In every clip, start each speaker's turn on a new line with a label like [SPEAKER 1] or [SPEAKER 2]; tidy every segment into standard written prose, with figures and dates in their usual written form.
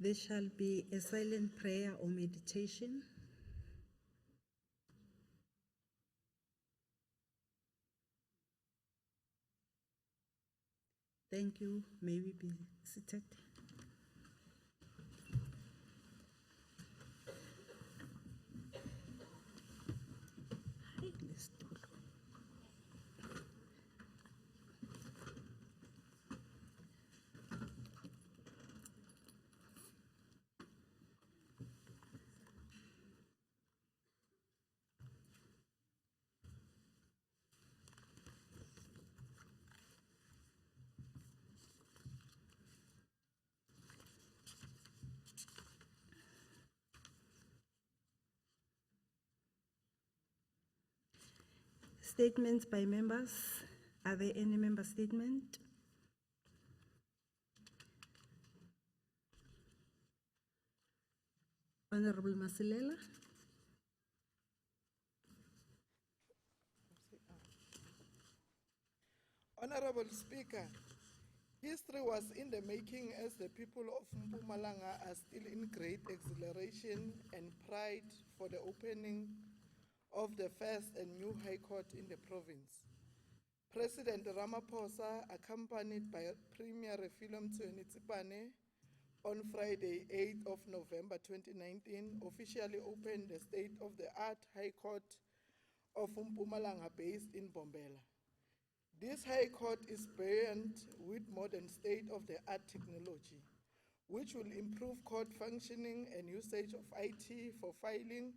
[SPEAKER 1] There shall be a silent prayer or meditation. Thank you. May we be seated? Hi, let's do it. Statements by members. Are there any member statement? Honorable Masilela.
[SPEAKER 2] Honorable Speaker, history was in the making as the people of Mpumalanga are still in great exhilaration and pride for the opening of the first and new High Court in the province. President Ramaphosa, accompanied by Premier Refilom Tsipane, on Friday, 8th of November 2019, officially opened the state-of-the-art High Court of Mpumalanga based in Bombela. This High Court is buoyant with modern state-of-the-art technology, which will improve court functioning and usage of IT for filing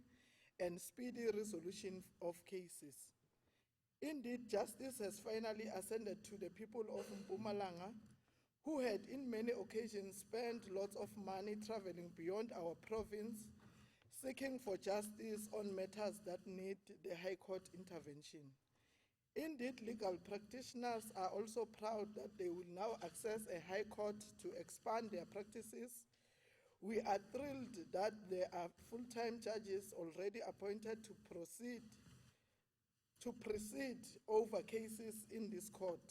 [SPEAKER 2] and speedy resolution of cases. Indeed, justice has finally ascended to the people of Mpumalanga, who had in many occasions spent lots of money traveling beyond our province, seeking for justice on matters that need the High Court intervention. Indeed, legal practitioners are also proud that they will now access a High Court to expand their practices. We are thrilled that there are full-time judges already appointed to preside over cases in this court.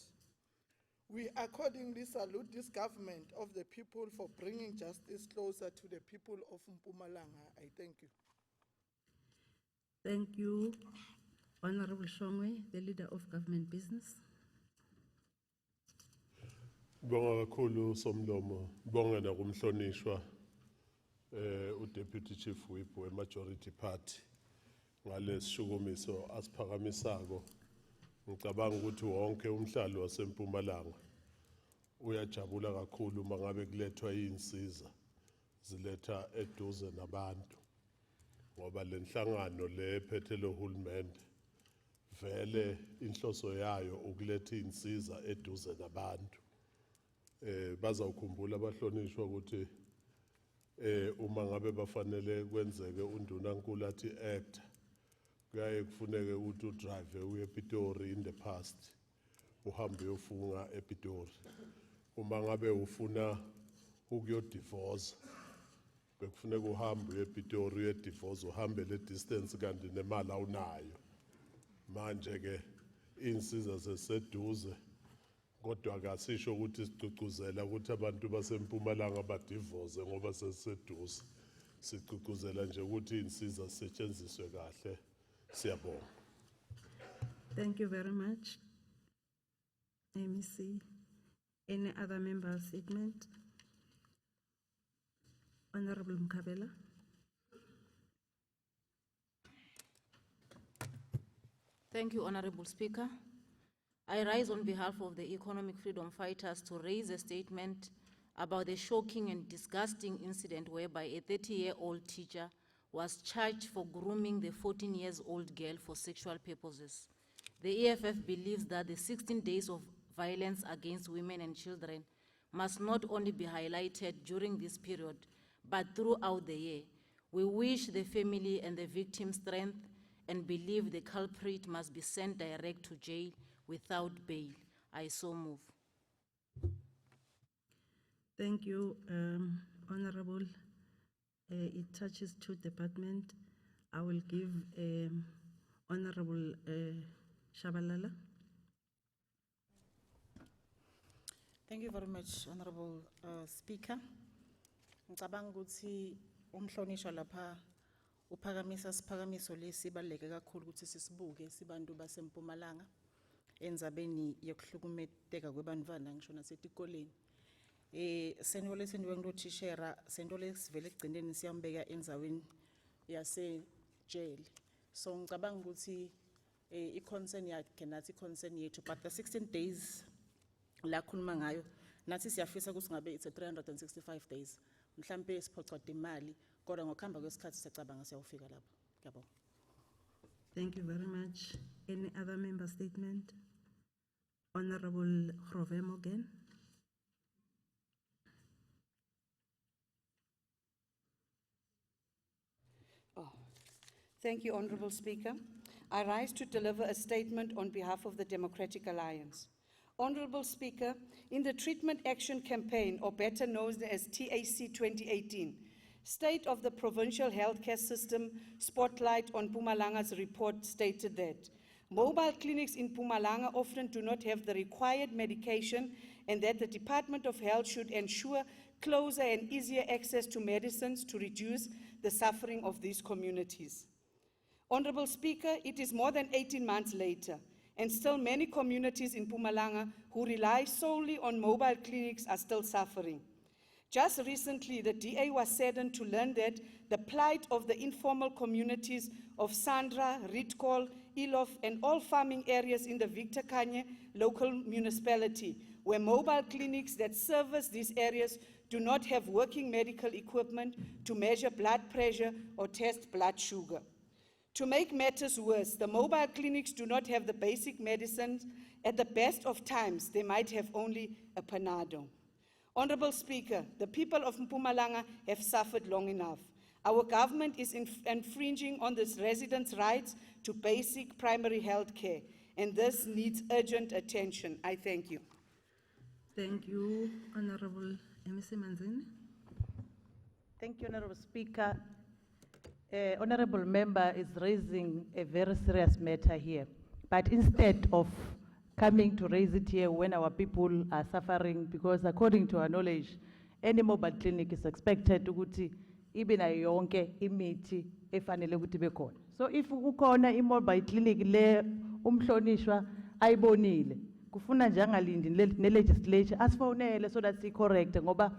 [SPEAKER 2] We accordingly salute this government of the people for bringing justice closer to the people of Mpumalanga. I thank you.
[SPEAKER 1] Thank you, Honorable Shongwe, the Leader of Government Business.
[SPEAKER 3] Bonga kakhulu Somlomo, bonga nakumhlonishwa uDeputy Chief Whip we-Majority Party ngalesishukumiso asiphakamisako. Ngicabanga ukuthi wonke umhlali waseMpumalanga uyajabula kakhulu mangabe kulethwa insiza ziletha eduze nabantu, ngoba lenhlangano lephethe lohulumende vele inhloso yayo ukuletha insiza eduze nabantu. Bazawukhumbula abahlonishwa ukuthi uma ngabe bafanele kwenzeke undunankulu athi act, kuyaye kufuneke ukuthi udrive uye ePitori in the past, uhambe uyofunga ePitori. Uma ngabe ufuna ukuyodivorce, bekufuneka uhambe uye ePitori uyedivorce, uhambe le distance kanti nemali awunayo. Manje ke insiza seseduze, kodwa kasisho ukuthi sicugcuzela ukuthi abantu baseMpumalanga badivorce ngoba seseduze. Sicugcuzela nje ukuthi insiza zisetshenziswe kahle. Siyabonga.
[SPEAKER 1] Thank you very much. Let me see. Any other member statement? Honorable Mkhatshwa.
[SPEAKER 4] Thank you, Honorable Speaker. I rise on behalf of the economic freedom fighters to raise a statement about the shocking and disgusting incident whereby a 30-year-old teacher was charged for grooming the 14-year-old girl for sexual purposes. The EFF believes that the 16 days of violence against women and children must not only be highlighted during this period, but throughout the year. We wish the family and the victim strength and believe the culprit must be sent direct to jail without bail. I so move.
[SPEAKER 1] Thank you, Honorable. It touches two departments. I will give Honorable Shabalala.
[SPEAKER 5] Thank you very much, Honorable Speaker. Ngicabanga ukuthi umhlonishwa lapha uphakamisa siphakamiso lesibaleke kakhulu ukuthi sisibuke sibantu baseMpumalanga endzabeni yokuhlukumeteka kwebantfwana ngisho nasetikoleni. Sento lesiniwe ngilotishera, sento lesivele ekugcineni siyambeka endzaweni yasejele. So ngicabanga ukuthi i-concern yakhe nathi i-concern yethu, but the 16 days la khuluma ngayo nathi siyafisa ukuthi ngabe it's a 365 days. Mhlambe siphocwa imali kodwa ngokuhamba kwesikhathi siyacabanga siyawufika lapho. Ngiyabonga.
[SPEAKER 1] Thank you very much. Any other member statement? Honorable Rovemo again.
[SPEAKER 6] Thank you, Honorable Speaker. I rise to deliver a statement on behalf of the Democratic Alliance. Honorable Speaker, in the Treatment Action Campaign, or better known as TAC 2018, State of the Provincial Healthcare System Spotlight on Mpumalanga's report stated that mobile clinics in Mpumalanga often do not have the required medication and that the Department of Health should ensure closer and easier access to medicines to reduce the suffering of these communities. Honorable Speaker, it is more than 18 months later, and still many communities in Mpumalanga who rely solely on mobile clinics are still suffering. Just recently, the DA was saddened to learn that the plight of the informal communities of Sandra, Ritkol, Ilof, and all farming areas in the Victor Kanye local municipality, where mobile clinics that service these areas do not have working medical equipment to measure blood pressure or test blood sugar. To make matters worse, the mobile clinics do not have the basic medicines. At the best of times, they might have only a Panado. Honorable Speaker, the people of Mpumalanga have suffered long enough. Our government is infringing on the residents' rights to basic primary health care, and this needs urgent attention. I thank you.
[SPEAKER 1] Thank you, Honorable MC Manzini.
[SPEAKER 7] Thank you, Honorable Speaker. Honorable member is raising a very serious matter here. But instead of coming to raise it here when our people are suffering, because according to our knowledge, any mobile clinic is expected to ibe nayo yonke imithi efanele ukuthi bekhona. So if kukhona i-mobile clinic le umhlonishwa ayibonile, kufuna nje angalindi ne-legislature asifonele so that si-correct ngoba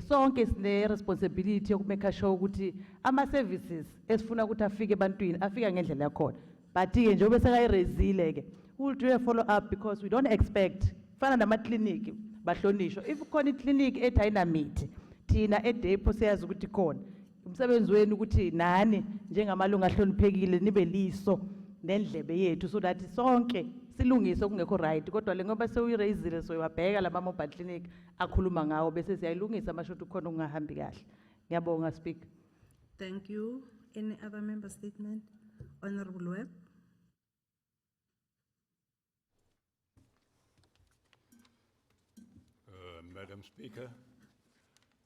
[SPEAKER 7] sonke sine responsibility yokumake sure ukuthi ama-services esifuna ukuthi afike ebantwini afika ngendlela yakhona. But-ke njengoba sekayirezile-ke, we'll do a follow-up because we don't expect, fana nama-clinic bahlonishwa, if khona i-clinic ethi ayinamithi, thina edepo siyazi ukuthi khona. Umsebenzi wenu ukuthi nani njengamalungu ahloniphekile nibe liso nendlebe yethu so that sonke silungise okungekho right. Kodwa le ngoba sewuyireyizile soyabheka lama mobile clinic akhuluma ngawo bese siyayilungisa amashothi khona ungahambi kahle. Ngiyabonga, Speaker.
[SPEAKER 1] Thank you. Any other member statement? Honorable Webb.
[SPEAKER 8] Madam Speaker,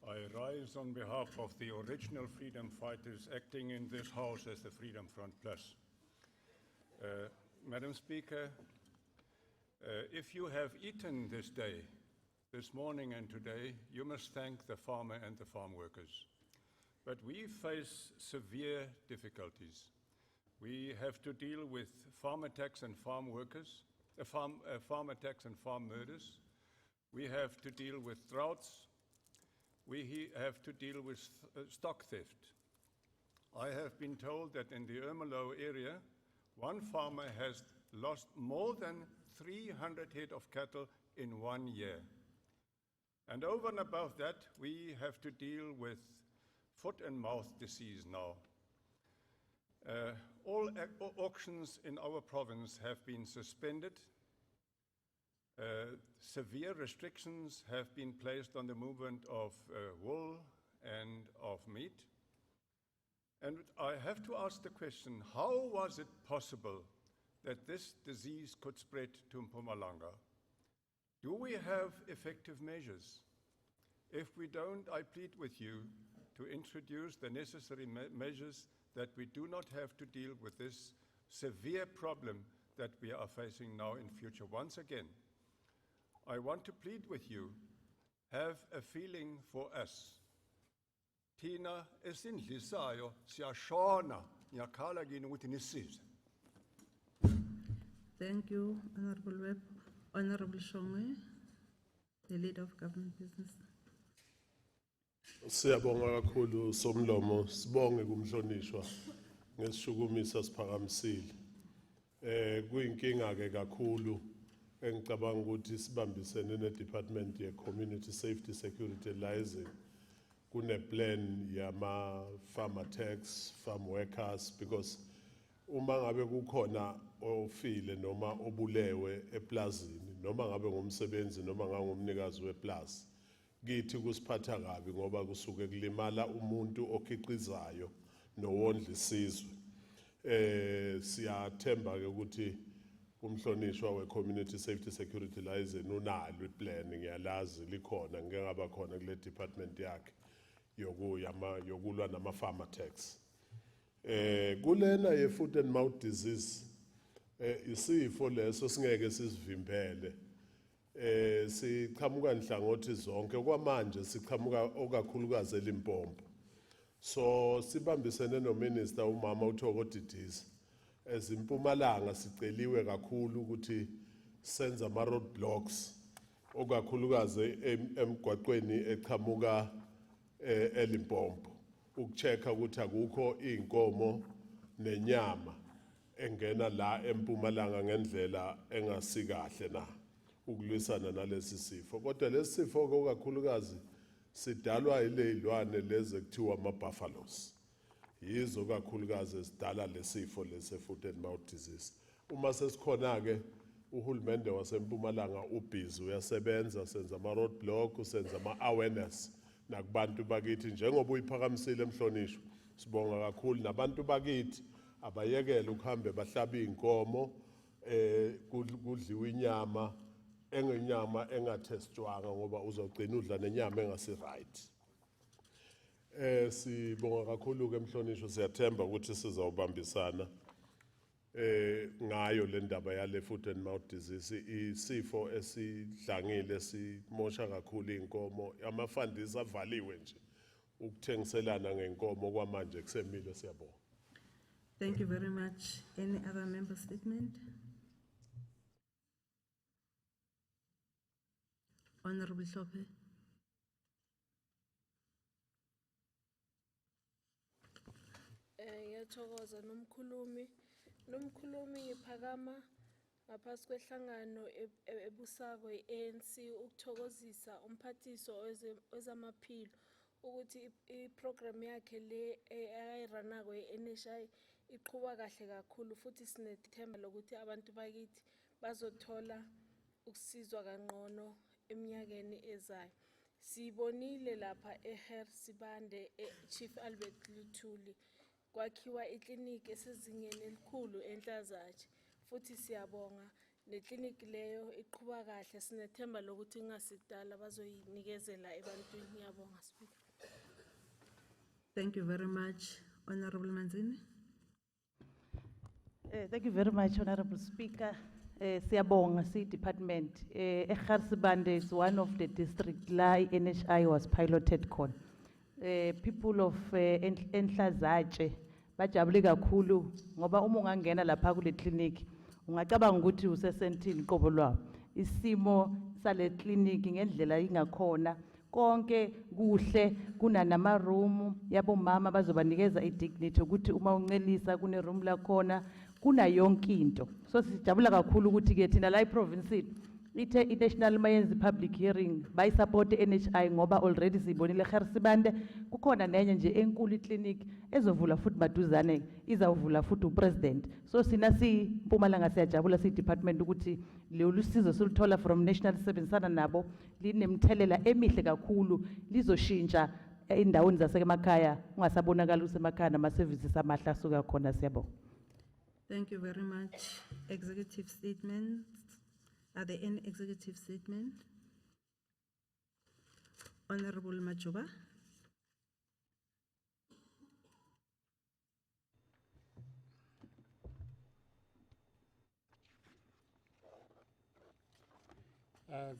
[SPEAKER 8] I rise on behalf of the original freedom fighters acting in this House as the Freedom Front Plus. Madam Speaker, if you have eaten this day, this morning and today, you must thank the farmer and the farm workers. But we face severe difficulties. We have to deal with farm attacks and farm workers, farm attacks and farm murders. We have to deal with droughts. We have to deal with stock theft. I have been told that in the Ermelo area, one farmer has lost more than 300 head of cattle in 1 year. And over and above that, we have to deal with foot and mouth disease now. All auctions in our province have been suspended. Severe restrictions have been placed on the movement of wool and of meat. And I have to ask the question, how was it possible that this disease could spread to Mpumalanga? Do we have effective measures? If we don't, I plead with you to introduce the necessary measures that we do not have to deal with this severe problem that we are facing now in future. Once again, I want to plead with you, have a feeling for us. Thina esindlisayo siyashona, ngiyakhala kini ukuthi nisize.
[SPEAKER 1] Thank you, Honorable Webb. Honorable Shongwe, the Leader of Government Business.
[SPEAKER 3] Siyabonga kakhulu Somlomo, sibonge kumhlonishwa ngesishukumisa siphakamisile. Kuyinkinga ke kakhulu engicabanga ukuthi sibambisene ne-Department ye Community Safety Security Liaison kune plan yama farmer tax, farm workers, because uma ngabe kukhona ofile noma obulewe eplazini noma ngabe ngumsebenzi noma ngangumnikazi weplazi, kithi kusiphatha kabi ngoba kusuke kulimala umuntu okhiqizayo nowondla isizwe. Siyathemba ke ukuthi umhlonishwa we-Community Safety Security Liaison unalo i-plan, ngiyalazi likhona, ngeke ngaba khona kule department yakhe yokulwa nama-farmer tax. Kulena ye-foot and mouth disease, isifo leso singeke sisivimbele. Siqhamuka nhlangothi zonke, kwamanje siqhamuka okakhulukazi eLimpopo. So sibambisene no-Minister umama uThoko Didiza. Ezimpumalanga siceliwe kakhulu ukuthi senze ama-road blocks okakhulukazi emgwaqweni eqhamuka eLimpopo, ukuchecka ukuthi akukho inkomo nenyama engena la empumalanga ngendlela engasikahle na ukulwisana nalesi sifo. Kodwa lesi sifo okakhulukazi sidalwa ilezilwane lezi ekuthiwa ama-buffaloes. Yizo kakhulukazi esidala lesifo lese-foot and mouth disease. Uma sesikhona ke uhulumende wasempumalanga ubhizi uyasebenza, senza ama-road block, senza ama-awareness nakubantu bakithi njengoba uyiphakamisile emhlonishwa. Sibonga kakhulu nabantu bakithi abayekele ukuhambe bahlaba inkomo kudliwa inyama engenyama engathestwanga ngoba uzogcina udla nenyama engasi right. Sibonga kakhulu ke emhlonishwa, siyathemba ukuthi sizawubambisana ngayo le ndaba yale foot and mouth disease, isifo esidlangile simosha kakhulu inkomo, amafandisi avaliwe nje ukuthengiselana ngenkomo kwamanje kusemile. Siyabonga.
[SPEAKER 1] Thank you very much. Any other member statement? Honorable Hlophe.
[SPEAKER 9] Ngiyathokoza nomkhulumi ngiphakama ngaphansi kwehlangano ebusako i-ANC ukuthokozisa umphathiso wezamaphilo ukuthi iprogram yakhe le ayiranako ye-NHI iqhuba kahle kakhulu, futhi sinethemba lokuthi abantu bakithi bazothola ukusizwa kangcono eminyakeni ezayo. Sibonile lapha eHersibande Chief Albert Luthuli kwakhiwa ikliniki esezingeni elikhulu eNhlazatshe, futhi siyabonga nekliniki leyo iqhuba kahle. Sinethemba lokuthi ngasidala bazoyinikezela ebantwini. Ngiyabonga Speaker.
[SPEAKER 1] Thank you very much. Honorable Manzini.
[SPEAKER 7] Thank you very much, Honorable Speaker. Siyabonga Department. Mkhatshwa is one of the district la NHI was piloted khona. People of Enhlazatshe bajabule kakhulu ngoba uma ungangena lapha kule clinic ungacabanga ukuthi usesentini qobo lwawo. Isimo sale clinic ngendlela ingakhona konke kuhle, kuna nama room yabo mama bazobanikeza idignity ukuthi uma uncelisa kune room la khona, kuna yonke into. So sijabula kakhulu ukuthi ke thina la province ithe i-national mayenzi public hearing by support NHI ngoba already sibonile Mkhatshwa kukhona nenye nje enkulu iclinic ezovula futhi maduzane izawuvula futhi upresident. So sina Mpumalanga siyajabula department ukuthi lolu sizo siluthola from national sebenzisana nabo linemthelela emihle kakhulu, lizoshintsha indaweni zasemakhaya ungasabonakala usemakhaya nama services amahle asuka khona. Siyabonga.
[SPEAKER 1] Thank you very much. Executive statements. Are there any executive statement? Honorable Majuba.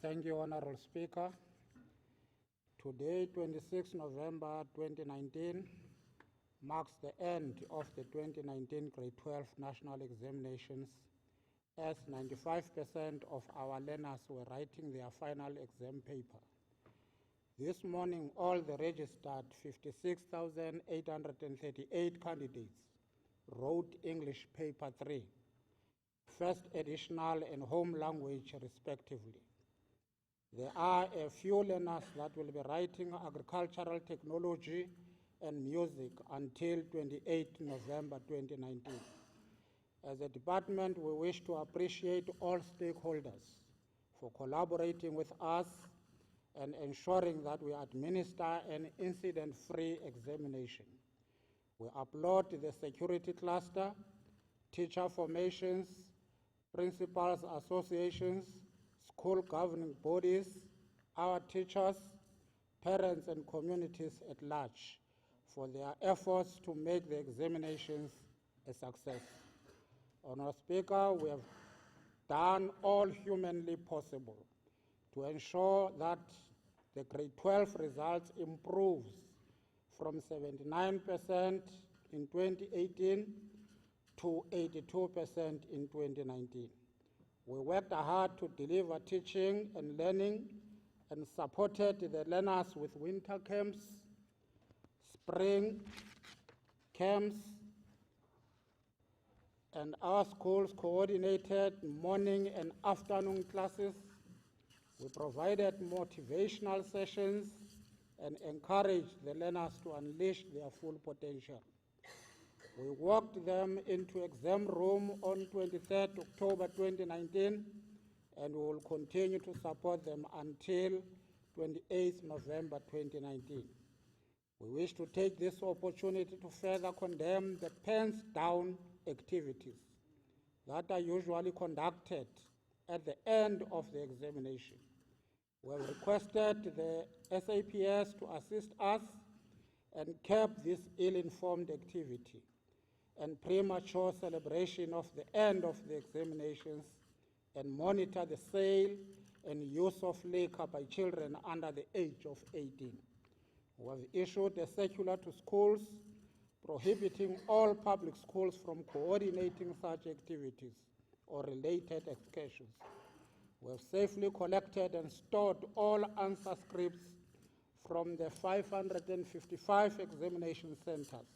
[SPEAKER 10] Thank you, Honorable Speaker. Today, 26 November 2019, marks the end of the 2019 Grade 12 National Examinations, as 95% of our learners were writing their final exam paper. This morning, all the registered 56,838 candidates wrote English Paper 3, First Additional and Home Language respectively. There are a few learners that will be writing agricultural technology and music until 28 November 2019. As a department, we wish to appreciate all stakeholders for collaborating with us and ensuring that we administer an incident-free examination. We applaud the security cluster, teacher formations, principals associations, school governing bodies, our teachers, parents and communities at large for their efforts to make the examinations a success. Honourable Speaker, we have done all humanly possible to ensure that the grade 12 results improves from 79% in 2018 to 82% in 2019. We worked hard to deliver teaching and learning and supported the learners with winter camps, spring camps, and our schools coordinated morning and afternoon classes. We provided motivational sessions and encouraged the learners to unleash their full potential. We walked them into exam room on 23rd October 2019, and we will continue to support them until 28th November 2019. We wish to take this opportunity to further condemn the pens down activities that are usually conducted at the end of the examination. We have requested the SAPS to assist us and curb this ill-informed activity and premature celebration of the end of the examinations and monitor the sale and use of liquor by children under the age of 18. We have issued a circular to schools prohibiting all public schools from coordinating such activities or related excursions. We have safely collected and stored all answer scripts from the 555 examination centers,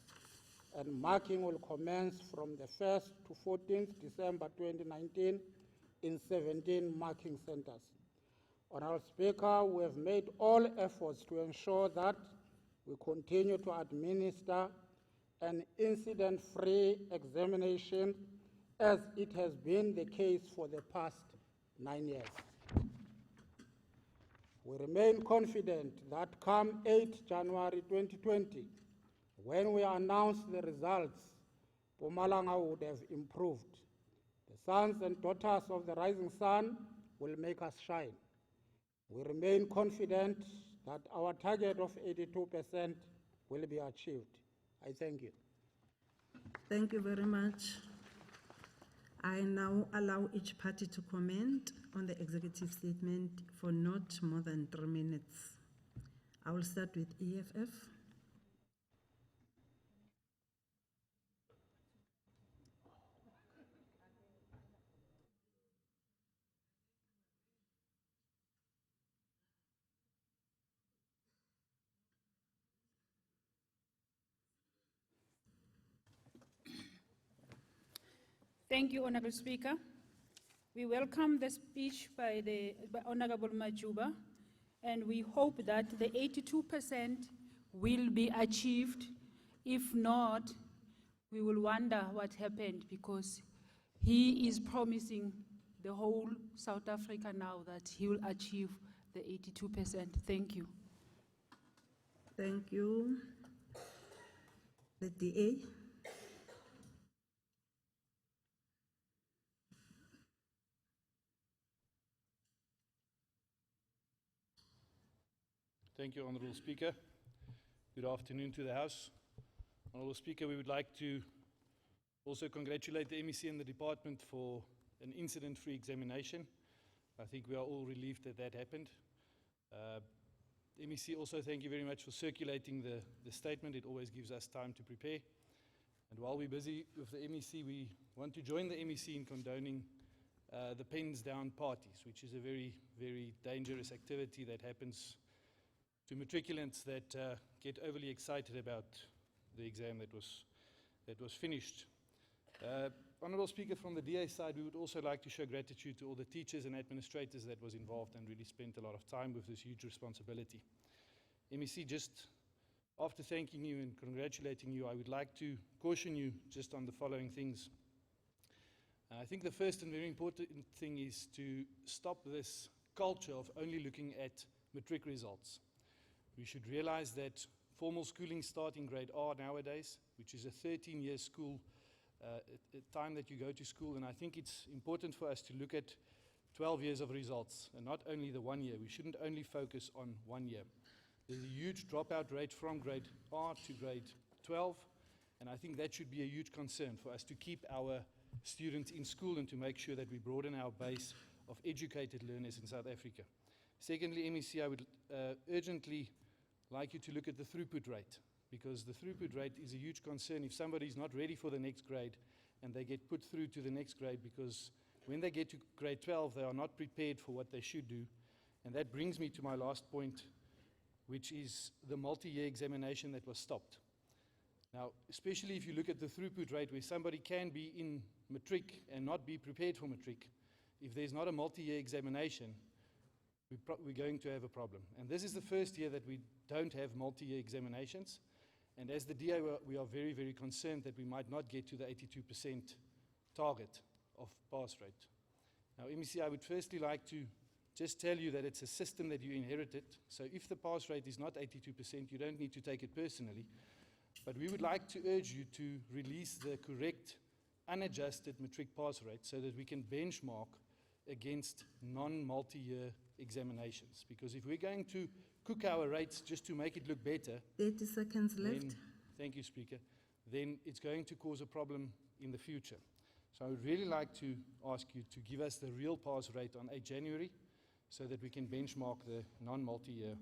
[SPEAKER 10] and marking will commence from the 1st to 14th December 2019 in 17 marking centers. Honourable Speaker, we have made all efforts to ensure that we continue to administer an incident-free examination as it has been the case for the past 9 years. We remain confident that come 8 January 2020, when we announce the results, Mpumalanga would have improved. The sons and daughters of the rising sun will make us shine. We remain confident that our target of 82% will be achieved. I thank you.
[SPEAKER 1] Thank you very much. I now allow each party to comment on the executive statement for not more than 3 minutes. I will start with EFF.
[SPEAKER 11] Thank you, Honourable Speaker. We welcome the speech by Honourable Majuba, and we hope that the 82% will be achieved. If not, we will wonder what happened, because he is promising the whole South Africa now that he will achieve the 82%. Thank you.
[SPEAKER 1] Thank you. The DA.
[SPEAKER 12] Thank you, Honourable Speaker. Good afternoon to the House. Honourable Speaker, we would like to also congratulate the MEC and the department for an incident-free examination. I think we are all relieved that that happened. MEC, also thank you very much for circulating the statement. It always gives us time to prepare. And while we're busy with the MEC, we want to join the MEC in condoning the pens down parties, which is a very, very dangerous activity that happens to matriculants that get overly excited about the exam that was finished. Honourable Speaker, from the DA side, we would also like to show gratitude to all the teachers and administrators that was involved and really spent a lot of time with this huge responsibility. MEC, just after thanking you and congratulating you, I would like to caution you just on the following things. I think the first and very important thing is to stop this culture of only looking at matric results. We should realize that formal schooling starts in grade R nowadays, which is a 13-year school time that you go to school, and I think it's important for us to look at 12 years of results and not only the 1 year. We shouldn't only focus on 1 year. There's a huge dropout rate from grade R to grade 12, and I think that should be a huge concern for us to keep our students in school and to make sure that we broaden our base of educated learners in South Africa. Secondly, MEC, I would urgently like you to look at the throughput rate, because the throughput rate is a huge concern if somebody is not ready for the next grade and they get put through to the next grade, because when they get to grade 12, they are not prepared for what they should do. And that brings me to my last point, which is the multi-year examination that was stopped. Now, especially if you look at the throughput rate where somebody can be in matric and not be prepared for matric, if there's not a multi-year examination, we're going to have a problem. And this is the first year that we don't have multi-year examinations. And as the DA, we are very, very concerned that we might not get to the 82% target of pass rate. Now, MEC, I would firstly like to just tell you that it's a system that you inherited. So if the pass rate is not 82%, you don't need to take it personally. But we would like to urge you to release the correct, unadjusted matric pass rate so that we can benchmark against non-multi-year examinations. Because if we're going to cook our rates just to make it look better,
[SPEAKER 1] 30 seconds left.
[SPEAKER 12] Thank you, Speaker, then it's going to cause a problem in the future. So I would really like to ask you to give us the real pass rate on 8 January so that we can benchmark the non-multi-year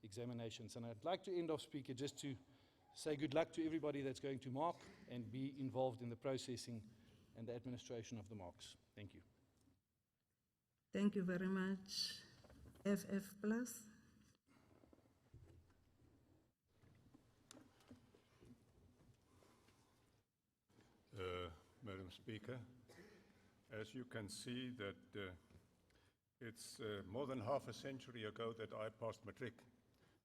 [SPEAKER 12] examinations. And I'd like to end off, Speaker, just to say good luck to everybody that's going to mark and be involved in the processing and the administration of the marks. Thank you.
[SPEAKER 1] Thank you very much. FF plus.
[SPEAKER 8] Madam Speaker, as you can see that it's more than half a century ago that I passed matric,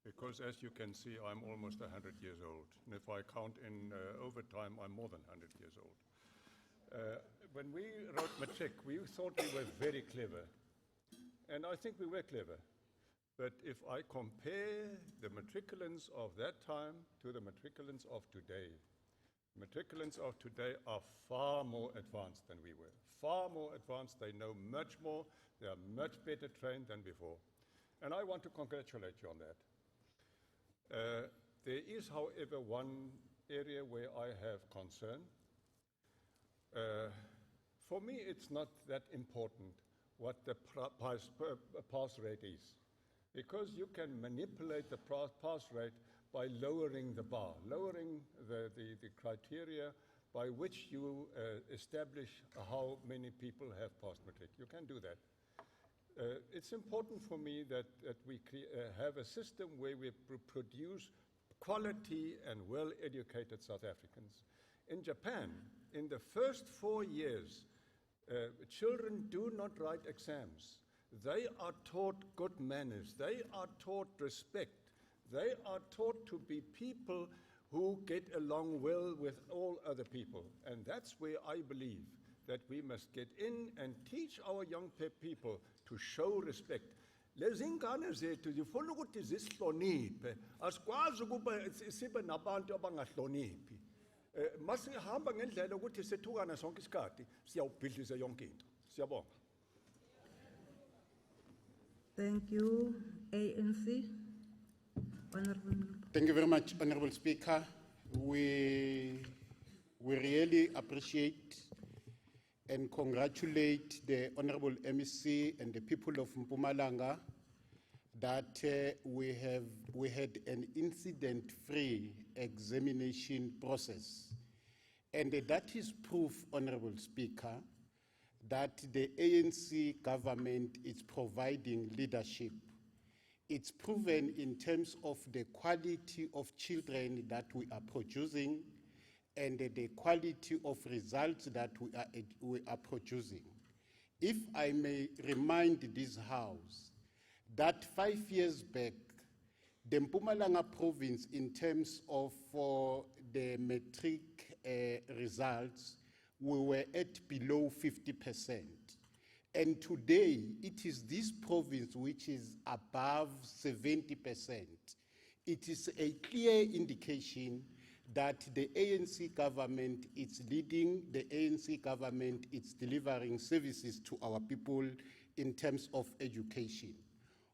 [SPEAKER 8] because as you can see, I'm almost 100 years old. And if I count in overtime, I'm more than 100 years old. When we wrote matric, we thought we were very clever. And I think we were clever. But if I compare the matriculants of that time to the matriculants of today, matriculants of today are far more advanced than we were. Far more advanced. They know much more. They are much better trained than before. And I want to congratulate you on that. There is, however, one area where I have concern. For me, it's not that important what the pass rate is, because you can manipulate the pass rate by lowering the bar, lowering the criteria by which you establish how many people have passed matric. You can do that. It's important for me that we have a system where we produce quality and well-educated South Africans. In Japan, in the first 4 years, children do not write exams. They are taught good manners. They are taught respect. They are taught to be people who get along well with all other people. And that's where I believe that we must get in and teach our young people to show respect. Lezi ngane zethu zifuna ukuthi zisihloniphe. Asikwazi ukuba sibe nabantu abangahloniphi. Masihamba ngendlela ukuthi sethukana sonke isikhathi, siyawubhidliza yonke into. Siyabonga.
[SPEAKER 1] Thank you. ANC. Honorable.
[SPEAKER 10] Thank you very much, Honorable Speaker. We really appreciate and congratulate the Honorable MEC and the people of Mpumalanga
[SPEAKER 13] that we had an incident-free examination process. And that is proof, Honorable Speaker, that the ANC government is providing leadership. It's proven in terms of the quality of children that we are producing and the quality of results that we are producing. If I may remind this House that 5 years back, the Mpumalanga province, in terms of the matric results, we were at below 50%. And today, it is this province which is above 70%. It is a clear indication that the ANC government is leading, the ANC government is delivering services to our people in terms of education.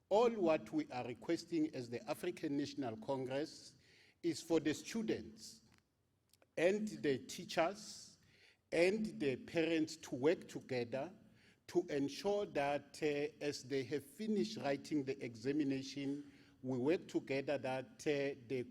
[SPEAKER 13] All what we are requesting as the African National Congress is for the students and the teachers and the parents to work together to ensure that as they have finished writing the examination, we work together that the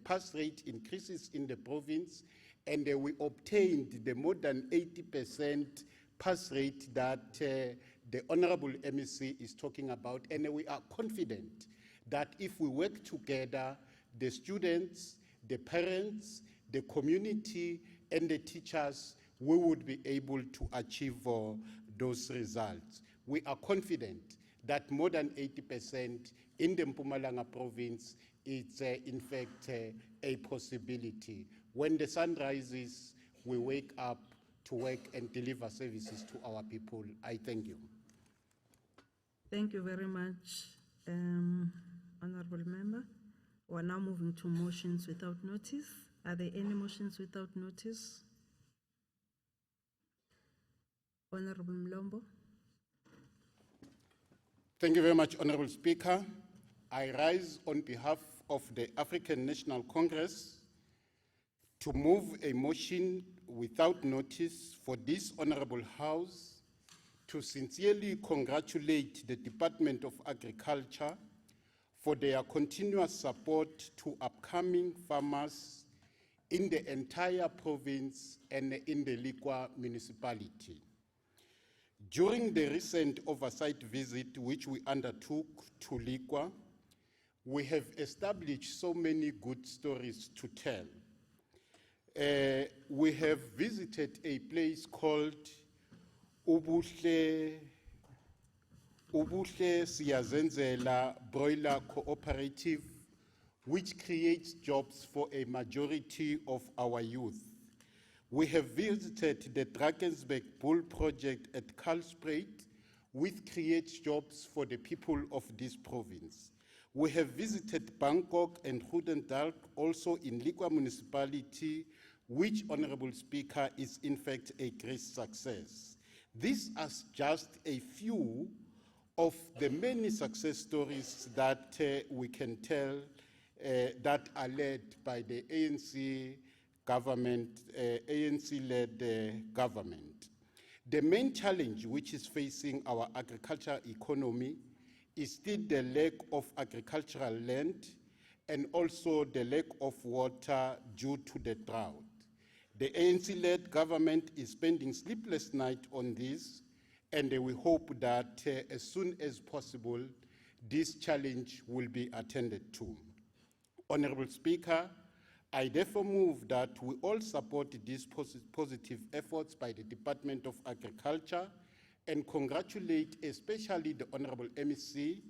[SPEAKER 13] pass rate increases in the province, and we obtained the more than 80% pass rate that the Honorable MEC is talking about. And we are confident that if we work together, the students, the parents, the community, and the teachers, we would be able to achieve those results. We are confident that more than 80% in the Mpumalanga province is in fact a possibility. When the sun rises, we wake up to work and deliver services to our people. I thank you.
[SPEAKER 1] Thank you very much, Honorable Member. We're now moving to motions without notice. Are there any motions without notice? Honorable Mlombo.
[SPEAKER 13] Thank you very much, Honorable Speaker. I rise on behalf of the African National Congress to move a motion without notice for this Honorable House to sincerely congratulate the Department of Agriculture for their continuous support to upcoming farmers in the entire province and in the Likwa municipality. During the recent oversight visit which we undertook to Likwa, we have established so many good stories to tell. We have visited a place called Ubuhle Siyazenzela Broiler Cooperative, which creates jobs for a majority of our youth. We have visited the Drakensberg Bull Project at Kalspruit, which creates jobs for the people of this province. We have visited Bangkok and Goedendalk, also in Likwa municipality, which, Honorable Speaker, is in fact a great success. These are just a few of the many success stories that we can tell that are led by the ANC government, ANC-led government. The main challenge which is facing our agricultural economy is still the lack of agricultural land and also the lack of water due to the drought. The ANC-led government is spending sleepless nights on this, and we hope that as soon as possible, this challenge will be attended to. Honorable Speaker, I therefore move that we all support these positive efforts by the Department of Agriculture and congratulate especially the Honorable MEC,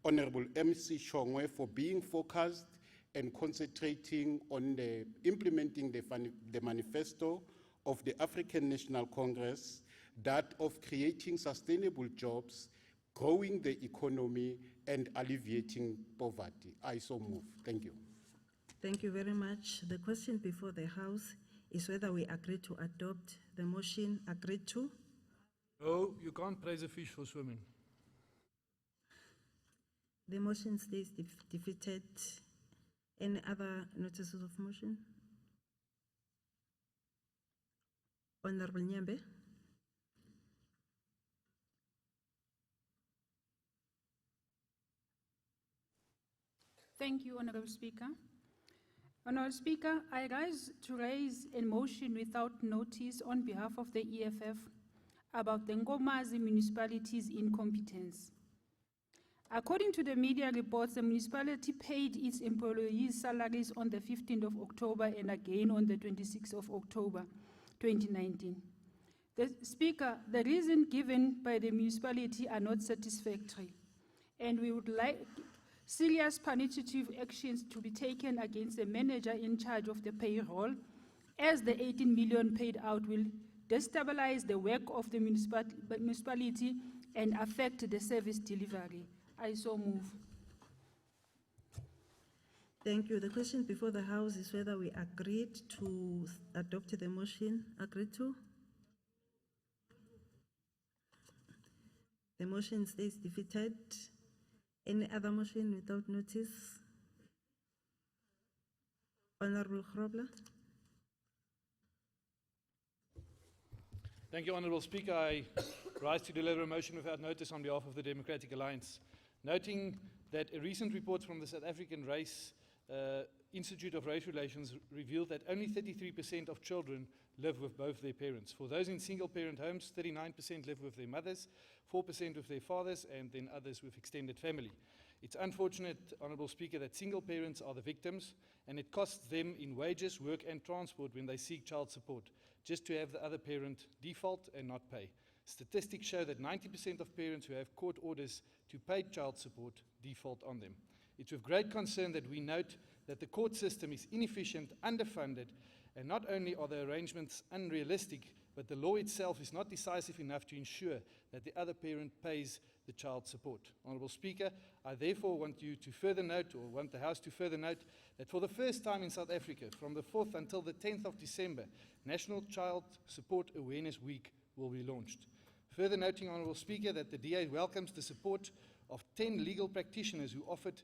[SPEAKER 13] Honorable MC Shongwe, for being focused and concentrating on implementing the manifesto of the African National Congress, that of creating sustainable jobs, growing the economy, and alleviating poverty. I so move. Thank you.
[SPEAKER 1] Thank you very much. The question before the House is whether we agree to adopt the motion agreed to.
[SPEAKER 12] No, you can't praise a fish for swimming.
[SPEAKER 1] The motion stays defeated. Any other notices of motion? Honorable Nyambe.
[SPEAKER 11] Thank you, Honorable Speaker. Honorable Speaker, I rise to raise a motion without notice on behalf of the EFF about the Nkomazi municipality's incompetence. According to the media reports, the municipality paid its employees' salaries on the 15th of October and again on the 26th of October 2019. The Speaker, the reason given by the municipality are not satisfactory, and we would like serious punitive actions to be taken against the manager in charge of the payroll, as the 18 million paid out will destabilize the work of the municipality and affect the service delivery. I so move.
[SPEAKER 1] Thank you. The question before the House is whether we agreed to adopt the motion. Agreed to? The motion stays defeated. Any other motion without notice? Honorable Grobler.
[SPEAKER 12] Thank you, Honourable Speaker. I rise to deliver a motion without notice on behalf of the Democratic Alliance. Noting that a recent report from the South African Institute of Race Relations revealed that only 33% of children live with both their parents. For those in single-parent homes, 39% live with their mothers, 4% with their fathers, and then others with extended family. It's unfortunate, Honourable Speaker, that single parents are the victims, and it costs them in wages, work and transport when they seek child support, just to have the other parent default and not pay. Statistics show that 90% of parents who have court orders to pay child support default on them. It's with great concern that we note that the court system is inefficient, underfunded, and not only are the arrangements unrealistic, but the law itself is not decisive enough to ensure that the other parent pays the child support. Honourable Speaker, I therefore want you to further note, or want the House to further note, that for the first time in South Africa, from the 4th until the 10th of December, National Child Support Awareness Week will be launched. Further noting, Honourable Speaker, that the DA welcomes the support of 10 legal practitioners who offered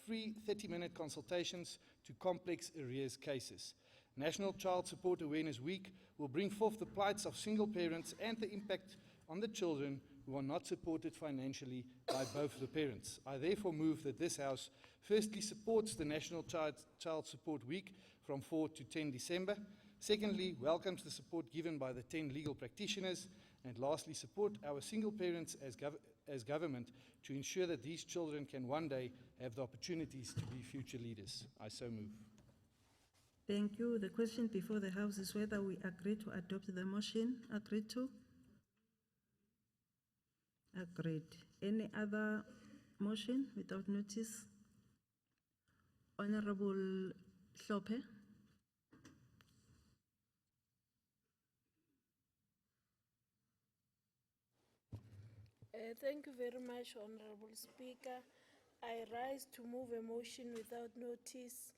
[SPEAKER 12] free 30-minute consultations to complex arrears cases. National Child Support Awareness Week will bring forth the plights of single parents and the impact on the children who are not supported financially by both the parents. I therefore move that this House firstly supports the National Child Support Week from 4 to 10 December, secondly welcomes the support given by the 10 legal practitioners, and lastly support our single parents as government to ensure that these children can one day have the opportunities to be future leaders. I so move.
[SPEAKER 1] Thank you. The question before the House is whether we agree to adopt the motion. Agreed to? Agreed. Any other motion without notice? Honorable Hlophe.
[SPEAKER 9] Thank you very much, Honorable Speaker. I rise to move a motion without notice.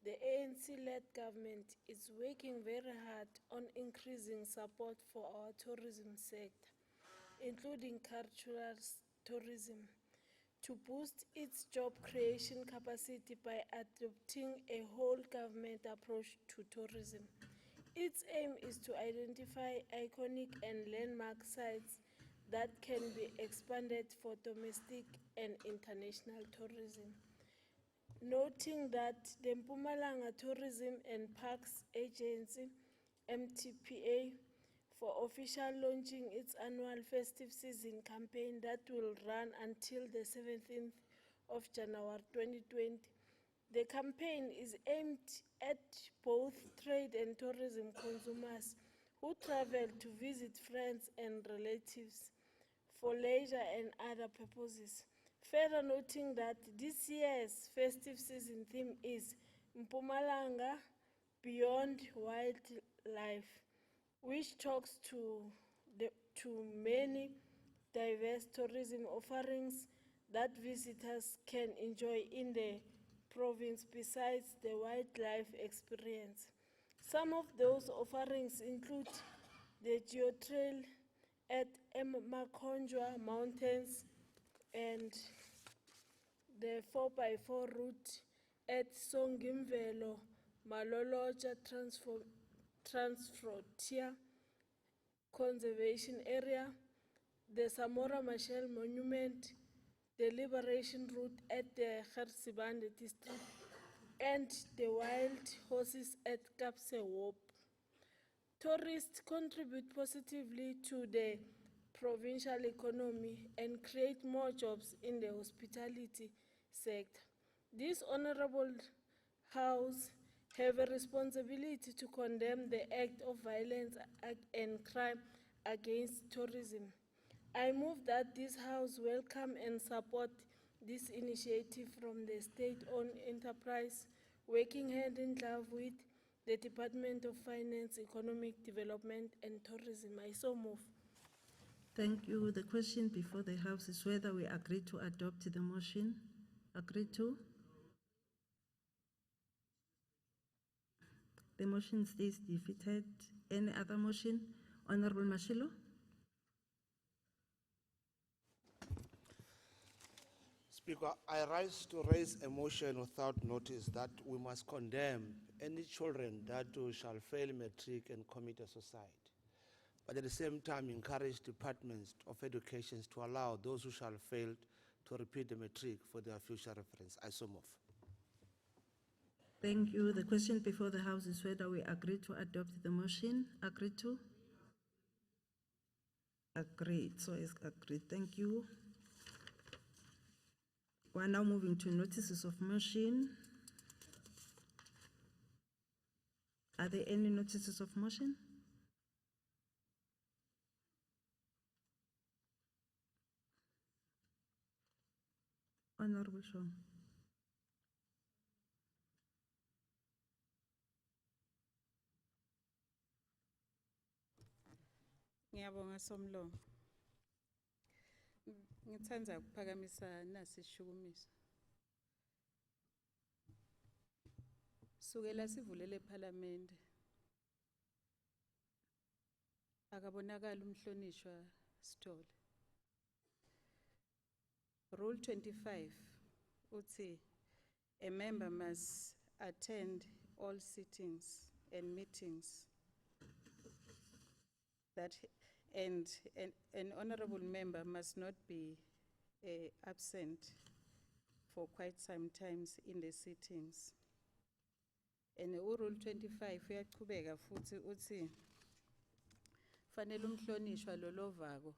[SPEAKER 9] The ANC-led government is working very hard on increasing support for our tourism sector, including cultural tourism, to boost its job creation capacity by adopting a whole government approach to tourism. Its aim is to identify iconic and landmark sites that can be expanded for domestic and international tourism. Noting that the Mpumalanga Tourism and Parks Agency, MTPA, for official launching its annual festive season campaign that will run until the 17th of January 2020. The campaign is aimed at both trade and tourism consumers who travel to visit friends and relatives for leisure and other purposes. Further noting that this year's festive season theme is Mpumalanga Beyond Wildlife, which talks to many diverse tourism offerings that visitors can enjoy in the province besides the wildlife experience. Some of those offerings include the geotrail at Mkhatshwa Mountains and the 4x4 route at Songimvelo Maloloja Transfrontier Conservation Area, the Samora Machel Monument, the Liberation Route at the Gersibande district, and the wild horses at Kapsewop. Tourists contribute positively to the provincial economy and create more jobs in the hospitality sector. This honorable House have a responsibility to condemn the act of violence and crime against tourism. I move that this House welcome and support this initiative from the state-owned enterprise, working hand in glove with the Department of Finance, Economic Development and Tourism. I so move.
[SPEAKER 1] Thank you. The question before the House is whether we agree to adopt the motion. Agree to? The motion stays defeated. Any other motion? Honorable Mashilo?
[SPEAKER 14] Speaker, I rise to raise a motion without notice that we must condemn any children that shall fail matric and commit a suicide, but at the same time encourage departments of education to allow those who shall fail to repeat the matric for their future reference. I so move.
[SPEAKER 1] Thank you. The question before the House is whether we agree to adopt the motion. Agree to? Agreed. So it's agreed. Thank you. We are now moving to notices of motion. Are there any notices of motion? Honorable Shaw.
[SPEAKER 5] Ngiyabonga Somlomo. Ngithanda ukuphakamisa nasi ishukumiso. Sukela sivulele eParliament. Akabonakala umhlonishwa Sithole. Rule 25 uthi a member must attend all sittings and meetings that and an honorable member must not be absent for quite some times in the sittings. And Rule 25 uyachubeka futhi uthi fanele umhlonishwa lolovako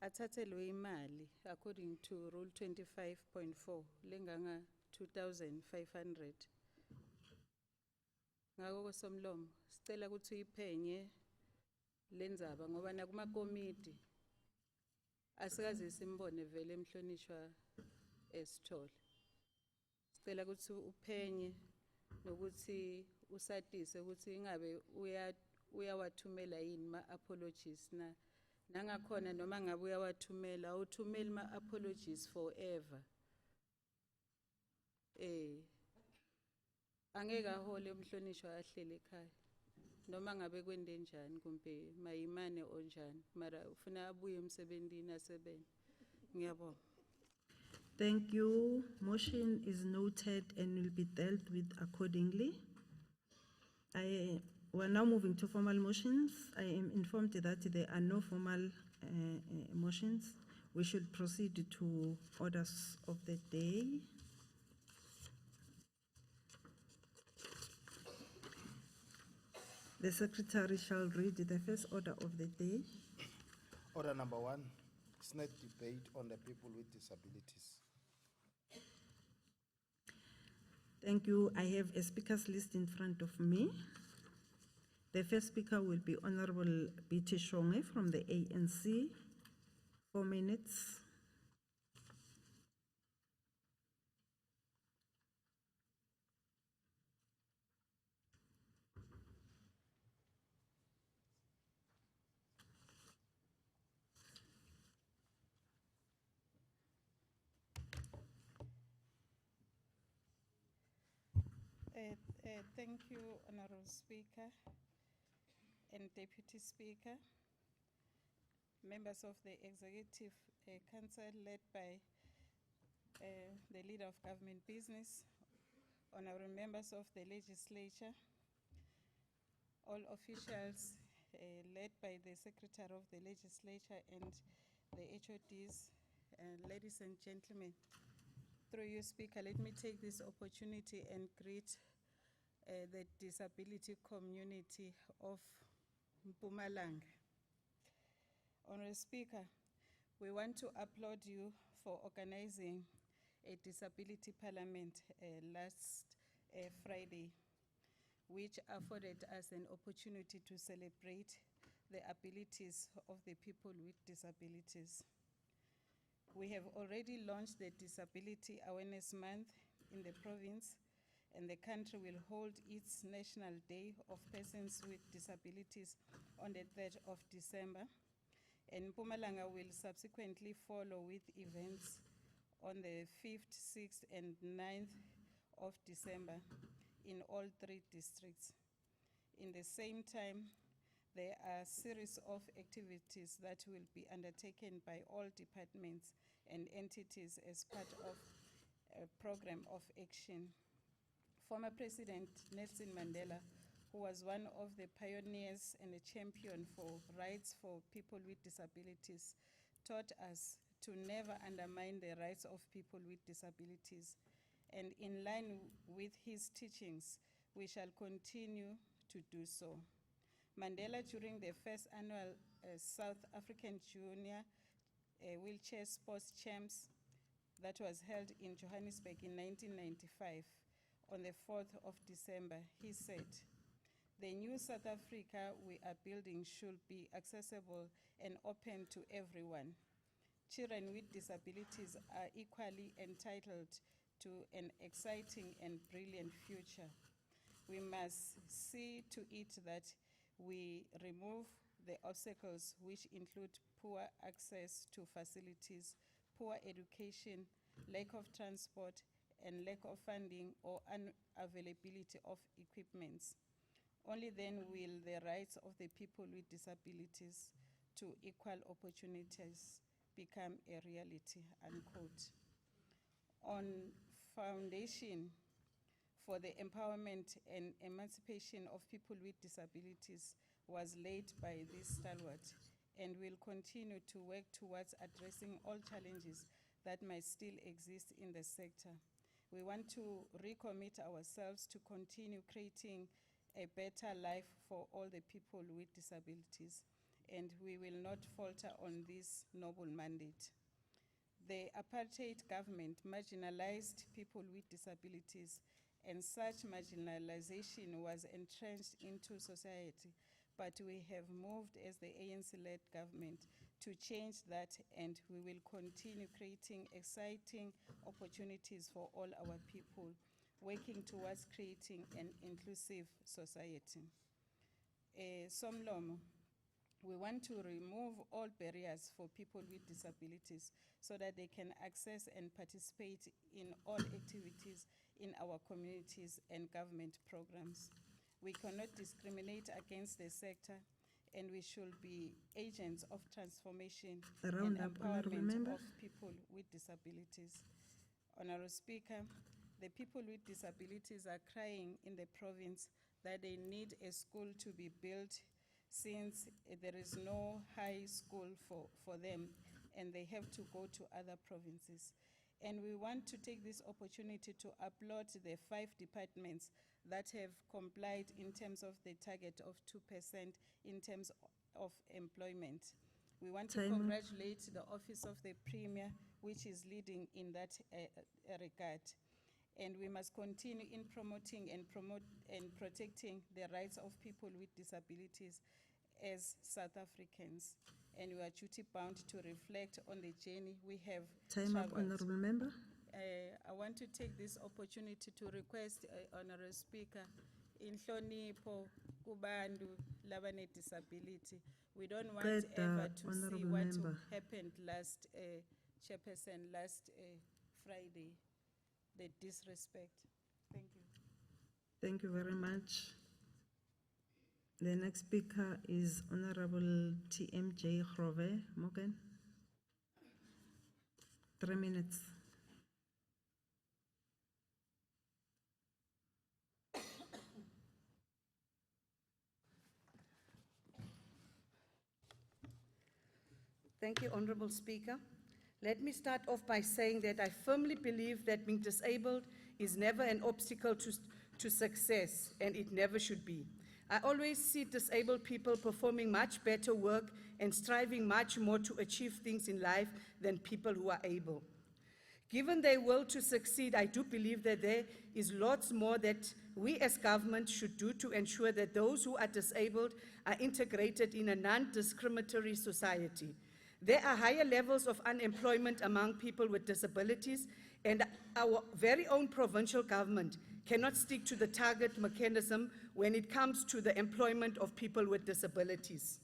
[SPEAKER 5] athathelwe imali according to Rule 25.4 lenganga 2,500. Ngako kosomlomo sicela ukuthi uyiphenye lenzaba ngoba nakuma komiti asikaze simbone vele emhlonishwa Sithole. Sicela ukuthi uphenye nokuthi usatise ukuthi ingabe uyawathumela yini ma apologies na nangakhona noma ngabe uyawathumela uthumela ma apologies forever. Angeke ahole umhlonishwa ahlele ekhaya noma ngabe kwende njani kumbe mayimane onjani mara ufuna abuye emsebenzini asebenze. Ngiyabonga.
[SPEAKER 1] Thank you. Motion is noted and will be dealt with accordingly. We are now moving to formal motions. I am informed that there are no formal motions. We should proceed to orders of the day. The Secretary shall read the first order of the day.
[SPEAKER 15] Order number 1, Senate debate on the people with disabilities.
[SPEAKER 1] Thank you. I have a speakers list in front of me. The first speaker will be Honorable B.T. Shonge from the ANC. 4 minutes.
[SPEAKER 5] Thank you, Honorable Speaker and Deputy Speaker, members of the Executive Council led by the Leader of Government Business, honorable members of the Legislature, all officials led by the Secretary of the Legislature and the HODs, ladies and gentlemen, through you, Speaker, let me take this opportunity and greet the disability community of Mpumalanga. Honorable Speaker, we want to applaud you for organizing a disability parliament last Friday, which afforded us an opportunity to celebrate the abilities of the people with disabilities. We have already launched the Disability Awareness Month in the province, and the country will hold its National Day of Persons with Disabilities on the 3rd of December. And Mpumalanga will subsequently follow with events on the 5th, 6th, and 9th of December in all 3 districts. In the same time, there are a series of activities that will be undertaken by all departments and entities as part of a program of action. Former President Nelson Mandela, who was one of the pioneers and a champion for rights for people with disabilities, taught us to never undermine the rights of people with disabilities. And in line with his teachings, we shall continue to do so. Mandela, during the first annual South African Junior Wheelchair Sports Champs that was held in Johannesburg in 1995, on the 4th of December, he said, "The new South Africa we are building should be accessible and open to everyone. Children with disabilities are equally entitled to an exciting and brilliant future. We must see to it that we remove the obstacles which include poor access to facilities, poor education, lack of transport, and lack of funding or unavailability of equipments. Only then will the rights of the people with disabilities to equal opportunities become a reality," unquote. On foundation for the empowerment and emancipation of people with disabilities was laid by this stalwart, and will continue to work towards addressing all challenges that might still exist in the sector. We want to recommit ourselves to continue creating a better life for all the people with disabilities, and we will not falter on this noble mandate. The apartheid government marginalized people with disabilities, and such marginalization was entrenched into society. But we have moved as the ANC-led government to change that, and we will continue creating exciting opportunities for all our people, working towards creating an inclusive society. Somlomo, we want to remove all barriers for people with disabilities so that they can access and participate in all activities in our communities and government programs. We cannot discriminate against the sector, and we should be agents of transformation and empowerment of people with disabilities. Honorable Speaker, the people with disabilities are crying in the province that they need a school to be built, since there is no high school for them, and they have to go to other provinces. And we want to take this opportunity to applaud the 5 departments that have complied in terms of the target of 2% in terms of employment. We want to congratulate the Office of the Premier, which is leading in that regard. And we must continue in promoting and protecting the rights of people with disabilities as South Africans. And we are duty bound to reflect on the journey we have traveled.
[SPEAKER 1] Honourable Member.
[SPEAKER 5] I want to take this opportunity to request, Honourable Speaker, in Hlonipho kubantu labane disability. We don't want ever to see what happened last Chairperson, last Friday, the disrespect. Thank you.
[SPEAKER 1] Thank you very much. The next speaker is Honorable TMJ Grove Morgan. 3 minutes.
[SPEAKER 6] Thank you, Honorable Speaker. Let me start off by saying that I firmly believe that being disabled is never an obstacle to success, and it never should be. I always see disabled people performing much better work and striving much more to achieve things in life than people who are able. Given their will to succeed, I do believe that there is lots more that we as government should do to ensure that those who are disabled are integrated in a non-discriminatory society. There are higher levels of unemployment among people with disabilities, and our very own provincial government cannot stick to the target mechanism when it comes to the employment of people with disabilities.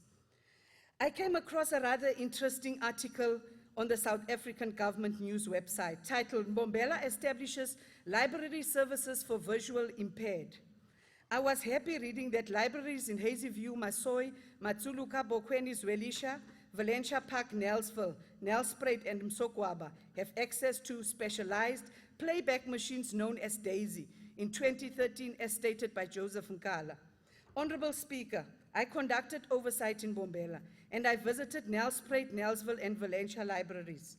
[SPEAKER 6] I came across a rather interesting article on the South African government news website titled "Mbombela Establishes Library Services for Visual Impaired." I was happy reading that libraries in Hazyview, Masoy, Matsuluka, Bokweni, Zwelisha, Valencia Park, Nelsville, Nelspruit, and Msogwaba have access to specialized playback machines known as DAISY in 2013, as stated by Joseph Nkala. Honorable Speaker, I conducted oversight in Mbombela, and I visited Nelspruit, Nelsville, and Valencia libraries.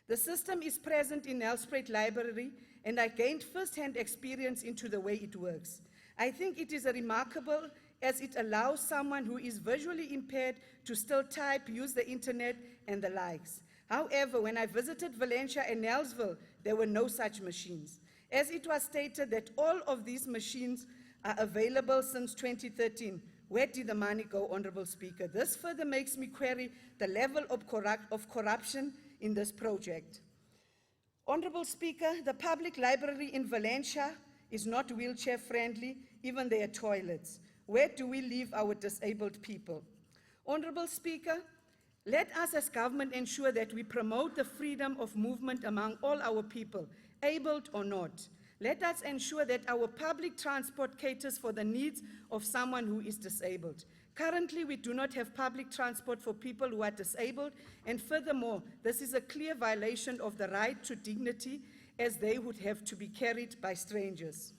[SPEAKER 6] The system is present in Nelspruit Library, and I gained first-hand experience into the way it works. I think it is remarkable as it allows someone who is visually impaired to still type, use the internet, and the likes. However, when I visited Valencia and Nelsville, there were no such machines. As it was stated that all of these machines are available since 2013, where did the money go, Honorable Speaker? This further makes me query the level of corruption in this project. Honorable Speaker, the public library in Valencia is not wheelchair friendly, even their toilets. Where do we leave our disabled people? Honorable Speaker, let us as government ensure that we promote the freedom of movement among all our people, abled or not. Let us ensure that our public transport caters for the needs of someone who is disabled. Currently, we do not have public transport for people who are disabled, and furthermore, this is a clear violation of the right to dignity, as they would have to be carried by strangers.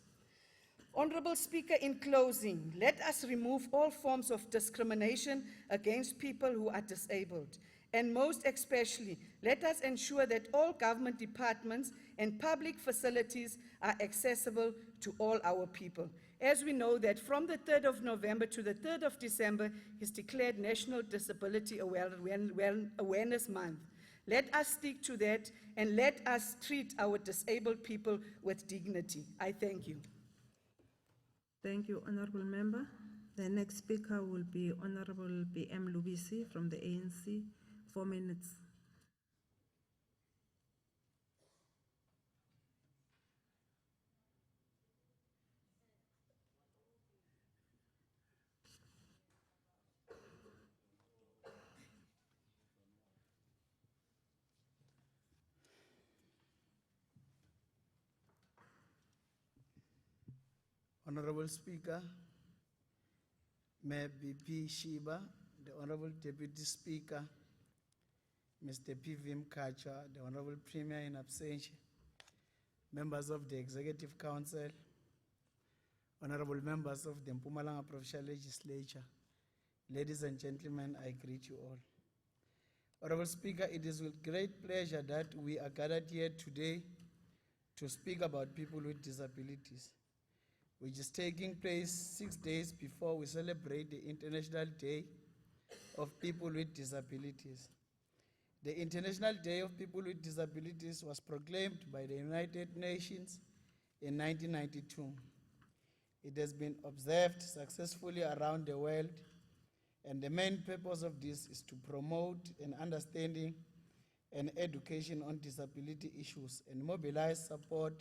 [SPEAKER 6] Honorable Speaker, in closing, let us remove all forms of discrimination against people who are disabled. And most especially, let us ensure that all government departments and public facilities are accessible to all our people. As we know that from the 3rd of November to the 3rd of December is declared National Disability Awareness Month. Let us stick to that, and let us treat our disabled people with dignity. I thank you.
[SPEAKER 1] Thank you, Honorable Member. The next speaker will be Honorable B.M. Lubisi from the ANC. 4 minutes.
[SPEAKER 16] Honorable Speaker, Mayor BP Shiba, the Honorable Deputy Speaker, Mr. P.V. Mkhatshwa, the Honorable Premier in absentia, members of the Executive Council, Honorable members of the Mpumalanga Provincial Legislature, ladies and gentlemen, I greet you all. Honorable Speaker, it is with great pleasure that we are gathered here today to speak about people with disabilities, which is taking place 6 days before we celebrate the International Day of People with Disabilities. The International Day of People with Disabilities was proclaimed by the United Nations in 1992. It has been observed successfully around the world, and the main purpose of this is to promote an understanding and education on disability issues and mobilize support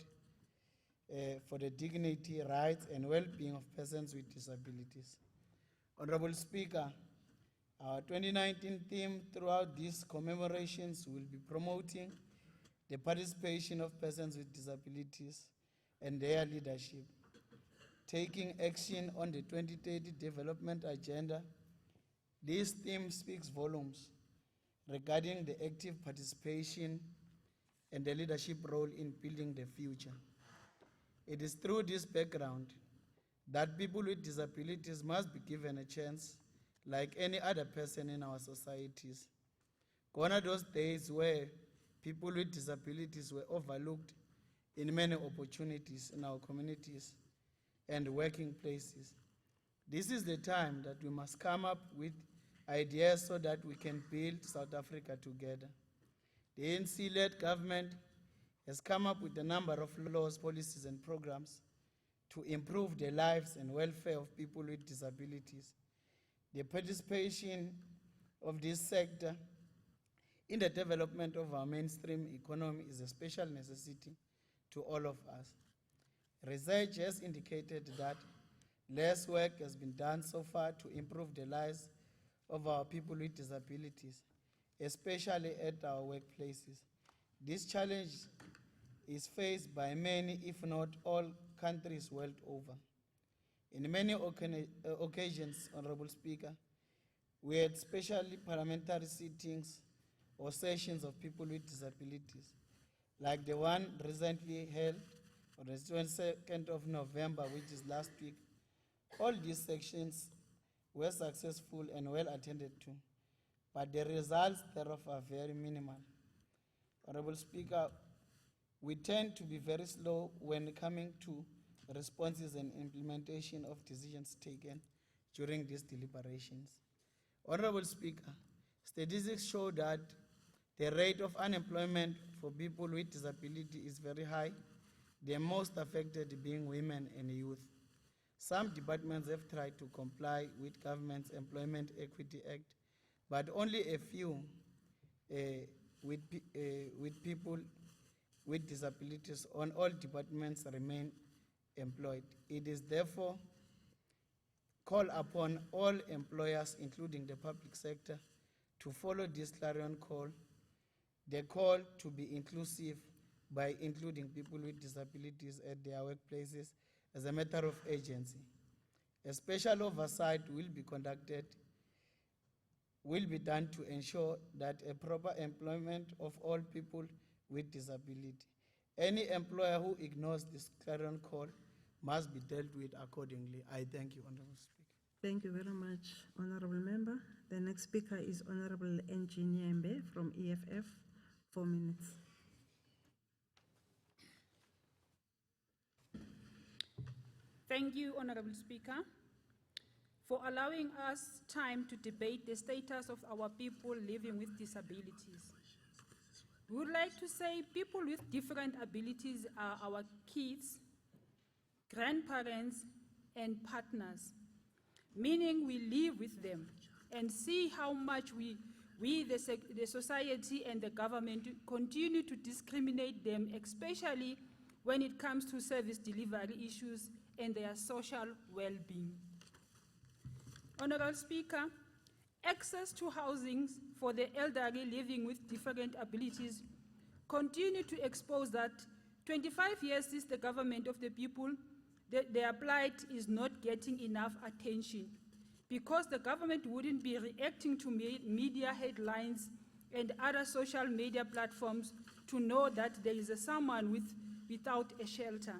[SPEAKER 16] for the dignity, rights, and well-being of persons with disabilities. Honorable Speaker, our 2019 theme throughout these commemorations will be promoting the participation of persons with disabilities and their leadership, taking action on the 2030 Development Agenda. This theme speaks volumes regarding the active participation and the leadership role in building the future. It is through this background that people with disabilities must be given a chance like any other person in our societies. Gone are those days where people with disabilities were overlooked in many opportunities in our communities and working places. This is the time that we must come up with ideas so that we can build South Africa together. The ANC-led government has come up with a number of laws, policies, and programs to improve the lives and welfare of people with disabilities. The participation of this sector in the development of our mainstream economy is a special necessity to all of us. Research has indicated that less work has been done so far to improve the lives of our people with disabilities, especially at our workplaces. This challenge is faced by many, if not all, countries world over. In many occasions, Honorable Speaker, we had specially parliamentary sittings or sessions of people with disabilities, like the one recently held on the 22nd of November, which is last week. All these sections were successful and well attended to, but the results thereof are very minimal. Honorable Speaker, we tend to be very slow when coming to responses and implementation of decisions taken during these deliberations. Honorable Speaker, statistics show that the rate of unemployment for people with disability is very high, the most affected being women and youth. Some departments have tried to comply with government's Employment Equity Act, but only a few with people with disabilities on all departments remain employed. It is therefore called upon all employers, including the public sector, to follow this clarion call, the call to be inclusive by including people with disabilities at their workplaces as a matter of agency. A special oversight will be done to ensure that a proper employment of all people with disability. Any employer who ignores this clarion call must be dealt with accordingly. I thank you, Honorable Speaker.
[SPEAKER 1] Thank you very much, Honorable Member. The next speaker is Honorable Engineer Mbe from EFF, 4 minutes.
[SPEAKER 11] Thank you, Honorable Speaker, for allowing us time to debate the status of our people living with disabilities. We would like to say people with different abilities are our kids, grandparents, and partners, meaning we live with them and see how much we the society and the government continue to discriminate them, especially when it comes to service delivery issues and their social well-being. Honorable Speaker, access to housing for the elderly living with different abilities continue to expose that 25 years since the government of the people, their plight is not getting enough attention because the government wouldn't be reacting to media headlines and other social media platforms to know that there is someone without a shelter.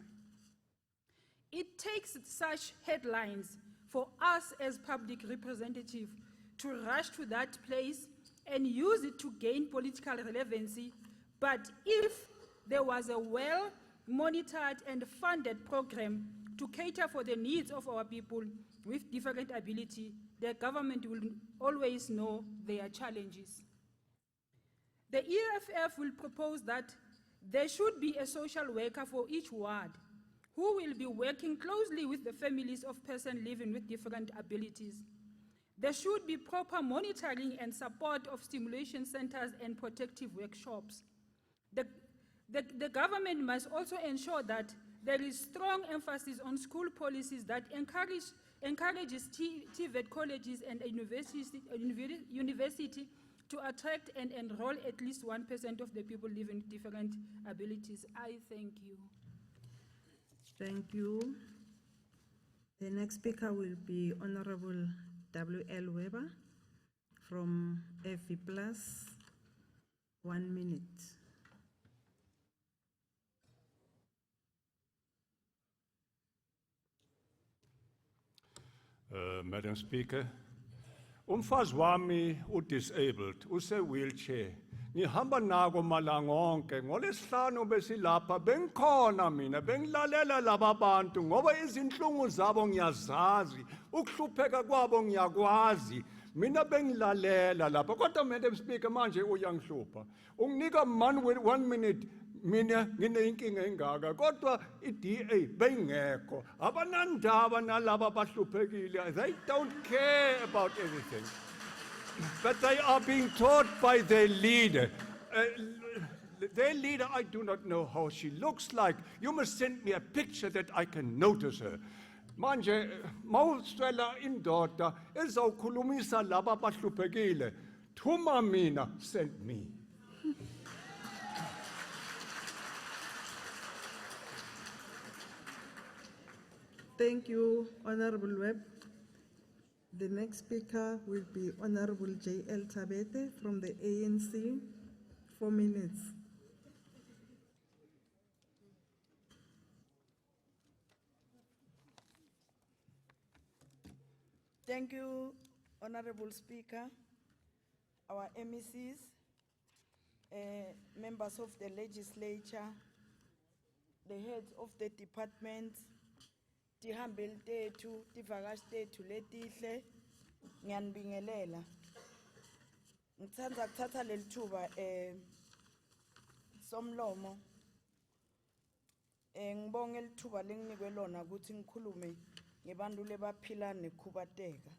[SPEAKER 11] It takes such headlines for us as public representatives to rush to that place and use it to gain political relevancy. But if there was a well-monitored and funded program to cater for the needs of our people with different ability, the government will always know their challenges. The EFF will propose that there should be a social worker for each ward who will be working closely with the families of persons living with different abilities. There should be proper monitoring and support of stimulation centers and protective workshops. The government must also ensure that there is strong emphasis on school policies that encourages TVET colleges and university to attract and enroll at least 1% of the people living with different abilities. I thank you.
[SPEAKER 1] Thank you. The next speaker will be Honorable W.L. Weber from FV Plus, 1 minute.
[SPEAKER 8] Madam Speaker, Umfazi wami disabled, use-wheelchair. Ngihamba nako malanga onke, ngolesihlanu besilapha, bengikhona mina, bengilalela laba bantu, ngoba izinhlungu zabo ngiyazazi, ukuhlupheka kwabo ngiyakwazi. Mina bengilalela lapha, kodwa Madam Speaker manje uyangihlupha. Unginika man with 1 minute, mina ngineyinkinga engaka, kodwa i-DA bengekho. Abanandaba nalaba abahluphekile, they don't care about anything. But they are being taught by their leader. Their leader, I do not know how she looks like. You must send me a picture that I can notice her. Manje, mawuswela indoda, ezawukhulumisa laba abahluphekile. Thuma mina, send me.
[SPEAKER 1] Thank you, Honorable Webb. The next speaker will be Honorable J.L. Tabete from the ANC. 4 minutes.
[SPEAKER 6] Thank you, Honorable Speaker, our MECs, members of the legislature, the heads of the departments, tihambeli tethu, tivakashi tethu letihle, ngiyanibingelela. Ngithanda kuthatha leli thuba somlomo. Ngibonge lithuba lenginikwe lona ukuthi ngikhulume ngebantu lebaphila nekhubateka.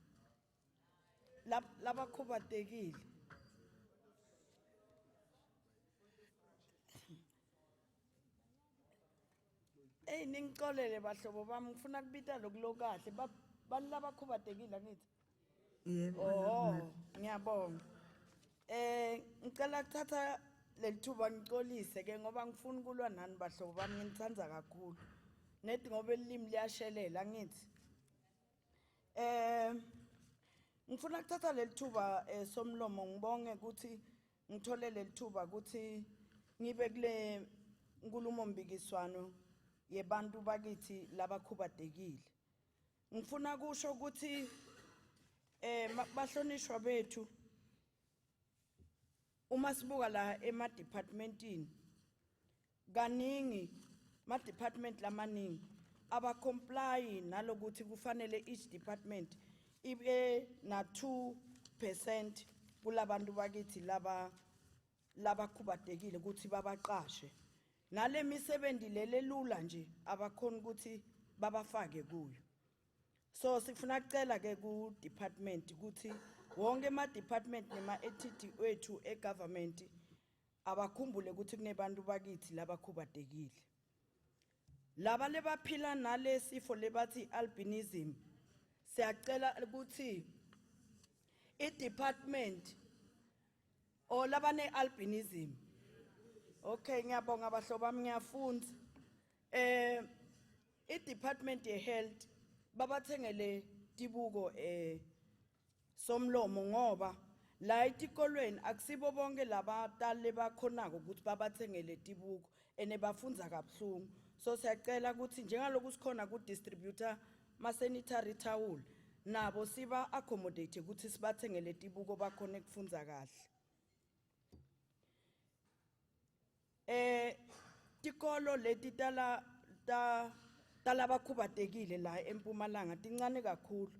[SPEAKER 6] Laba khubatekile. Ningixolele bahlobo bami ngifuna kubita lokulokahle balaba khubatekile ngithi.
[SPEAKER 1] Yebo.
[SPEAKER 6] Oh, ngiyabonga. Ngicela kuthatha lelithuba ngixolise ke ngoba ngifuna kulwa nani bahlobo bami nginithanza kakhulu. Nethi ngoba elimi liyashelela ngithi. Ngifuna kuthatha lelithuba somlomo ngibonge ukuthi ngithole lelithuba ukuthi ngibe kule nkulumo mbikiswano yebantu bakithi labakhubatekile. Ngifuna kusho ukuthi bahlonishwa bethu uma sibuka la ema-departmentini kaningi ma-department lamaningi aba-comply nalokuthi kufanele each department ibe na 2% kulabantu bakithi labakhubatekile ukuthi babaqashe. Nale misebenzi lelula nje abakhona ukuthi babafake kuyo. So sifuna kucela ke ku department ukuthi wonke ama department nema entity wethu egovernment abakhumbule ukuthi kunebantu bakithi labakhubatekile. Laba lebaphila nale sifo lebathi albinism siyacela ukuthi i-department o labane albinism. Okay, ngiyabonga bahlobo bami ngiyafunda. I-department ye health babathengele tibuko somlomo ngoba la etikolweni akusibo bonke labatali bakhonako ukuthi babathengele tibuko ene bafunza kabuhlungu. So siyacela ukuthi njengaloku sikhona ku distributor ma sanitary towel nabo siba accommodate ukuthi sibathengele tibuko bakhona ukufunza kahle. Tikolo leti talabakhubatekile la eMpumalanga tincane kakhulu.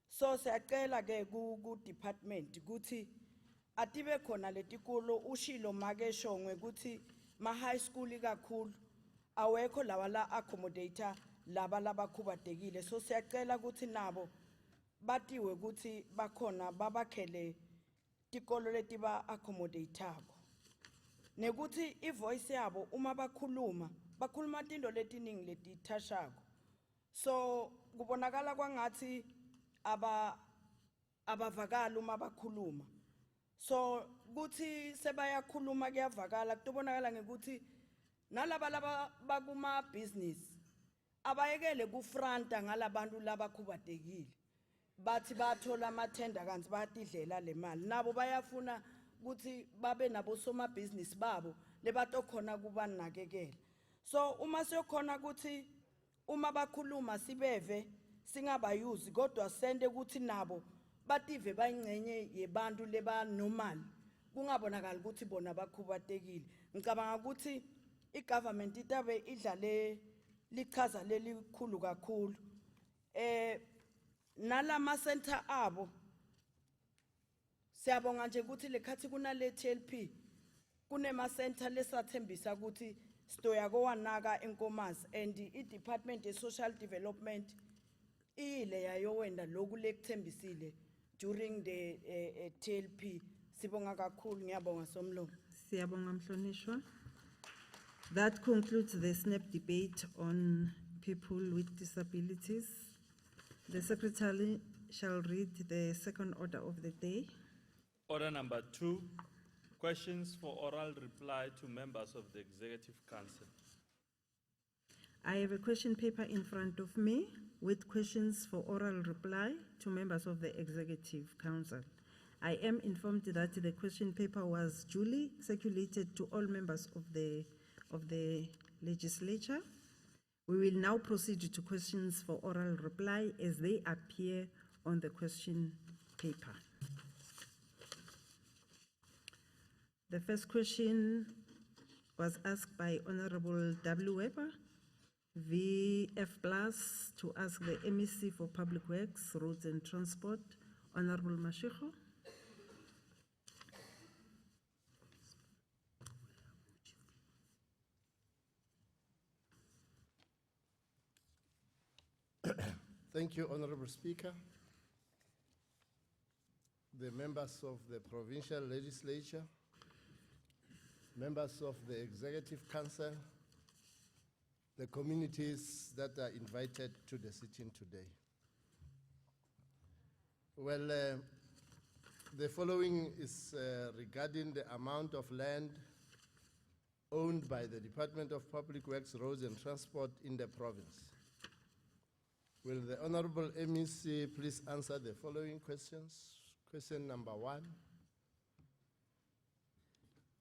[SPEAKER 6] So siyacela ke ku department ukuthi atibe khona letikolo ushilo make shongwe ukuthi ma high school kakhulu awekho lawa la accommodator laba labakhubatekile. So siyacela ukuthi nabo batiwe ukuthi bakhona babakhele tikolo leti ba accommodatabo. Nekuthi ivoice yabo uma bakhuluma tinto letiningi letithashako. So kubonakala kwangathi abavakala uma bakhuluma. So kuthi sebayakhuluma kuyavakala kutobonakala ngekuthi nalaba bakuma business abayekele kufranta ngalabantu labakhubatekile. Bathi bathola amathenda kanti bayatidlela le mali. Nabo bayafuna ukuthi babe nabo soma business babo lebatokhona kubanakekela. So uma siyokhona ukuthi uma bakhuluma sibeve singabayuzi kodwa sende ukuthi nabo bative bayingcenye yebantu leba normal kungabonakala ukuthi bona bakhubatekile. Ngicabanga ukuthi i-government itabe idlale lichaza lelikhulu kakhulu. Nalama center abo siyabonga nje ukuthi lekhathi kunale TLP kunema center lesathembisa ukuthi stoya kowanaka enkomazi and i-Department of Social Development ile yayowenda lokhu lekuthembisile during the TLP. Sibonga kakhulu, ngiyabonga somlomo.
[SPEAKER 1] Siyabonga Mhlonishwa. That concludes the snap debate on people with disabilities. The Secretary shall read the second order of the day.
[SPEAKER 17] Order number 2, questions for oral reply to members of the Executive Council.
[SPEAKER 1] I have a question paper in front of me with questions for oral reply to members of the Executive Council. I am informed that the question paper was duly circulated to all members of the legislature. We will now proceed to questions for oral reply as they appear on the question paper. The first question was asked by Honorable W. Weber, VF Plus, to ask the MEC for Public Works, Roads and Transport, Honorable Mashiko.
[SPEAKER 15] Thank you, Honorable Speaker. The members of the Provincial Legislature, members of the Executive Council, the communities that are invited to the sitting today. Well, the following is regarding the amount of land owned by the Department of Public Works, Roads and Transport in the province. Will the Honorable MEC please answer the following questions? Question number 1.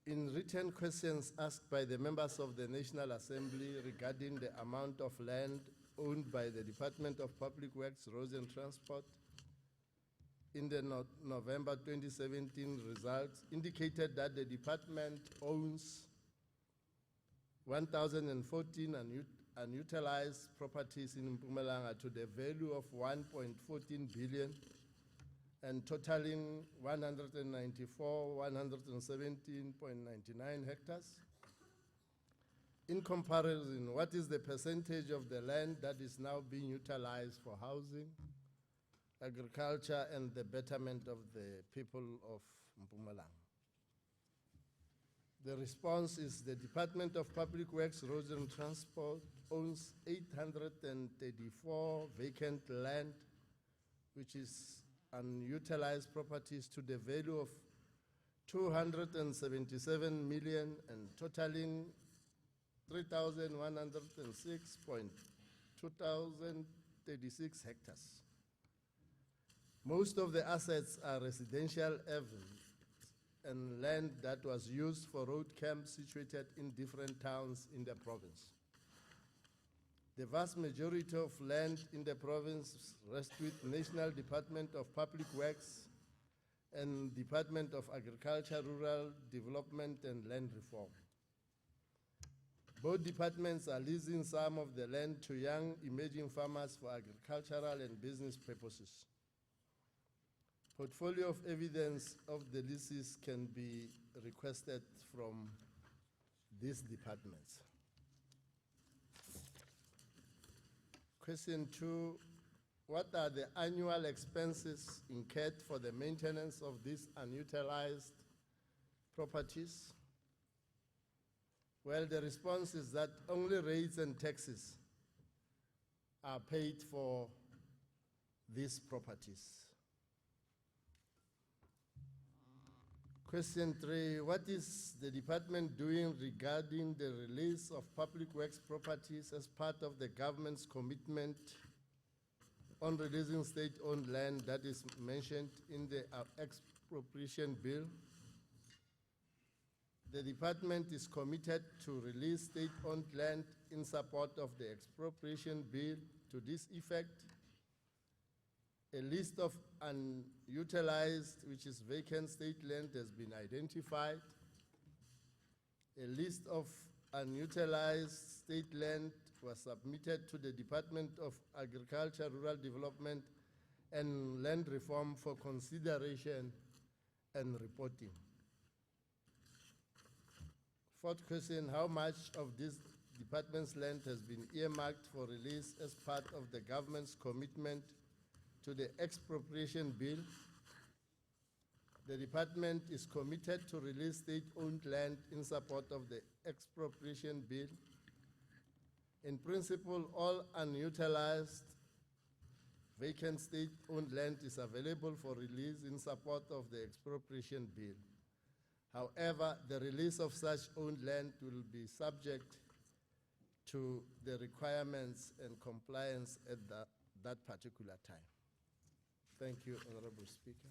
[SPEAKER 15] In written questions asked by the members of the National Assembly regarding the amount of land owned by the Department of Public Works, Roads and Transport in the November 2017 results indicated that the department owns 1,014 unutilized properties in Mpumalanga to the value of 1.14 billion and totaling 117.99 hectares. In comparison, what is the percentage of the land that is now being utilized for housing, agriculture, and the betterment of the people of Mpumalanga? The response is the Department of Public Works, Roads and Transport owns 834 vacant land, which is unutilized properties to the value of 277 million and totaling 3,106.2036 hectares. Most of the assets are residential and land that was used for road camps situated in different towns in the province. The vast majority of land in the province rests with National Department of Public Works and Department of Agriculture, Rural Development and Land Reform. Both departments are leasing some of the land to young emerging farmers for agricultural and business purposes. Portfolio of evidence of the leases can be requested from these departments. Question 2, what are the annual expenses incurred for the maintenance of these unutilized properties? Well, the response is that only rates and taxes are paid for these properties. Question 3, what is the department doing regarding the release of public works properties as part of the government's commitment on releasing state-owned land that is mentioned in the expropriation bill? The department is committed to release state-owned land in support of the expropriation bill. To this effect, A list of unutilized, which is vacant state land, has been identified. A list of unutilized state land was submitted to the Department of Agriculture, Rural Development, and Land Reform for consideration and reporting. Fourth question, how much of this department's land has been earmarked for release as part of the government's commitment to the expropriation bill? The department is committed to release state-owned land in support of the expropriation bill. In principle, all unutilized vacant state-owned land is available for release in support of the expropriation bill. However, the release of such owned land will be subject to the requirements and compliance at that particular time. Thank you, Honorable Speaker.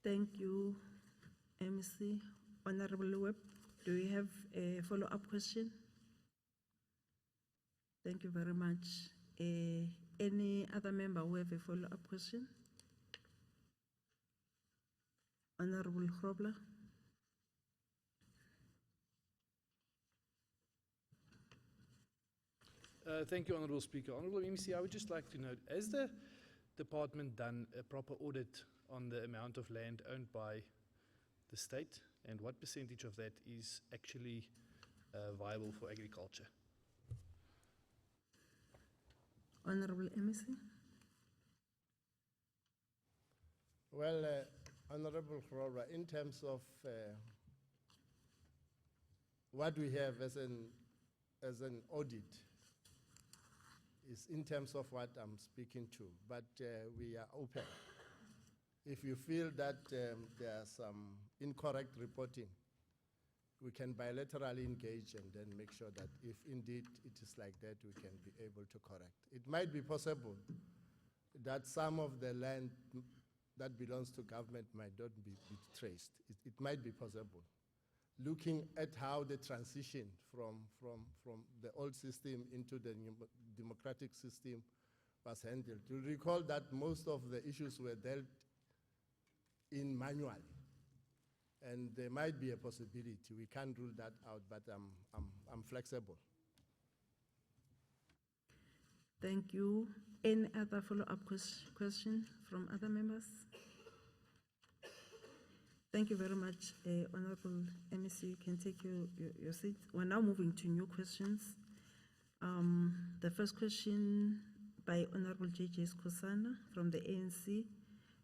[SPEAKER 1] Thank you, MC. Honorable Webb, do you have a follow-up question? Thank you very much. Any other member who have a follow-up question? Honorable Grobler.
[SPEAKER 12] Thank you, Honourable Speaker. Honourable MC, I would just like to note, has the department done a proper audit on the amount of land owned by the state, and what percentage of that is actually viable for agriculture?
[SPEAKER 1] Honorable MC.
[SPEAKER 15] Well, Honorable Flora, in terms of what we have as an audit, is in terms of what I'm speaking to, but we are open. If you feel that there are some incorrect reporting, we can bilaterally engage and then make sure that if indeed it is like that, we can be able to correct. It might be possible that some of the land that belongs to government might not be traced. It might be possible. Looking at how the transition from the old system into the new democratic system was handled. You recall that most of the issues were dealt in manually. And there might be a possibility. We can't rule that out, but I'm flexible.
[SPEAKER 1] Thank you. Any other follow-up question from other members? Thank you very much, Honorable MEC. You can take your seat. We're now moving to new questions. The first question by Honorable J.J. Skosana from the ANC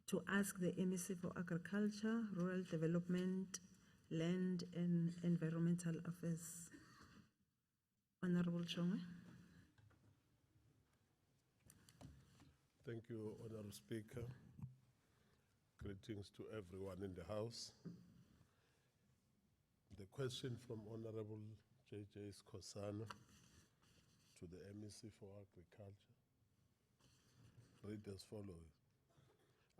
[SPEAKER 1] to ask the MEC for Agriculture, Rural Development, Land and Environmental Affairs. Honorable Chongwe.
[SPEAKER 3] Thank you, Honorable Speaker. Greetings to everyone in the House. The question from Honorable J.J. Skosana to the MEC for Agriculture read as follows.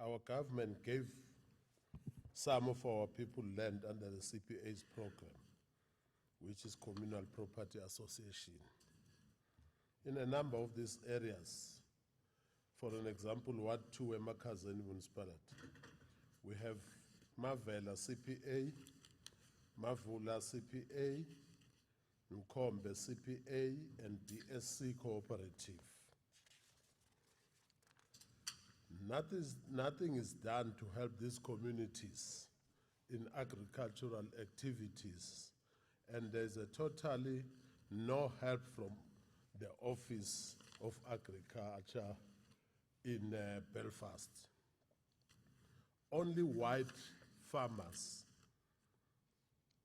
[SPEAKER 3] Our government gave some of our people land under the CPA's program, which is Communal Property Association. In a number of these areas, for an example, Ward 2 Mkhatshwa municipality, we have Mavela CPA, Mavula CPA, Mkombe CPA, and DSC Cooperative. Nothing is done to help these communities in agricultural activities, and there's a totally no help from the Office of Agriculture in Belfast. Only white farmers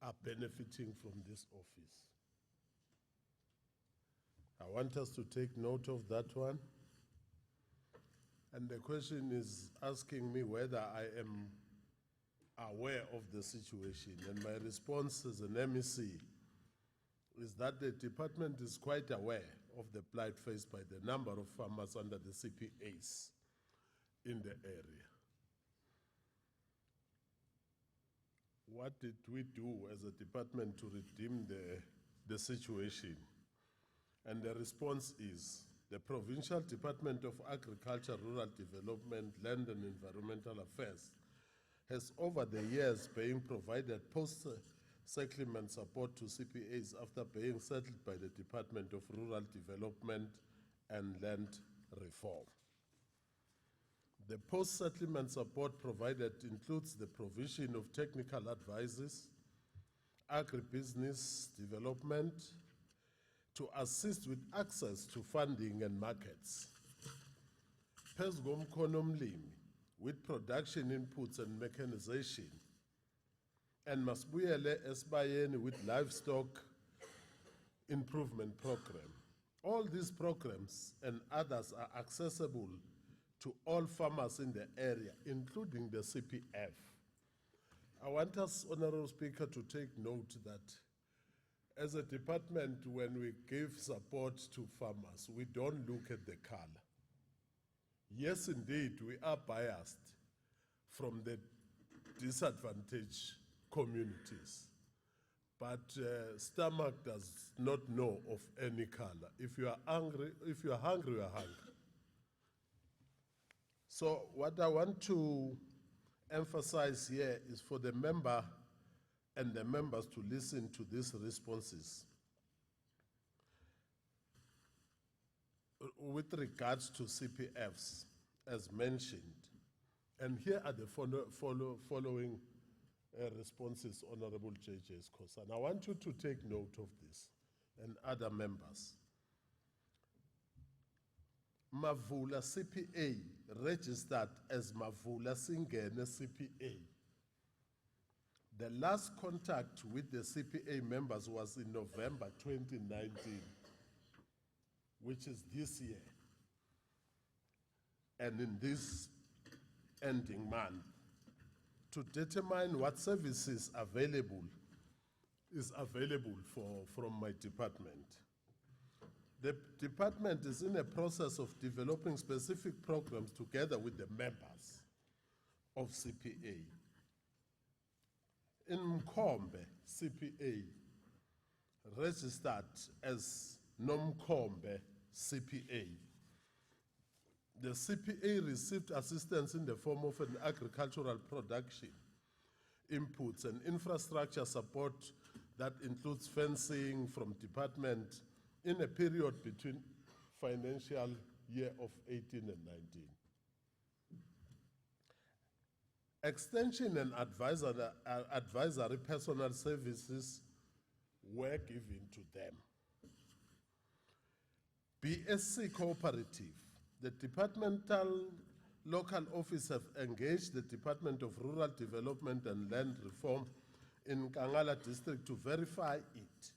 [SPEAKER 3] are benefiting from this office. I want us to take note of that one. And the question is asking me whether I am aware of the situation. And my response as an MEC is that the department is quite aware of the plight faced by the number of farmers under the CPAs in the area. What did we do as a department to redeem the situation? And the response is The Provincial Department of Agriculture, Rural Development, Land and Environmental Affairs has over the years been provided post-settlement support to CPAs after being settled by the Department of Rural Development and Land Reform. The post-settlement support provided includes the provision of technical advices, agribusiness development, to assist with access to funding and markets. Phezu komkhono womlimi, with production inputs and mechanization, and masibuyele esibayeni with livestock improvement program. All these programs and others are accessible to all farmers in the area, including the CPF. I want us, Honorable Speaker, to take note that as a department, when we give support to farmers, we don't look at the color. Yes, indeed, we are biased from the disadvantaged communities. But stomach does not know of any color. If you are hungry, you are hungry. So what I want to emphasize here is for the member and the members to listen to these responses. With regards to CPFs, as mentioned, and here are the following responses, Honorable J.J. Khosa. I want you to take note of this and other members. Mavula CPA registered as Mavula Singene CPA. The last contact with the CPA members was in November 2019, which is this year. And in this ending month, to determine what services is available from my department. The department is in a process of developing specific programs together with the members of CPA. In Mkhombe, CPA, registered as Nomkhombe CPA. The CPA received assistance in the form of an agricultural production, inputs and infrastructure support that includes fencing from department in a period between financial year of 18 and 19. Extension and advisory personal services were given to them. BSC Cooperative, the departmental local office have engaged the Department of Rural Development and Land Reform in Kangala district to verify it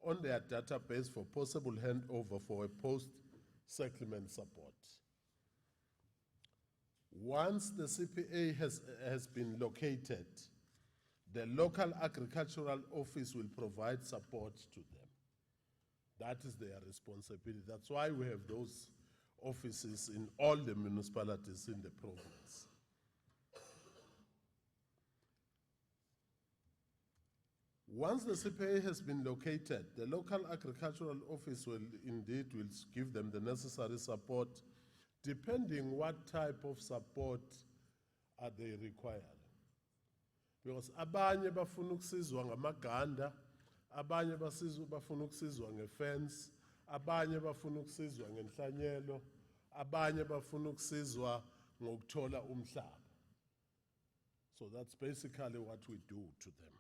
[SPEAKER 3] on their database for possible handover for a post-settlement support. Once the CPA has been located, the local agricultural office will provide support to them. That is their responsibility. That's why we have those offices in all the municipalities in the province. Once the CPA has been located, the local agricultural office will give them the necessary support, depending what type of support are they requiring. Because abanye bafuna ukusizwa ngamaganda, abanye bafuna ukusizwa ngefence, abanye bafuna ukusizwa ngenhlanyelo, abanye bafuna ukusizwa ngokuthola umhlaba. So that's basically what we do to them.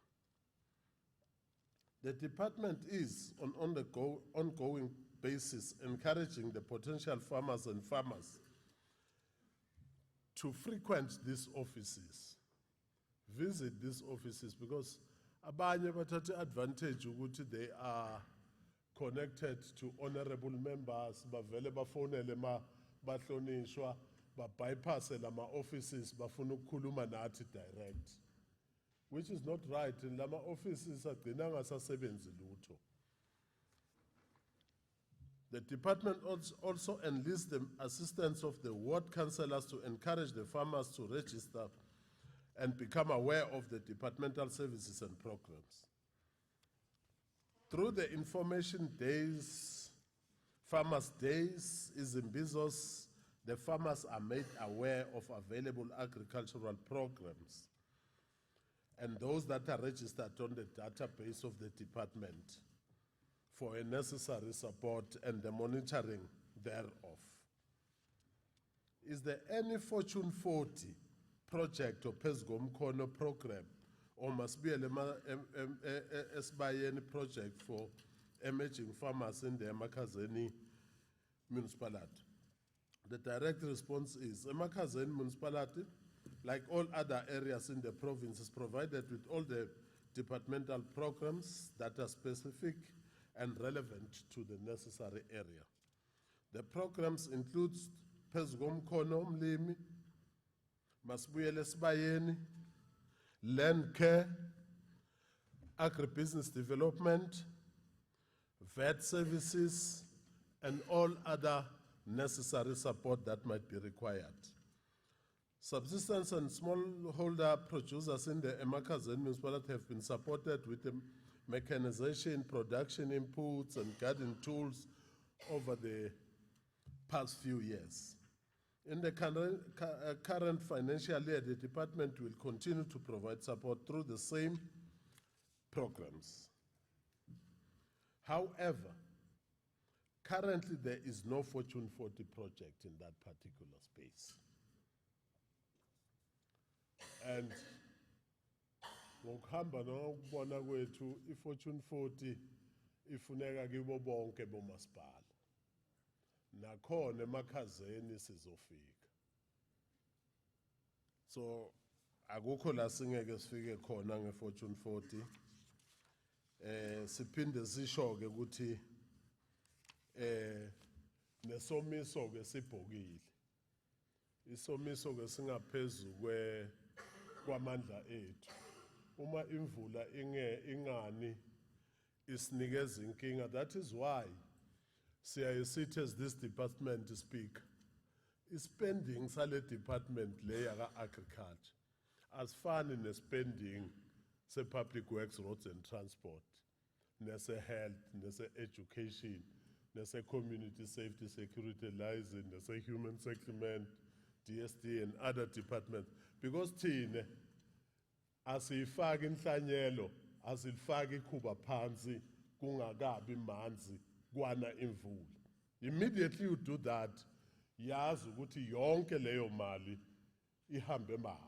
[SPEAKER 3] The department is on the ongoing basis encouraging the potential farmers and farmers to frequent these offices, visit these offices, because abanye bathatha advantage ukuthi they are connected to honorable members, bavele bafonele ma bahlonishwa, bypass lama offices bafuna ukukhuluma nathi direct, which is not right. In lama offices agcina ngasasebenzi lutho. The department also enlists the assistance of the ward councillors to encourage the farmers to register and become aware of the departmental services and programs. Through the information days Farmers' Days is in Bezos. The farmers are made aware of available agricultural programs and those that are registered on the database of the department for a necessary support and the monitoring thereof. Is there any Fortune 40 project or PESGOM corner program or must be a SBIN project for emerging farmers in the Mkhatshwa municipality? The direct response is Mkhatshwa municipality, like all other areas in the province, is provided with all the departmental programs that are specific and relevant to the necessary area. The programs include PESGOM Kono Mlimi, Masbuyele Sibayeni, Land Care, Agribusiness Development, vet services, and all other necessary support that might be required. Subsistence and smallholder producers in the Mkhatshwa municipality have been supported with the mechanization, production inputs, and garden tools over the past few years. In the current financial year, the department will continue to provide support through the same programs. However, currently there is no Fortune 40 project in that particular space. And ngokuhamba nokubona kwethu iFortune 40 ifuneka kibo bonke bomasipala. Nakhona eMkhatshweni sizofika. So akukho la singeke sifike khona ngeFortune 40. Siphinde sisho ke ukuthi nesomiso ke sibhokile. Isomiso ke singaphezulu kwamandla ethu. Uma imvula ingani isinikeza inkinga. That is why siyaye as this department speak. Spending sale department layer agriculture asifani nespending se public works, roads and transport, nese health, nese education, nese community safety, security, liaison, nese human settlement, DSD and other departments. Because thine asifaki inhlanyelo, asilifaki ikhuba phansi kungakabi manzi kwana imvula. Immediately you do that, yazi ukuthi yonke leyo mali ihambe mahhala.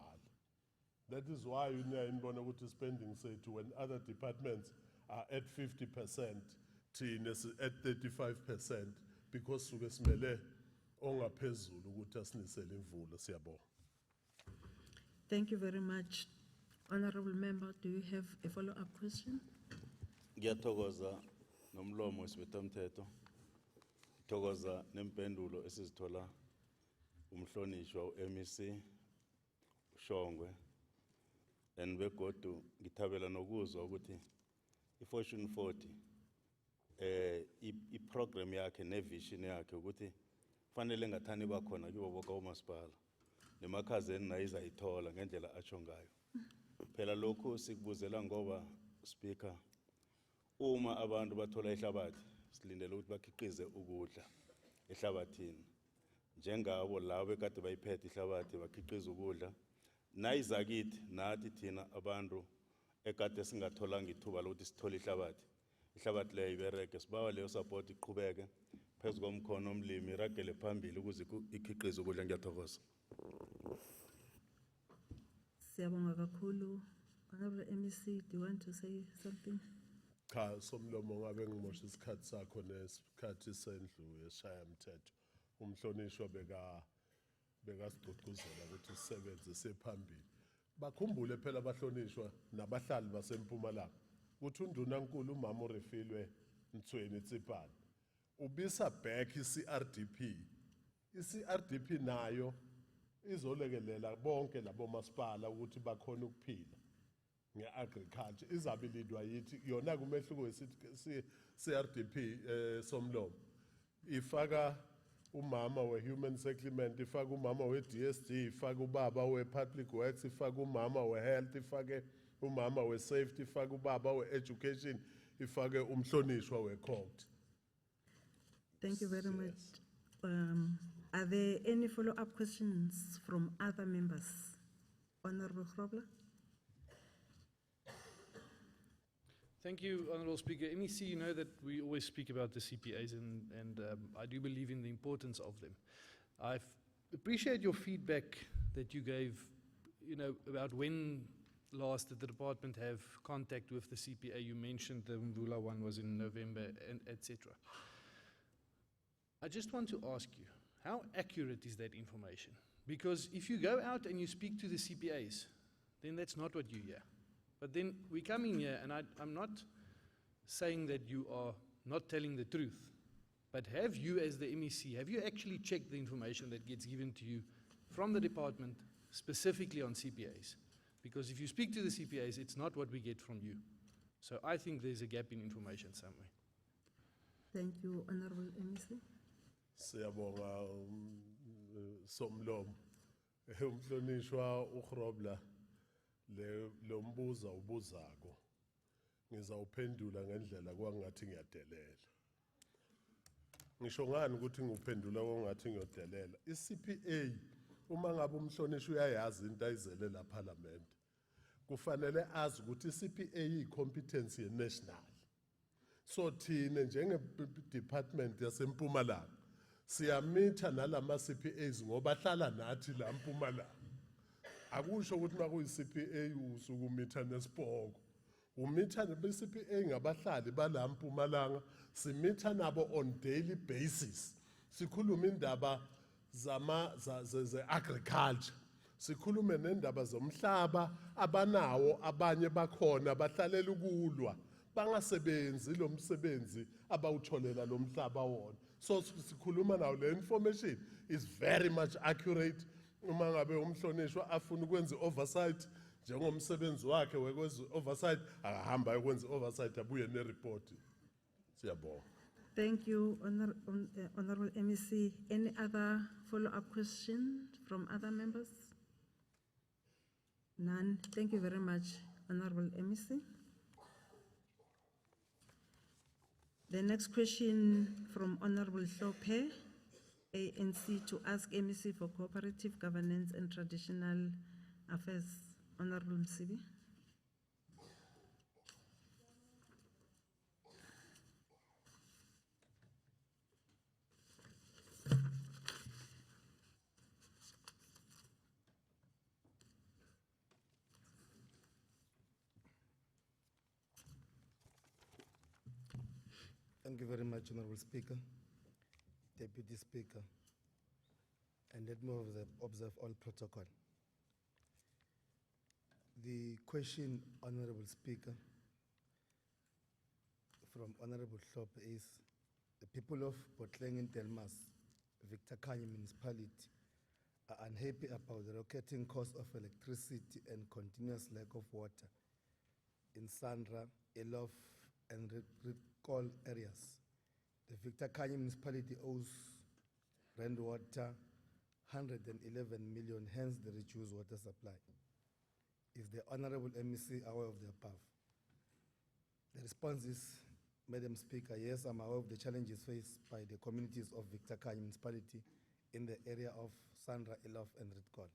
[SPEAKER 3] That is why you know ukuthi spending sethu when other departments are at 50%, thina at 35%, because suke simele ongaphezulu ukuthi asinisele imvula. Siyabonga.
[SPEAKER 1] Thank you very much. Honorable Member, do you have a follow-up question?
[SPEAKER 18] Ngiyathokoza nomlomo wesibethamthetho. Ngithokoza nempendulo esizithola umhlonishwa uMEC Shongwe. And begodu ngithabela nokuzwa ukuthi iFortune 40 iprogram yakhe nevision yakhe ukuthi fanele ngathani bakhona kibo bonke omasipala. NeMkhatshweni nayo izayithola ngendlela atsho ngayo. Phela lokho sikubuzela ngoba Speaker, uma abantu bathola ihlabathi silindele ukuthi bakhiqize ukudla ehlabathini. Njengabo labo ekade bayiphethe ihlabathi bakhiqiza ukudla. Nayizakithi nathi thina abantu ekade singatholanga ithuba lokuthi sithole ihlabathi. Ihlabathi leyo ibereke, sibawa leyo support iqhubeke phezu komkhono omlimi iragele phambili ukuze ikhiqize ukudla. Ngiyathokoza.
[SPEAKER 1] Siyabonga kakhulu. Honorable MEC, do you want to say something?
[SPEAKER 3] Cha, somlomo ngabe ngimosha isikhathi sakho nesikhathi sendlu yeshaya mthetho. Umhlonishwa bekasigqugquzela ukuthi sisebenze sephambili. Bakhumbule phela abahlonishwa nabahlali baseMpumalanga ukuthi undunankulu umama uRefilwe Mthweni Tsipane ubisa back iCRDP. iCRDP nayo izolekelela bonke labo masipala ukuthi bakhona ukuphila ngeagriculture. Izabe lidwa yithi yona kumehluko weCRDP somlomo ifaka umama we-human settlement, ifake umama we-DSD, ifake ubaba we-public works, ifake umama we-health, ifake umama we-safety, ifake ubaba we-education, ifake umhlonishwa we-court.
[SPEAKER 1] Thank you very
[SPEAKER 3] Yes.
[SPEAKER 1] much. Are there any follow-up questions from other members? Honorable Grobler?
[SPEAKER 12] Thank you, Honourable Speaker. MEC, you know that we always speak about the CPAs and I do believe in the importance of them. I appreciate your feedback that you gave, you know, about when last did the department have contact with the CPA. You mentioned the Mvula one was in November, and etc. I just want to ask you, how accurate is that information? Because if you go out and you speak to the CPAs, then that's not what you hear. But then we come in here, and I'm not saying that you are not telling the truth, but have you, as the MEC, have you actually checked the information that gets given to you from the department, specifically on CPAs? Because if you speak to the CPAs, it's not what we get from you. So I think there's a gap in information somewhere.
[SPEAKER 1] Thank you, Honorable MEC.
[SPEAKER 3] Siyabonga somlomo. Umhlonishwa uGrobler lo mbuza ubuzako. Ngizawuphendula ngendlela kwangathi ngiyadelela. Ngisho ngani ukuthi nguphendula kwangathi ngiyodelela. iCPA uma ngabe umhlonishwa uyayazi into ayizele la parliament. Kufanele azi ukuthi iCPA iyicompetence national. So thina njenge department yaseMpumalanga siyamitha nalama CPAs ngoba hlala nathi la eMpumalanga. Akusho ukuthi makuyi CPA usukumitha nesipoko. Umitha ne-CPA ngabahlali bala eMpumalanga, simitha nabo on daily basis. Sikhuluma indaba ze agriculture. Sikhulume nendaba zomhlaba abanawo abanye bakhona bahlalela ukulwa. Bangasebenzi lo msebenzi abawutholela lo mhlaba wona. So sikhuluma nawo le information is very much accurate. Uma ngabe umhlonishwa afuna ukwenza oversight njengomsebenzi wakhe wekwenza oversight akahamba ukwenza oversight abuye nereport. Siyabonga.
[SPEAKER 1] Thank you, Honorable MEC. Any other follow-up question from other members? None. Thank you very much, Honorable MEC. The next question from Honorable Hlophe, ANC, to ask MEC for cooperative governance and traditional affairs. Honorable Msibi.
[SPEAKER 19] Thank you very much, Honorable Speaker, Deputy Speaker, and let me observe all protocol. The question, Honorable Speaker, from Honorable Hlophe is, the people of Botleng and Delmas, Victor Khanye municipality, are unhappy about the rocketing cost of electricity and continuous lack of water in Sandra, Elof, and Redcall areas. The Victor Khanye municipality owes Rand Water 111 million, hence the reduced water supply. Is the Honorable MEC aware of the above? The response is, Madam Speaker, yes, I'm aware of the challenges faced by the communities of Victor Khanye municipality in the area of Sandra, Elof, and Redcall.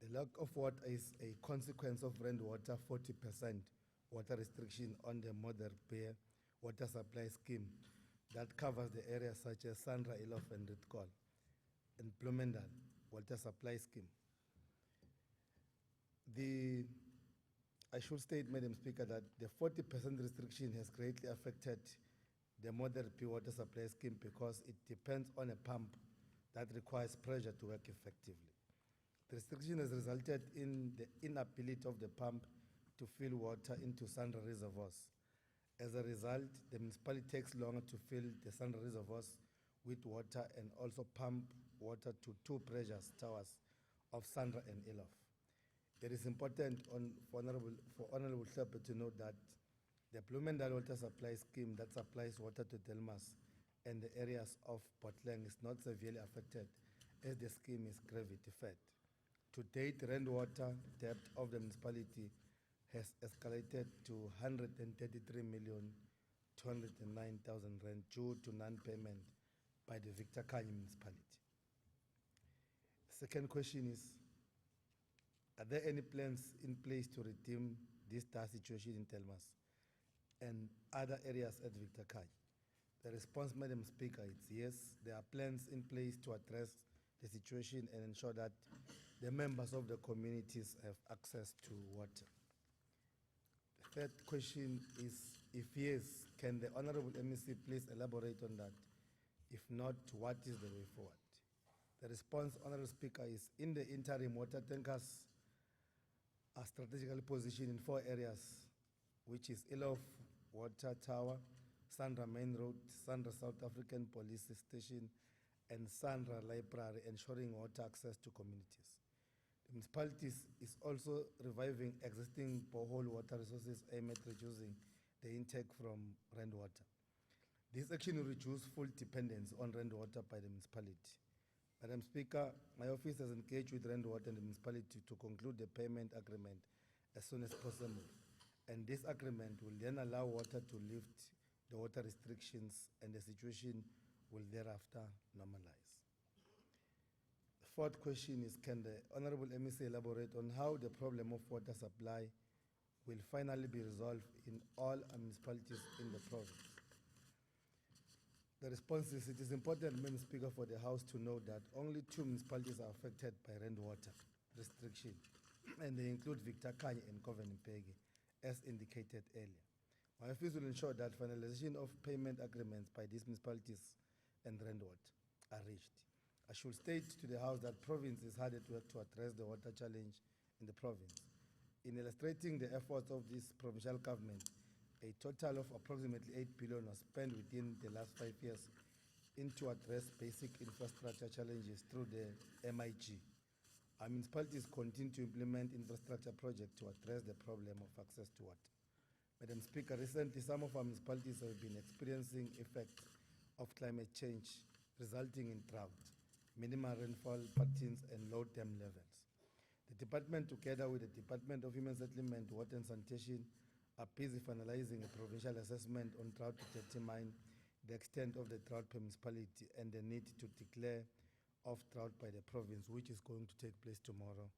[SPEAKER 19] The lack of water is a consequence of Rand Water 40% water restriction on the Mother Bear water supply scheme that covers the areas such as Sandra, Elof, and Redcall, and Blomendal water supply scheme. I should state, Madam Speaker, that the 40% restriction has greatly affected the Mother Bear water supply scheme because it depends on a pump that requires pressure to work effectively. The restriction has resulted in the inability of the pump to fill water into Sandra reservoirs. As a result, the municipality takes longer to fill the Sandra reservoirs with water and also pump water to two pressure towers of Sandra and Elof. It is important for Honorable Hlophe to note that the Blomendal water supply scheme that supplies water to Delmas and the areas of Botleng is not severely affected as the scheme is gravity fed. To date, Rand Water debt of the municipality has escalated to 133,209,000 rand due to non-payment by the Victor Khanye municipality. Second question is, are there any plans in place to redeem this dire situation in Telmas and other areas at Victor Khanye? The response, Madam Speaker, is yes, there are plans in place to address the situation and ensure that the members of the communities have access to water. The third question is, if yes, can the Honorable MEC please elaborate on that? If not, what is the way forward? The response, Honorable Speaker, is in the interim, water tankers are strategically positioned in 4 areas, which is Ilof Water Tower, Sandra Main Road, Sandra South African Police Station, and Sandra Library, ensuring water access to communities. The municipality is also reviving existing borehole water resources aimed at reducing the intake from rainwater. This action will reduce full dependence on rainwater by the municipality. Madam Speaker, my office has engaged with rainwater and the municipality to conclude the payment agreement as soon as possible. And this agreement will then allow water to lift the water restrictions, and the situation will thereafter normalize. The fourth question is, can the Honorable MEC elaborate on how the problem of water supply will finally be resolved in all municipalities in the province? The response is, it is important, Madam Speaker, for the House to know that only 2 municipalities are affected by rainwater restriction, and they include Victor Khanye and Covenant-Pegi, as indicated earlier. My office will ensure that finalization of payment agreements by these municipalities and rainwater are reached. I should state to the House that province is hard at work to address the water challenge in the province. In illustrating the efforts of this provincial government, a total of approximately 8 billion was spent within the last 5 years into address basic infrastructure challenges through the MIG. Our municipalities continue to implement infrastructure projects to address the problem of access to water. Madam Speaker, recently some of our municipalities have been experiencing effects of climate change, resulting in drought, minimal rainfall patterns, and low dam levels. The department, together with the Department of Human Settlement, Water and Sanitation, are busy finalizing a provincial assessment on drought to determine the extent of the drought per municipality and the need to declare of drought by the province, which is going to take place tomorrow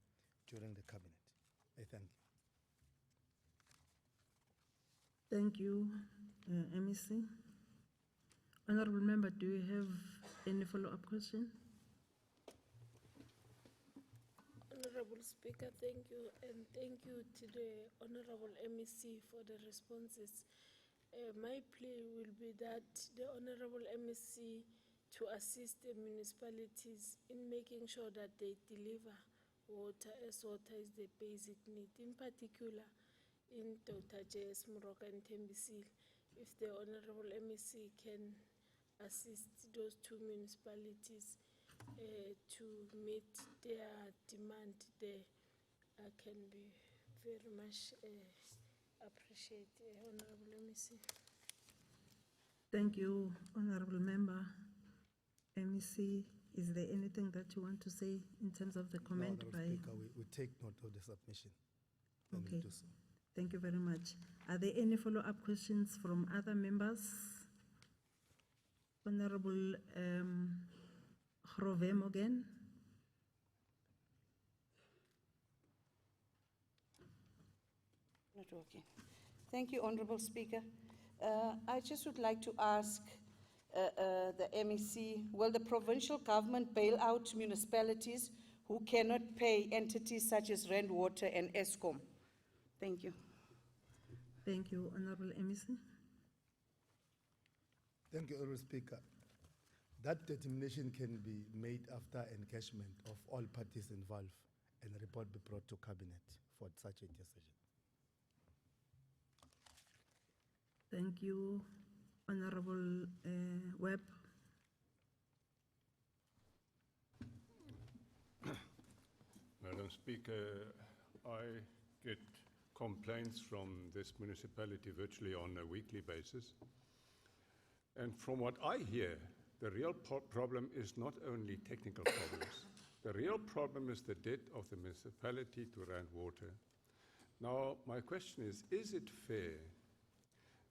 [SPEAKER 19] during the cabinet. I thank you.
[SPEAKER 1] Thank you, MEC. Honorable Member, do you have any follow-up question?
[SPEAKER 9] Honorable Speaker, thank you, and thank you to the Honorable MEC for the responses. My plea will be that the Honorable MEC to assist the municipalities in making sure that they deliver water, as water is the basic need, in particular in Dr. J.S. Moroka and Tembisil. If the Honorable MEC can assist those 2 municipalities to meet their demand there, I can be very much appreciate Honorable MEC.
[SPEAKER 1] Thank you, Honorable Member. MEC, is there anything that you want to say in terms of the comment
[SPEAKER 19] No,
[SPEAKER 1] by?
[SPEAKER 19] Honorable Speaker, we take note of the submission. And
[SPEAKER 1] Okay.
[SPEAKER 19] we'll do so.
[SPEAKER 1] Thank you very much. Are there any follow-up questions from other members? Honorable Grovem again.
[SPEAKER 6] Not working. Thank you, Honorable Speaker. I just would like to ask the MEC, will the provincial government bail out municipalities who cannot pay entities such as Rand Water and Eskom? Thank you.
[SPEAKER 1] Thank you, Honorable MEC.
[SPEAKER 19] Thank you, Honorable Speaker. That determination can be made after engagement of all parties involved and a report be brought to Cabinet for such a decision.
[SPEAKER 1] Thank you, Honorable Webb.
[SPEAKER 8] Madam Speaker, I get complaints from this municipality virtually on a weekly basis. And from what I hear, the real problem is not only technical problems. The real problem is the debt of the municipality to Rand Water. Now, my question is it fair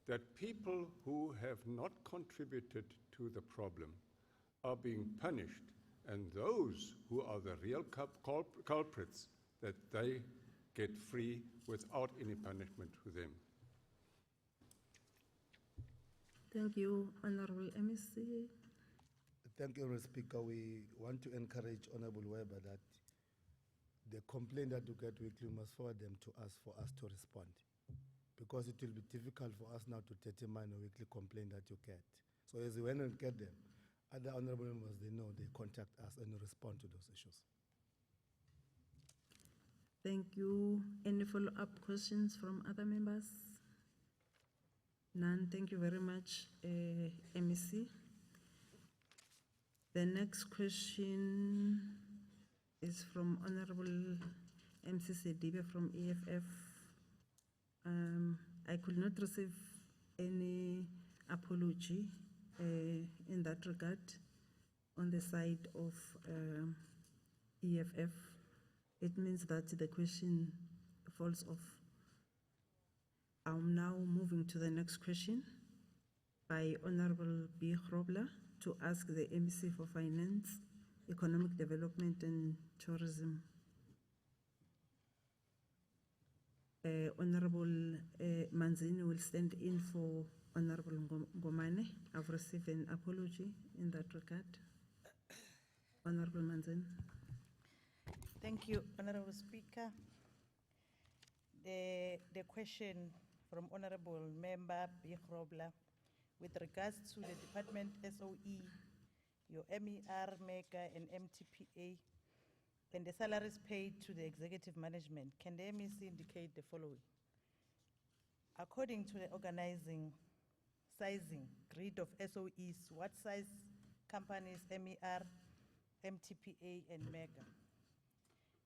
[SPEAKER 8] that people who have not contributed to the problem are being punished, and those who are the real culprits, that they get free without any punishment to them.
[SPEAKER 1] Thank you, Honorable MEC.
[SPEAKER 19] Thank you, Honourable Speaker. We want to encourage Honourable Weber that the complaint that you get weekly must forward them to us for us to respond. Because it will be difficult for us now to determine a weekly complaint that you get. So as when we get them, other honourable members, they know, they contact us and respond to those issues.
[SPEAKER 1] Thank you. Any follow-up questions from other members? None. Thank you very much, MEC. The next question is from Honorable MC Sedibe from EFF. I could not receive any apology in that regard on the side of EFF. It means that the question falls off. I'm now moving to the next question by Honorable B. Grobler to ask the MEC for Finance, Economic Development and Tourism. Honorable Manzini will stand in for Honorable Ngomane. I've received an apology in that regard. Honorable Manzini.
[SPEAKER 7] Thank you, Honorable Speaker. The question from Honorable Member B. Grobler with regards to the Department SOE, your MER, MEGA, and MTPA, and the salaries paid to the executive management, can the MEC indicate the following? According to the organizing sizing grid of SOEs, what size companies MER, MTPA, and MEGA?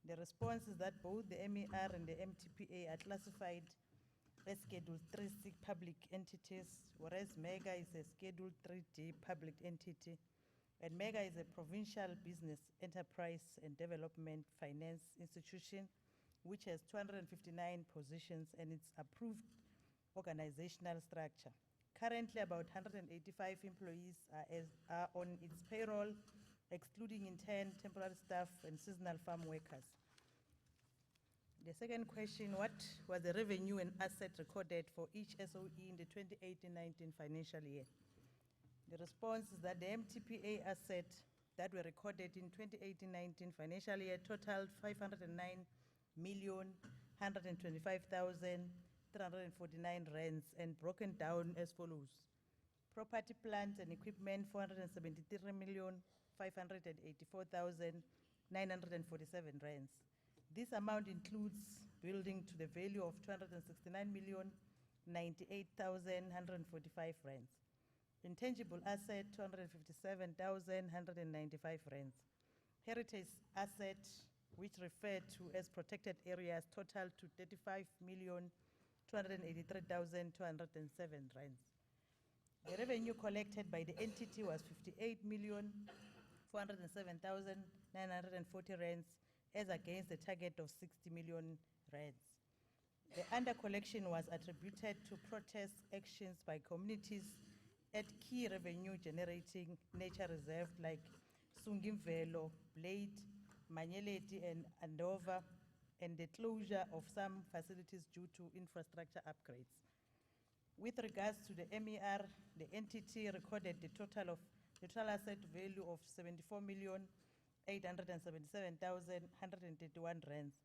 [SPEAKER 7] The response is that both the MER and the MTPA are classified as Schedule 3C public entities, whereas MEGA is a Schedule 3D public entity, and MEGA is a provincial business enterprise and development finance institution, which has 259 positions and its approved organizational structure. Currently, about 185 employees are on its payroll, excluding intern, temporary staff, and seasonal farm workers. The second question, what was the revenue and asset recorded for each SOE in the 2018-19 financial year? The response is that the MTPA asset that were recorded in 2018-19 financial year totaled 509,125,349 rands and broken down as follows. Property, plant and equipment, 473,584,947 rands. This amount includes building to the value of 269,098,145 rands. Intangible asset, 257,195 rands. Heritage asset, which referred to as protected areas, total to 35,283,207 rands. The revenue collected by the entity was 58,407,940 rands, as against a target of 60 million rands. The under-collection was attributed to protest actions by communities at key revenue-generating nature reserves like Sungimvelo, Blade, Manyeleti, and Andova, and the closure of some facilities due to infrastructure upgrades. With regards to the MER, the entity recorded the total asset value of 74,877,131 rands.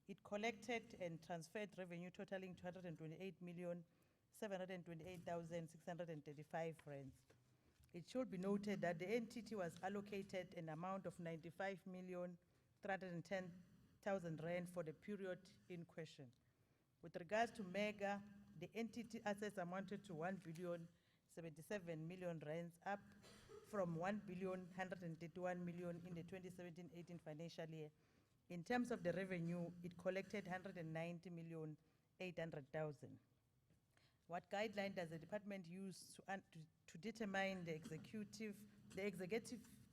[SPEAKER 7] It collected and transferred revenue totaling 228,728,635 rands. It should be noted that the entity was allocated an amount of 95,310,000 rand for the period in question. With regards to MEGA, the entity assets amounted to 1,077,000,000 rands, up from 1,131,000,000 in the 2017-18 financial year. In terms of the revenue, it collected 190,800,000. What guideline does the department use to determine the executive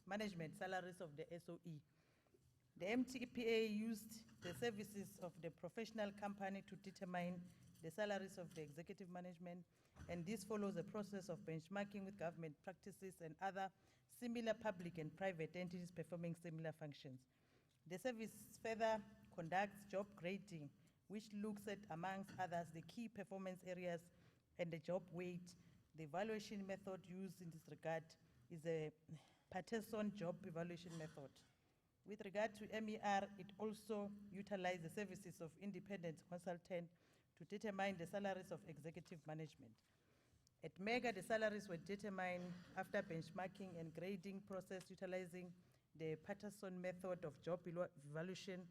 [SPEAKER 7] management salaries of the SOE? The MTPA used the services of the professional company to determine the salaries of the executive management, and this follows a process of benchmarking with government practices and other similar public and private entities performing similar functions. The service further conducts job grading, which looks at, amongst others, the key performance areas and the job weight. The evaluation method used in this regard is a Patterson job evaluation method. With regard to MER, it also utilizes the services of independent consultant to determine the salaries of executive management. At MEGA, the salaries were determined after benchmarking and grading process utilizing the Patterson method of job evaluation.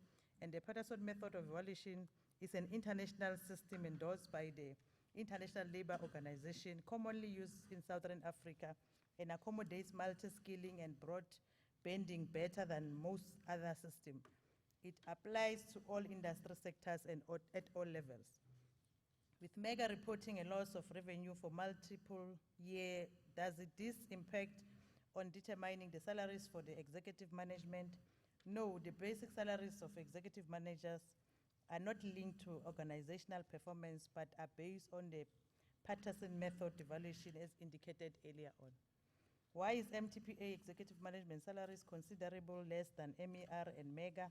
[SPEAKER 7] And the Patterson method of evaluation is an international system endorsed by the International Labour Organization, commonly used in Southern Africa, and accommodates multi-skilling and broad bending better than most other systems. It applies to all industry sectors and at all levels. With MEGA reporting a loss of revenue for multiple years, does this impact on determining the salaries for the executive management? No, the basic salaries of executive managers are not linked to organizational performance, but are based on the Patterson method evaluation as indicated earlier on. Why is MTPA executive management salaries considerably less than MER and MEGA?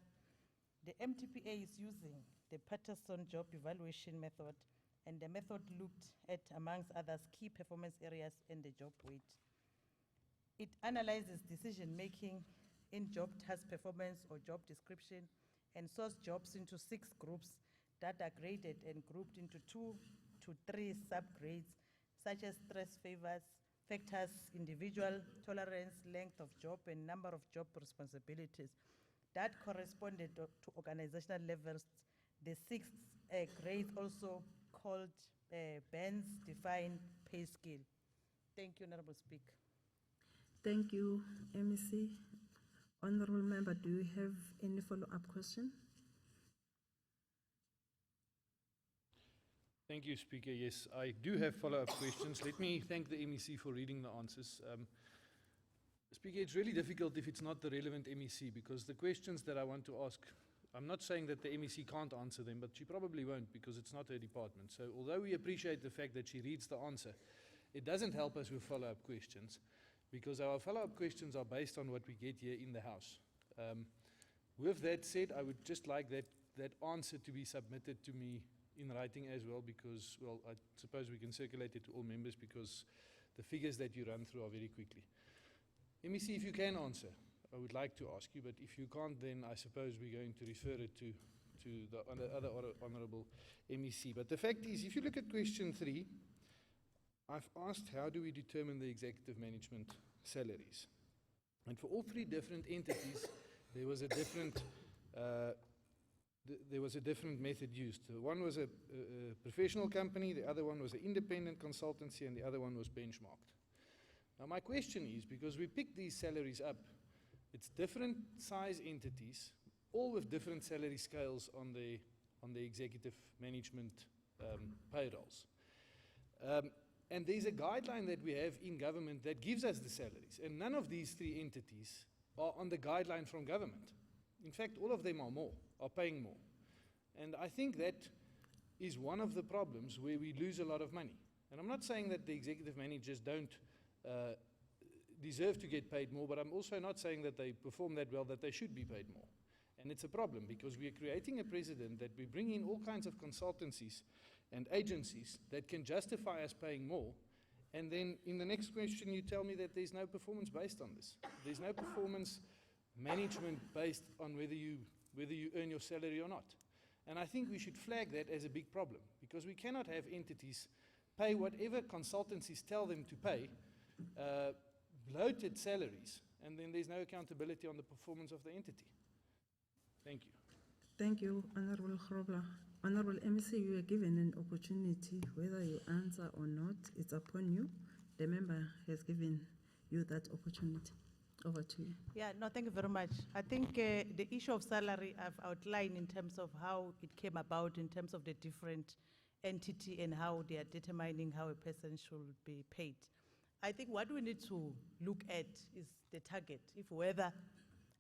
[SPEAKER 7] The MTPA is using the Patterson job evaluation method, and the method looked at, amongst others, key performance areas in the job weight. It analyzes decision-making in job task performance or job description and sorts jobs into 6 groups that are graded and grouped into 2 to 3 subgrades, such as stress factors, individual tolerance, length of job, and number of job responsibilities that corresponded to organizational levels. The 6 grades, also called bands, define pay scale. Thank you, Honorable Speaker.
[SPEAKER 1] Thank you, MEC. Honorable Member, do you have any follow-up question?
[SPEAKER 12] Thank you, Speaker. Yes, I do have follow-up questions. Let me thank the MEC for reading the answers. Speaker, it's really difficult if it's not the relevant MEC, because the questions that I want to ask, I'm not saying that the MEC can't answer them, but she probably won't, because it's not her department. So although we appreciate the fact that she reads the answer, it doesn't help us with follow-up questions, because our follow-up questions are based on what we get here in the House. With that said, I would just like that answer to be submitted to me in writing as well, because, well, I suppose we can circulate it to all members, because the figures that you run through are very quickly. MEC, if you can answer, I would like to ask you, but if you can't, then I suppose we're going to refer it to the other honourable MEC. But the fact is, if you look at question 3, I've asked how do we determine the executive management salaries? And for all 3 different entities, there was a different method used. One was a professional company, the other one was an independent consultancy, and the other one was benchmarked. Now my question is, because we picked these salaries up, it's different size entities, all with different salary scales on the executive management payrolls. And there's a guideline that we have in government that gives us the salaries, and none of these 3 entities are on the guideline from government. In fact, all of them are paying more. And I think that is one of the problems where we lose a lot of money. And I'm not saying that the executive managers don't deserve to get paid more, but I'm also not saying that they perform that well, that they should be paid more. And it's a problem, because we are creating a precedent that we bring in all kinds of consultancies and agencies that can justify us paying more, and then in the next question you tell me that there's no performance based on this. There's no performance management based on whether you earn your salary or not. And I think we should flag that as a big problem, because we cannot have entities pay whatever consultancies tell them to pay, bloated salaries, and then there's no accountability on the performance of the entity. Thank you.
[SPEAKER 1] Thank you, Honorable Grobler. Honorable MEC, you are given an opportunity, whether you answer or not, it's upon you. The member has given you that opportunity. Over to you.
[SPEAKER 7] Yeah, no, thank you very much. I think the issue of salary I've outlined in terms of how it came about, in terms of the different entity and how they are determining how a person should be paid. I think what we need to look at is the target, if whether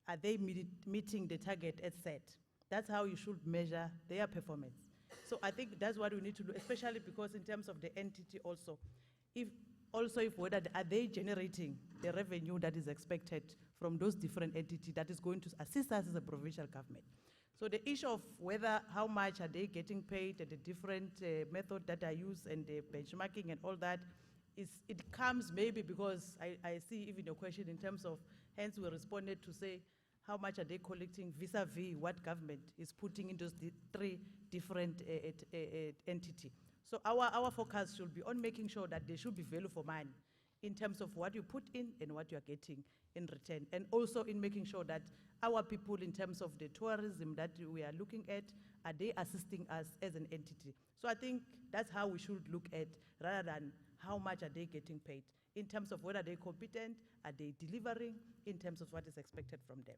[SPEAKER 7] are they meeting the target as set. That's how you should measure their performance. So I think that's what we need to do, especially because in terms of the entity also, if Also, if whether are they generating the revenue that is expected from those different entities that is going to assist us as a provincial government. So the issue of whether how much are they getting paid and the different method that are used and the benchmarking and all that, it comes maybe because I see even a question in terms of, hence we responded to say, how much are they collecting vis-a-vis what government is putting into the three different entities. So our focus should be on making sure that there should be value for money in terms of what you put in and what you are getting in return. And also in making sure that our people, in terms of the tourism that we are looking at, are they assisting us as an entity? So I think that's how we should look at, rather than how much are they getting paid, in terms of whether they're competent, are they delivering, in terms of what is expected from them.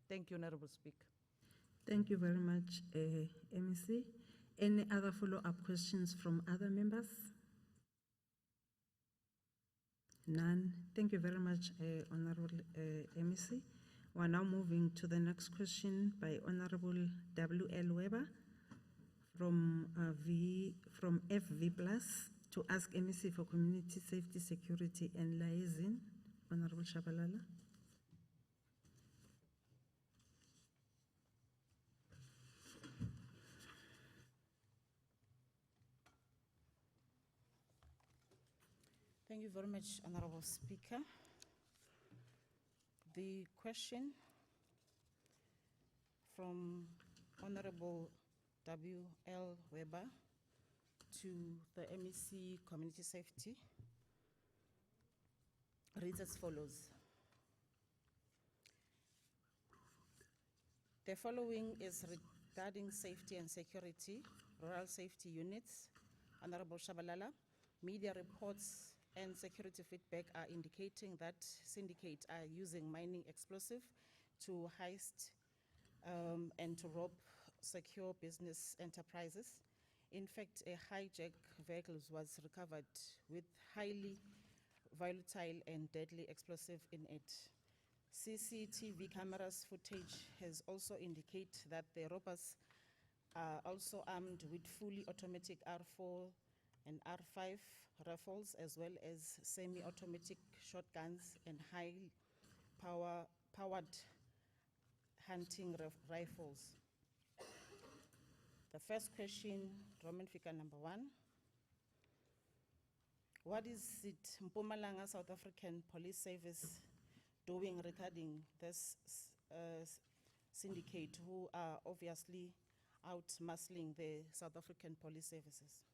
[SPEAKER 7] Thank you, Honorable Speaker.
[SPEAKER 1] Thank you very much, MEC. Any other follow-up questions from other members? None. Thank you very much, Honorable MEC. We're now moving to the next question by Honorable W.L. Weber from FV Plus to ask MEC for Community Safety, Security and Liaison. Honorable Shabalala.
[SPEAKER 5] Thank you very much, Honorable Speaker. The question from Honorable W.L. Weber to the MEC Community Safety reads as follows. The following is regarding safety and security, rural safety units. Honorable Shabalala, media reports and security feedback are indicating that syndicates are using mining explosive to heist and to rob secure business enterprises. In fact, a hijacked vehicle was recovered with highly volatile and deadly explosive in it. CCTV cameras footage has also indicated that the robbers are also armed with fully automatic R4 and R5 rifles, as well as semi-automatic shotguns and high-powered hunting rifles. The first question, Roman figure number 1. What is it Mpumalanga South African Police Service doing regarding this syndicate who are obviously out muscling the South African police services?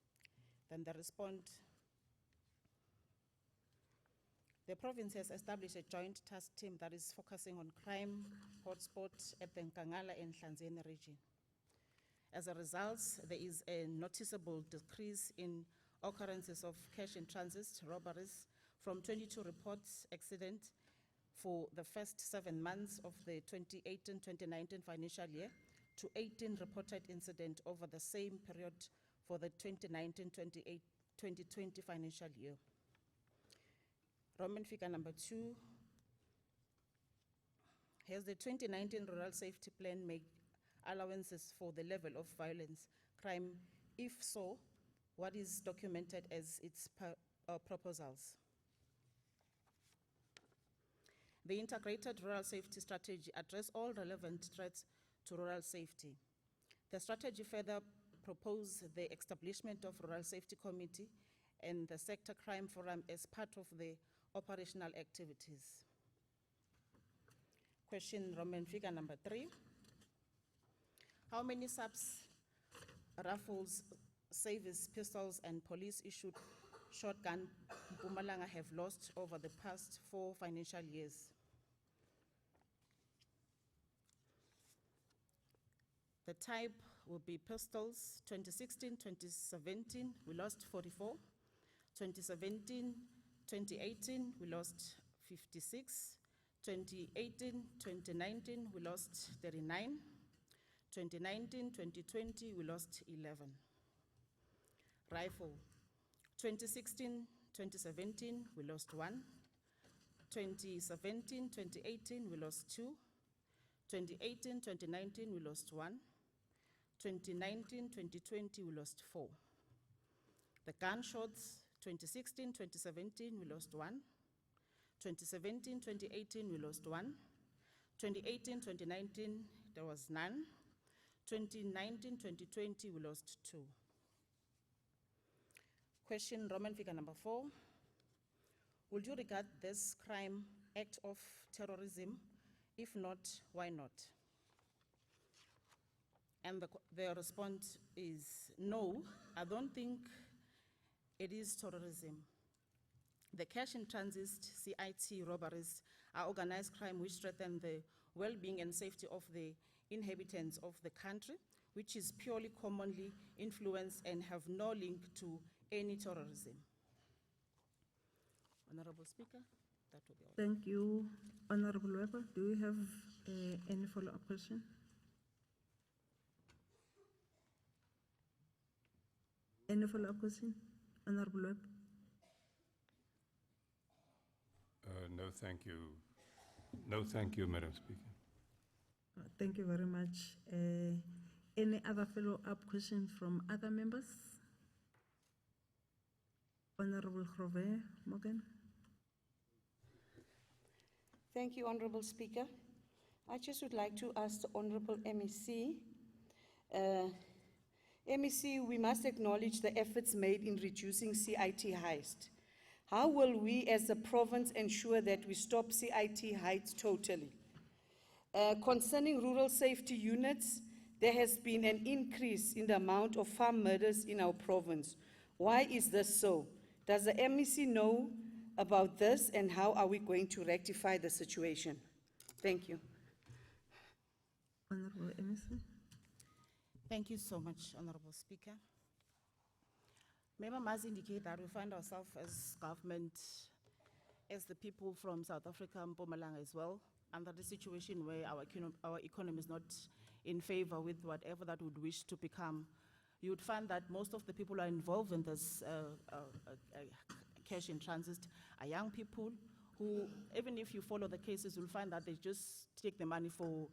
[SPEAKER 5] Then they respond, the province has established a joint task team that is focusing on crime hotspots at the Nkangala and Hlanzeni region. As a result, there is a noticeable decrease in occurrences of cash in transit robberies from 22 reports accident for the first 7 months of the 2018-2019 financial year to 18 reported incidents over the same period for the 2019-2020 financial year. Roman figure number 2, has the 2019 Rural Safety Plan made allowances for the level of violence, crime? If so, what is documented as its proposals? The integrated rural safety strategy addresses all relevant threats to rural safety. The strategy further proposes the establishment of Rural Safety Committee and the Sector Crime Forum as part of the operational activities. Question Roman figure number 3. How many subs, rifles, service pistols and police issued shotgun Mpumalanga have lost over the past 4 financial years? The type will be pistols. 2016-2017, we lost 44. 2017-2018, we lost 56. 2018-2019, we lost 39. 2019-2020, we lost 11. Rifle. 2016-2017, we lost 1. 2017-2018, we lost 2. 2018-2019, we lost 1. 2019-2020, we lost 4. The gunshots, 2016, 2017, we lost 1. 2017, 2018, we lost 1. 2018, 2019, there was none. 2019, 2020, we lost 2. Question Roman figure number 4. Would you regard this crime act of terrorism? If not, why not? And the response is no, I don't think it is terrorism. The cash in transit CIT robberies are organized crime which threaten the well-being and safety of the inhabitants of the country, which is purely commonly influenced and have no link to any terrorism. Honorable Speaker, that will be all.
[SPEAKER 1] Thank you, Honorable Weber. Do you have any follow-up question? Any follow-up question, Honorable Webb?
[SPEAKER 8] No, thank you. No, thank you, Madam Speaker.
[SPEAKER 1] Thank you very much. Any other follow-up question from other members? Honorable Grove Morgan.
[SPEAKER 6] Thank you, Honorable Speaker. I just would like to ask the Honorable MEC. MEC, we must acknowledge the efforts made in reducing CIT heist. How will we as a province ensure that we stop CIT heist totally? Concerning rural safety units, there has been an increase in the amount of farm murders in our province. Why is this so? Does the MEC know about this, and how are we going to rectify the situation? Thank you.
[SPEAKER 1] Honorable MEC.
[SPEAKER 5] Thank you so much, Honorable Speaker. Member must indicate that we find ourselves as government, as the people from South Africa and Mpumalanga as well, under the situation where our economy is not in favor with whatever that would wish to become. You would find that most of the people who are involved in this cash in transit are young people who, even if you follow the cases, you'll find that they just take the money for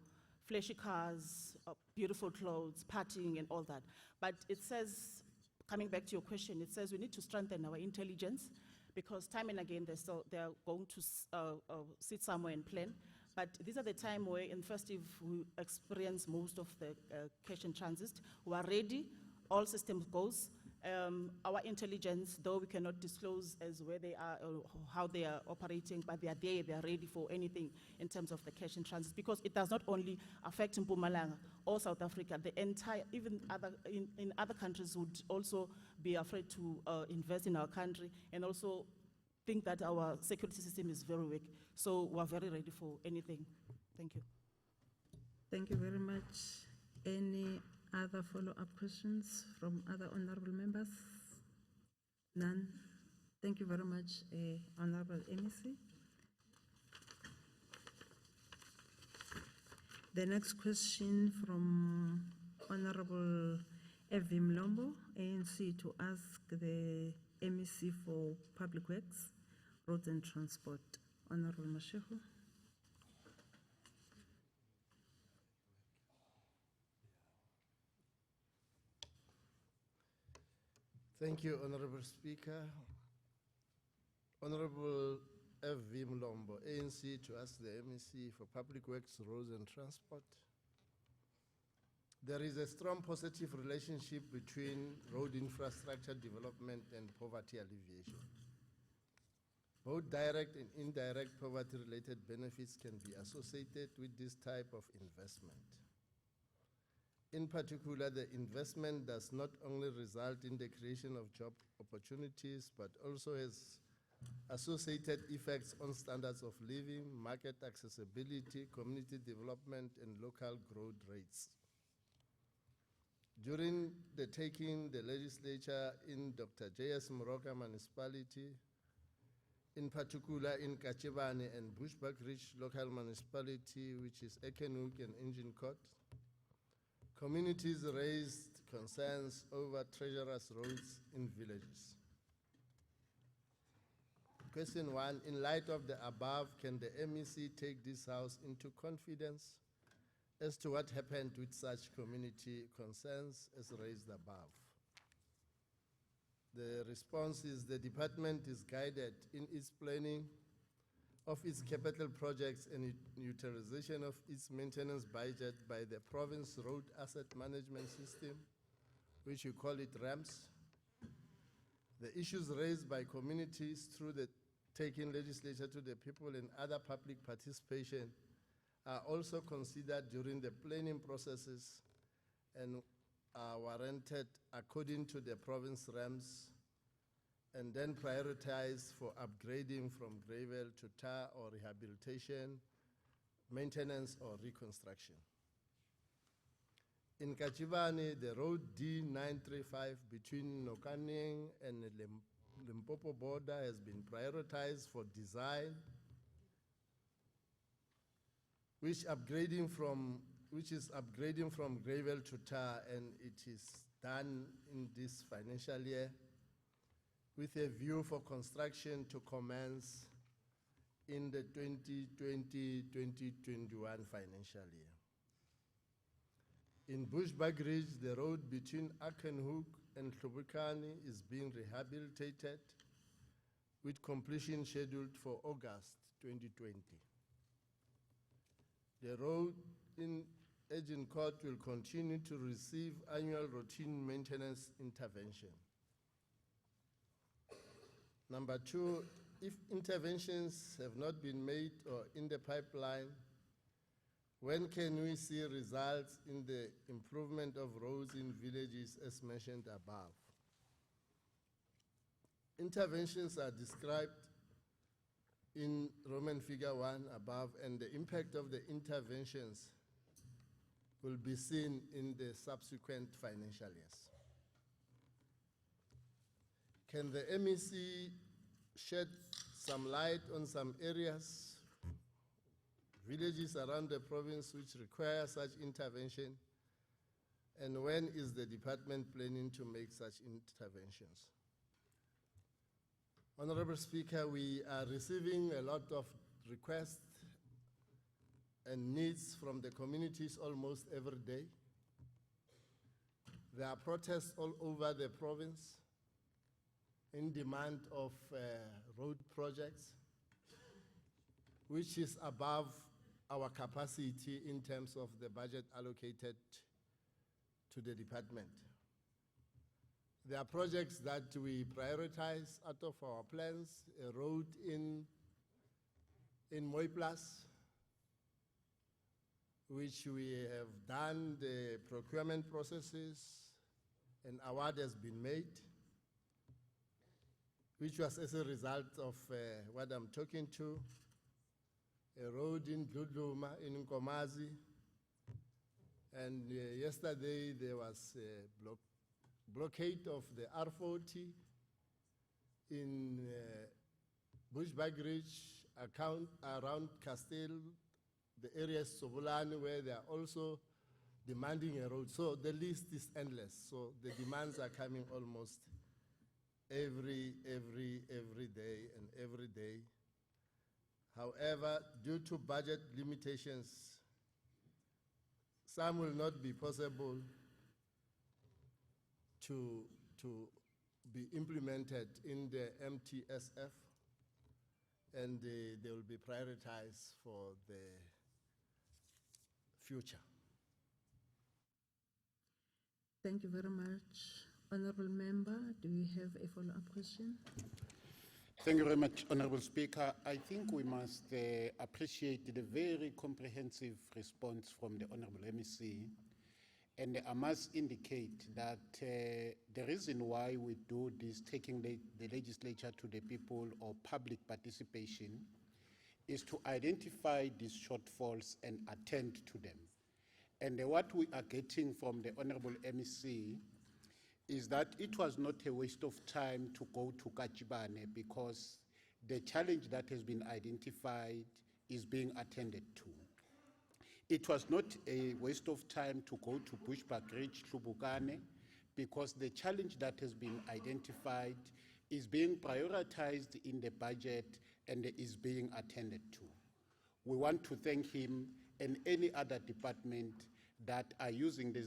[SPEAKER 5] flashy cars, beautiful clothes, partying and all that. But it says, coming back to your question, it says we need to strengthen our intelligence, because time and again they're going to sit somewhere and plan. But these are the time where in festive we experience most of the cash in transit. We are ready, all systems goes. Our intelligence, though we cannot disclose as where they are or how they are operating, but they are there, they are ready for anything in terms of the cash in transit, because it does not only affect Mpumalanga or South Africa, the entire, even in other countries would also be afraid to invest in our country and also think that our security system is very weak. So we're very ready for anything. Thank you.
[SPEAKER 1] Thank you very much. Any other follow-up questions from other honorable members? None. Thank you very much, Honorable MEC. The next question from Honorable Evie Mlombo, ANC, to ask the MEC for Public Works, Roads and Transport. Honorable Mkhatshwa.
[SPEAKER 15] Thank you, Honorable Speaker. Honorable F.V. Mlombo, ANC, to ask the MEC for Public Works, Roads and Transport. There is a strong positive relationship between road infrastructure development and poverty alleviation. Both direct and indirect poverty-related benefits can be associated with this type of investment. In particular, the investment does not only result in the creation of job opportunities, but also has associated effects on standards of living, market accessibility, community development, and local growth rates. During the taking the legislature in Dr. J.S. Moroka municipality, in particular in Kachibane and Bushbuck-Ridge local municipality, which is Ekenhoek and Engine Court, communities raised concerns over treacherous roads in villages. Question 1, in light of the above, can the MEC take this House into confidence as to what happened with such community concerns as raised above? The response is the department is guided in its planning of its capital projects and utilization of its maintenance budget by the Province Road Asset Management System, which we call it RAMS. The issues raised by communities through the taking legislature to the people and other public participation are also considered during the planning processes and are warranted according to the province RAMS, and then prioritized for upgrading from gravel to tar or rehabilitation, maintenance or reconstruction. In Kachibane, the road D935 between Nokaneng and Limpopo border has been prioritized for design, which is upgrading from gravel to tar, and it is done in this financial year with a view for construction to commence in the 2020-2021 financial year. In Bushbuck Ridge, the road between Akenhoek and Hlubukani is being rehabilitated with completion scheduled for August 2020. The road in Agincourt will continue to receive annual routine maintenance intervention. Number two, if interventions have not been made or in the pipeline, when can we see results in the improvement of roads in villages as mentioned above? Interventions are described in Roman figure 1 above, and the impact of the interventions will be seen in the subsequent financial years. Can the MEC shed some light on some areas, villages around the province which require such intervention, and when is the department planning to make such interventions? Honorable Speaker, we are receiving a lot of requests and needs from the communities almost every day. There are protests all over the province in demand of road projects, which is above our capacity in terms of the budget allocated to the department. There are projects that we prioritize out of our plans, a road in Moiplas, which we have done the procurement processes, an award has been made, which was as a result of what I'm talking to. A road in Dludluma, in Nkomazi, and yesterday there was a blockade of the R40 in Bushbuck Ridge, around Castile, the area is Sobulani, where they are also demanding a road. So the list is endless. So the demands are coming almost every day and every day. However, due to budget limitations, some will not be possible to be implemented in the MTSF, and they will be prioritized for the future.
[SPEAKER 1] Thank you very much. Honorable Member, do you have a follow-up question?
[SPEAKER 13] Thank you very much, Honorable Speaker. I think we must appreciate the very comprehensive response from the Honorable MEC. And I must indicate that the reason why we do this, taking the legislature to the people or public participation, is to identify these shortfalls and attend to them. And what we are getting from the Honorable MEC is that it was not a waste of time to go to Kachibane, because the challenge that has been identified is being attended to. It was not a waste of time to go to Bushbuck Ridge, Hlubukani, because the challenge that has been identified is being prioritized in the budget and is being attended to. We want to thank him and any other department that are using the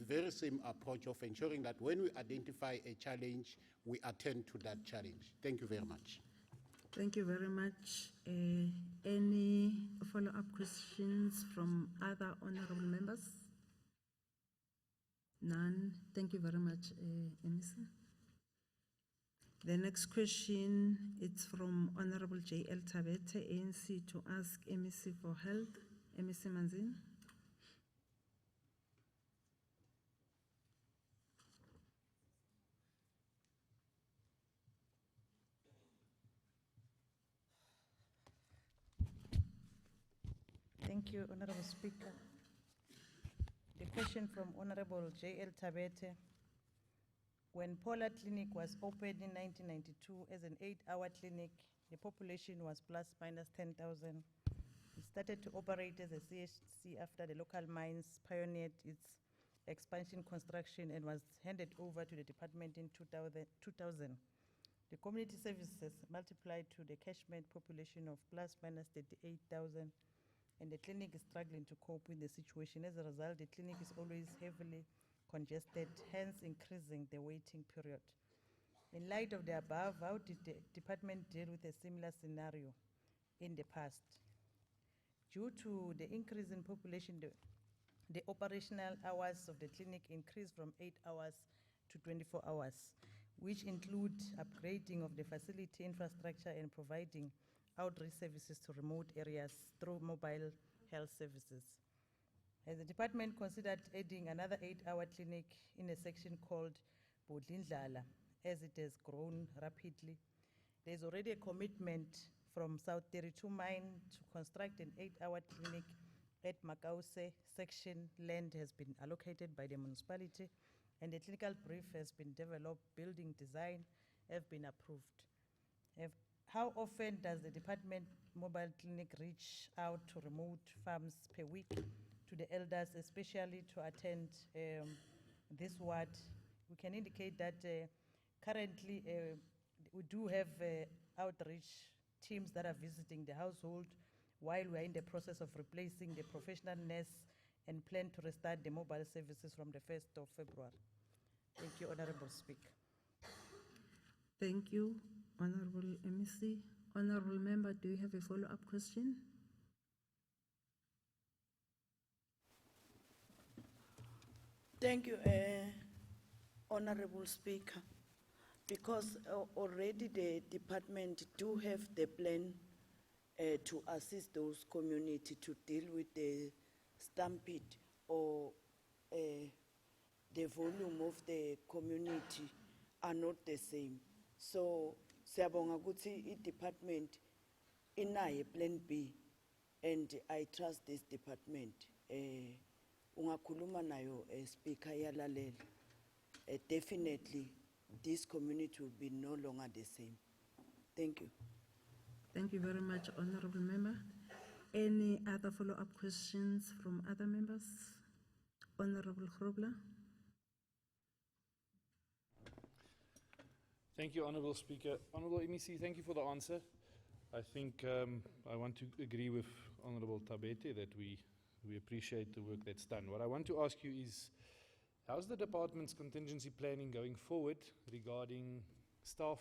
[SPEAKER 13] very same approach of ensuring that when we identify a challenge, we attend to that challenge. Thank you very much.
[SPEAKER 1] Thank you very much. Any follow-up questions from other honorable members? None. Thank you very much, MEC. The next question, it's from Honorable J.L. Tabete, ANC, to ask MEC for health. MEC Manzini.
[SPEAKER 7] Thank you, Honorable Speaker. The question from Honorable J.L. Tabete. When Polar Clinic was opened in 1992 as an 8-hour clinic, the population was plus minus 10,000. It started to operate as a CHC after the local mines pioneered its expansion construction and was handed over to the department in 2000. The community services multiplied to the catchment population of plus minus 38,000, and the clinic is struggling to cope with the situation. As a result, the clinic is always heavily congested, hence increasing the waiting period. In light of the above, how did the department deal with a similar scenario in the past? Due to the increase in population, the operational hours of the clinic increased from 8 hours to 24 hours, which include upgrading of the facility infrastructure and providing outreach services to remote areas through mobile health services. Has the department considered adding another 8-hour clinic in a section called Bodlindlala, as it has grown rapidly? There's already a commitment from South 32 Mine to construct an 8-hour clinic at Makause section. Land has been allocated by the municipality, and the clinical brief has been developed. Building design have been approved. How often does the department mobile clinic reach out to remote farms per week to the elders, especially to attend this ward? We can indicate that currently we do have outreach teams that are visiting the household while we are in the process of replacing the professional nurse and plan to restart the mobile services from the 1st of February. Thank you, Honorable Speaker.
[SPEAKER 1] Thank you, Honorable MEC. Honorable Member, do you have a follow-up question?
[SPEAKER 20] Thank you, Honorable Speaker. Because already the department do have the plan to assist those community to deal with the stampede or the volume of the community are not the same. So, siyabonga ukuthi i-department inayo plan B, and I trust this department. Ungakhuluma nayo speaker yalalela. Definitely, this community will be no longer the same. Thank you.
[SPEAKER 1] Thank you very much, Honorable Member. Any other follow-up questions from other members? Honorable Grobler.
[SPEAKER 12] Thank you, Honourable Speaker. Honourable MEC, thank you for the answer. I think I want to agree with Honourable Tabete that we appreciate the work that's done. What I want to ask you is, how's the department's contingency planning going forward regarding staff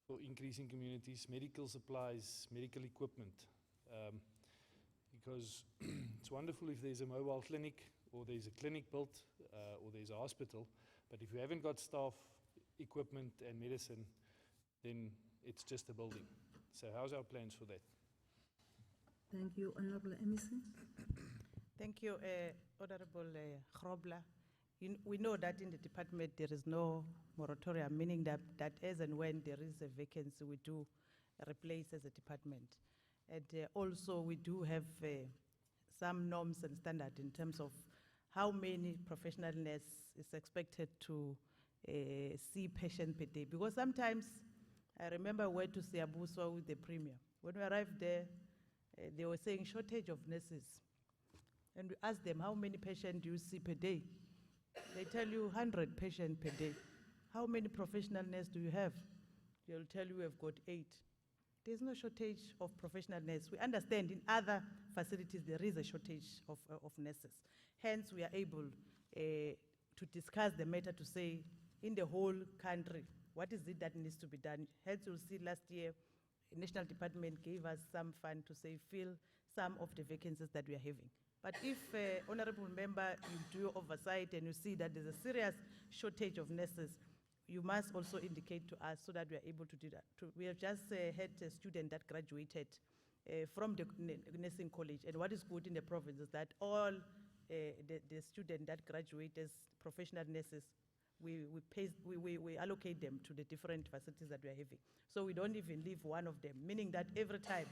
[SPEAKER 12] for increasing communities, medical supplies, medical equipment? Because it's wonderful if there's a mobile clinic or there's a clinic built or there's a hospital, but if you haven't got staff, equipment and medicine, then it's just a building. So how's our plans for that?
[SPEAKER 1] Thank you, Honorable MEC.
[SPEAKER 7] Thank you, Honorable Grobler. We know that in the department there is no moratorium, meaning that as and when there is a vacancy, we do replace as a department. And also we do have some norms and standards in terms of how many professional nurses is expected to see patient per day. Because sometimes, I remember I went to Siabuswa with the premier. When we arrived there, they were saying shortage of nurses. And we asked them, how many patients do you see per day? They tell you 100 patients per day. How many professional nurses do you have? They'll tell you we've got 8. there's no shortage of professional nurses. We understand in other facilities there is a shortage of nurses. Hence, we are able to discuss the matter to say, in the whole country, what is it that needs to be done? Hence, you'll see last year, the National Department gave us some fund to say, fill some of the vacancies that we are having. But if, honorable member, you do your oversight and you see that there's a serious shortage of nurses, you must also indicate to us so that we are able to do that. We have just had a student that graduated from the nursing college, and what is good in the province is that all the students that graduate as professional nurses, we allocate them to the different facilities that we are having. So we don't even leave one of them, meaning that every time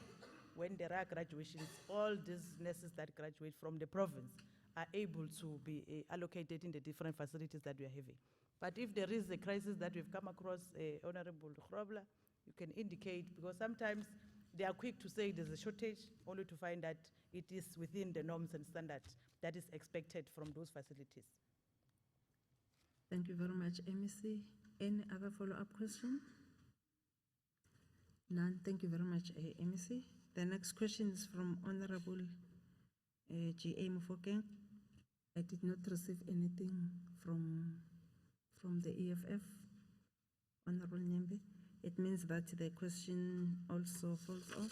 [SPEAKER 7] when there are graduations, all these nurses that graduate from the province are able to be allocated in the different facilities that we are having. But if there is a crisis that we've come across, Honorable Mkhatshwa, you can indicate, because sometimes they are quick to say there's a shortage, only to find that it is within the norms and standards that is expected from those facilities.
[SPEAKER 1] Thank you very much, MEC. Any other follow-up question? None. Thank you very much, MEC. The next question is from Honorable G.A. Mufokeng. I did not receive anything from the EFF, Honorable Nyembe. It means that the question also falls off.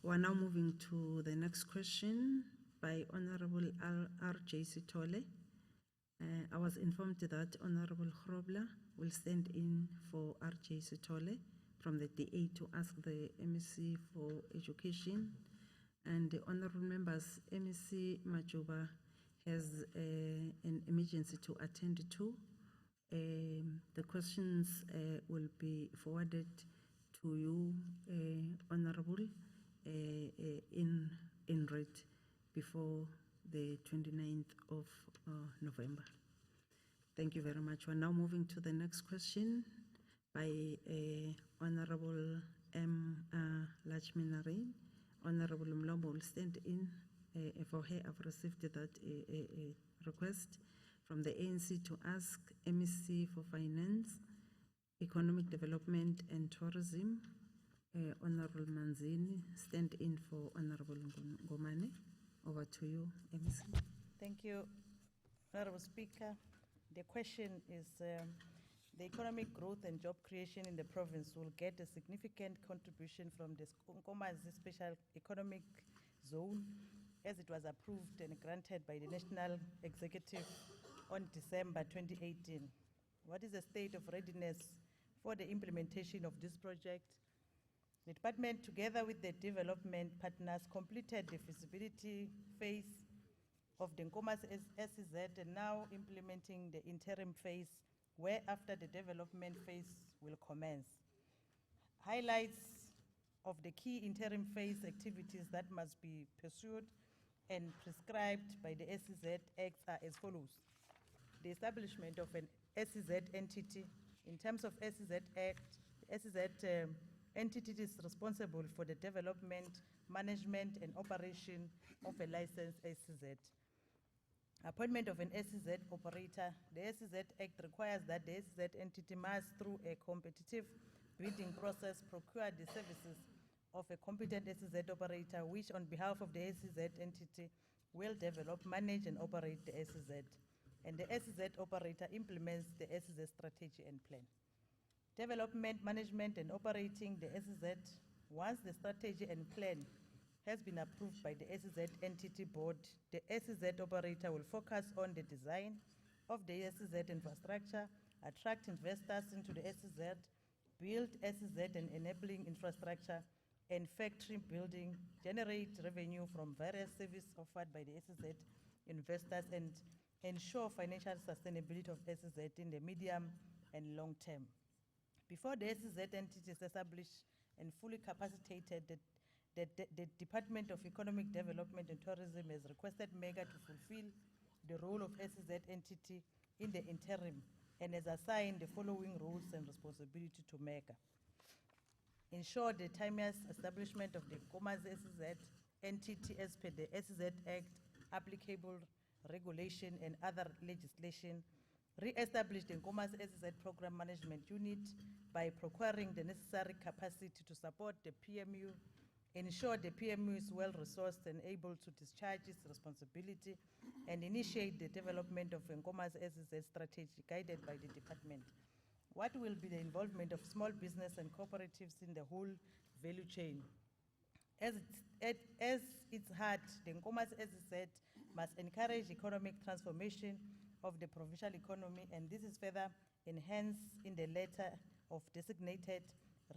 [SPEAKER 1] We're now moving to the next question by Honorable R.J. Sitole. I was informed that Honorable Mkhatshwa will stand in for R.J. Sitole from the DA to ask the MEC for education. And the honorable members, MEC Majuba has an emergency to attend to. The questions will be forwarded to you, Honorable, in read before the 29th of November. Thank you very much. We're now moving to the next question by Honorable M. Lachminarine. Honorable Mlombo will stand in for her. I've received that request from the ANC to ask MEC for Finance, Economic Development and Tourism, Honorable Manzini, stand in for Honorable Ngomane. Over to you, MEC.
[SPEAKER 7] Thank you, Honorable Speaker. The question is, the economic growth and job creation in the province will get a significant contribution from the Nkomazi Special Economic Zone, as it was approved and granted by the National Executive on December 2018. What is the state of readiness for the implementation of this project? The department, together with the development partners, completed the feasibility phase of the Nkomazi SEZ and now implementing the interim phase, where after the development phase will commence. Highlights of the key interim phase activities that must be pursued and prescribed by the SEZ Act are as follows. The establishment of an SEZ entity. In terms of SEZ Act, the SEZ entity is responsible for the development, management, and operation of a licensed SEZ. Appointment of an SEZ operator. The SEZ Act requires that the SEZ entity must, through a competitive bidding process, procure the services of a competent SEZ operator, which on behalf of the SEZ entity will develop, manage, and operate the SEZ. And the SEZ operator implements the SEZ strategy and plan. Development, management, and operating the SEZ. Once the strategy and plan has been approved by the SEZ entity board, the SEZ operator will focus on the design of the SEZ infrastructure, attract investors into the SEZ, build SEZ and enabling infrastructure, and factory building, generate revenue from various services offered by the SEZ investors, and ensure financial sustainability of SEZ in the medium and long term. Before the SEZ entity is established and fully capacitated, the Department of Economic Development and Tourism has requested MEGA to fulfill the role of SEZ entity in the interim and has assigned the following roles and responsibility to MEGA. Ensure the timeous establishment of the Nkomazi SEZ entity as per the SEZ Act, applicable regulation and other legislation, re-establish the Nkomazi SEZ Program Management Unit by procuring the necessary capacity to support the PMU, ensure the PMU is well-resourced and able to discharge its responsibility, and initiate the development of Nkomazi SEZ strategy guided by the department. What will be the involvement of small business and cooperatives in the whole value chain? As its heart, the Nkomazi SEZ must encourage economic transformation of the provincial economy, and this is further enhanced in the letter of designated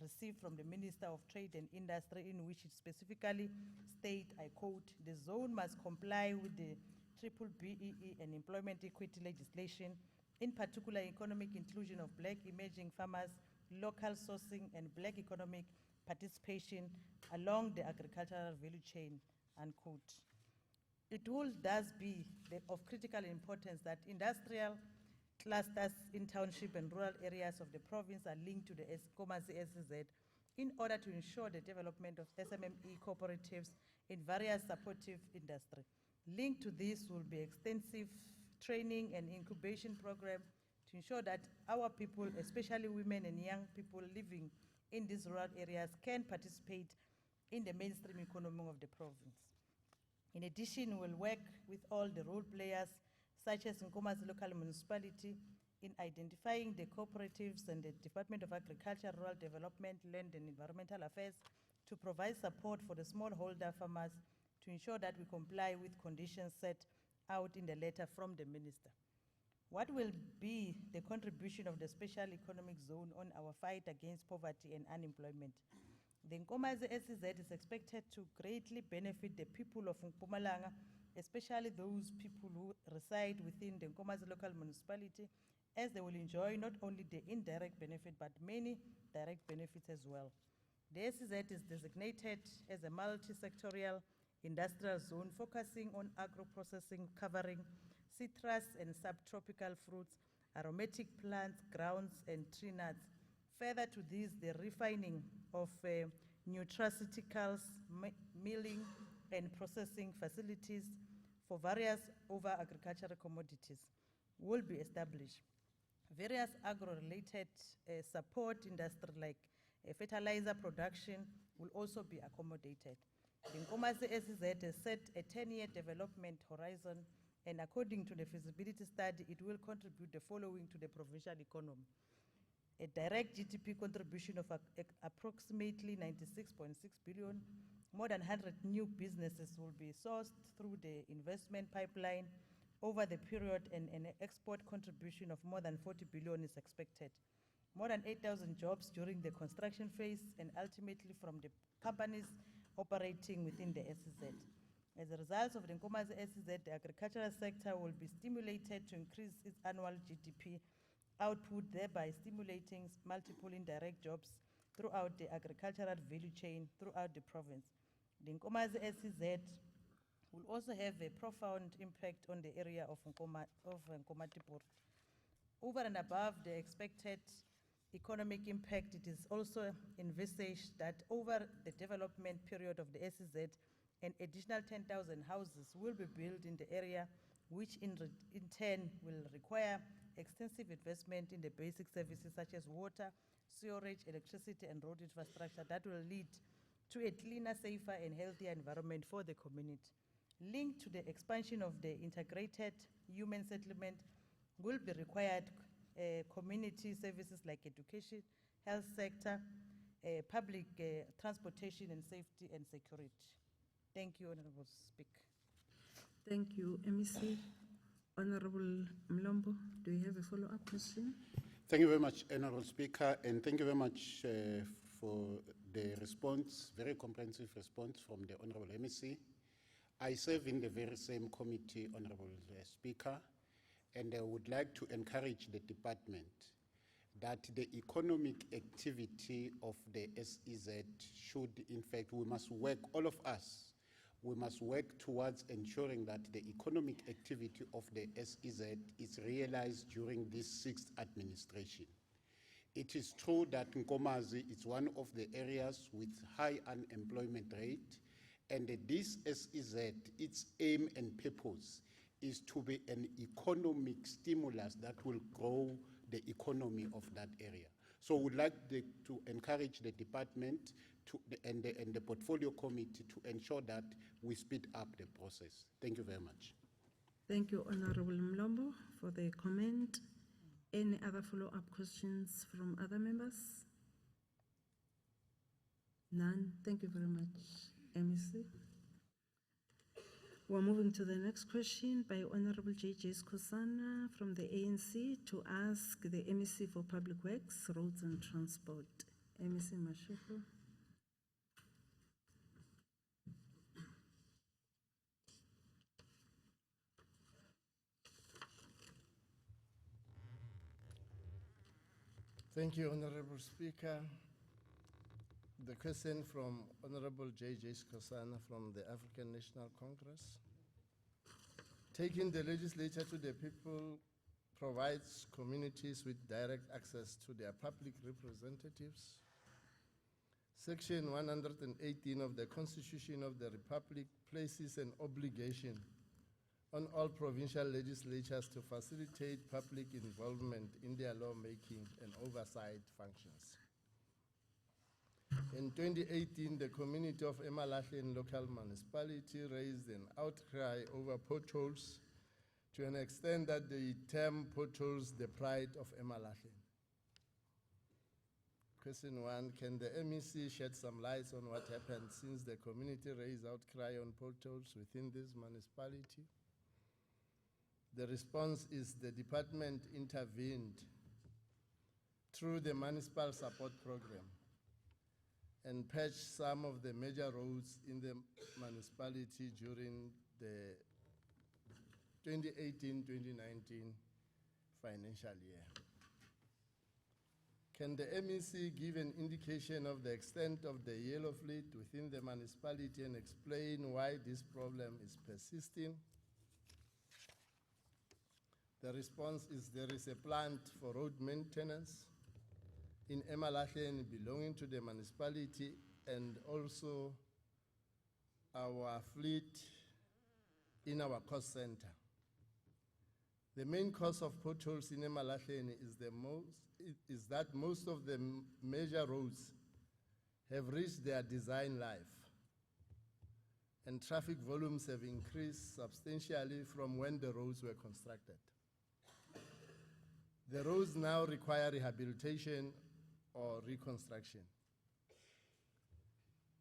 [SPEAKER 7] received from the Minister of Trade and Industry, in which it specifically state, I quote, "The zone must comply with the BBBEE and employment equity legislation, in particular economic inclusion of black emerging farmers, local sourcing, and black economic participation along the agricultural value chain," unquote. It will thus be of critical importance that industrial clusters in township and rural areas of the province are linked to the Nkomazi SEZ in order to ensure the development of SMME cooperatives in various supportive industry. Linked to this will be extensive training and incubation program to ensure that our people, especially women and young people living in these rural areas, can participate in the mainstream economy of the province. In addition, we'll work with all the role players, such as Nkomazi Local Municipality, in identifying the cooperatives and the Department of Agriculture, Rural Development, Land and Environmental Affairs to provide support for the smallholder farmers to ensure that we comply with conditions set out in the letter from the Minister. What will be the contribution of the Special Economic Zone on our fight against poverty and unemployment? The Nkomazi SEZ is expected to greatly benefit the people of Mpumalanga, especially those people who reside within the Nkomazi Local Municipality, as they will enjoy not only the indirect benefit, but many direct benefits as well. The SEZ is designated as a multi-sectorial industrial zone focusing on agro-processing, covering citrus and subtropical fruits, aromatic plants, grounds, and tree nuts. Further to this, the refining of nutraceuticals, milling and processing facilities for various agricultural commodities will be established. Various agro-related support industry like fertilizer production will also be accommodated. The Nkomazi SEZ has set a 10-year development horizon, and according to the feasibility study, it will contribute the following to the provincial economy. A direct GDP contribution of approximately 96.6 billion. More than 100 new businesses will be sourced through the investment pipeline over the period, and an export contribution of more than 40 billion is expected. More than 8,000 jobs during the construction phase, and ultimately from the companies operating within the SEZ. As a result of the Nkomazi SEZ, the agricultural sector will be stimulated to increase its annual GDP output, thereby stimulating multiple indirect jobs throughout the agricultural value chain throughout the province. The Nkomazi SEZ will also have a profound impact on the area of Nkomatipur. Over and above the expected economic impact, it is also envisaged that over the development period of the SEZ, an additional 10,000 houses will be built in the area, which in turn will require extensive investment in the basic services such as water, sewerage, electricity, and road infrastructure that will lead to a cleaner, safer, and healthier environment for the community. Linked to the expansion of the integrated human settlement will be required community services like education, health sector, public transportation, and safety and security. Thank you, Honorable Speaker.
[SPEAKER 1] Thank you, MEC. Honorable Mlombo, do you have a follow-up question?
[SPEAKER 13] Thank you very much, Honorable Speaker, and thank you very much for the response, very comprehensive response from the Honorable MEC. I serve in the very same committee, Honorable Speaker, and I would like to encourage the department that the economic activity of the SEZ should, in fact, we must work, all of us, we must work towards ensuring that the economic activity of the SEZ is realized during this sixth administration. It is true that Nkomazi is one of the areas with high unemployment rate, and this SEZ, its aim and purpose is to be an economic stimulus that will grow the economy of that area. So we'd like to encourage the department and the portfolio committee to ensure that we speed up the process. Thank you very much.
[SPEAKER 1] Thank you, Honorable Mlombo, for the comment. Any other follow-up questions from other members? None. Thank you very much, MEC. We're moving to the next question by Honorable J.J. Skosana from the ANC to ask the MEC for Public Works, Roads and Transport. MEC Mashiko.
[SPEAKER 15] Thank you, Honorable Speaker. The question from Honorable J.J. Skosana from the African National Congress. Taking the legislature to the people provides communities with direct access to their public representatives. Section 118 of the Constitution of the Republic places an obligation on all provincial legislatures to facilitate public involvement in their lawmaking and oversight functions. In 2018, the community of Emalahleni local municipality raised an outcry over potholes to an extent that the term potholes the pride of Emalahleni. Question 1, can the MEC shed some light on what happened since the community raised outcry on potholes within this municipality? The response is the department intervened through the municipal support program and patched some of the major roads in the municipality during the 2018-2019 financial year. Can the MEC give an indication of the extent of the yellow fleet within the municipality and explain why this problem is persisting? The response is there is a plant for road maintenance in Emalahleni belonging to the municipality and also our fleet in our cost center. The main cause of potholes in Emalahleni is that most of the major roads have reached their design life and traffic volumes have increased substantially from when the roads were constructed. The roads now require rehabilitation or reconstruction.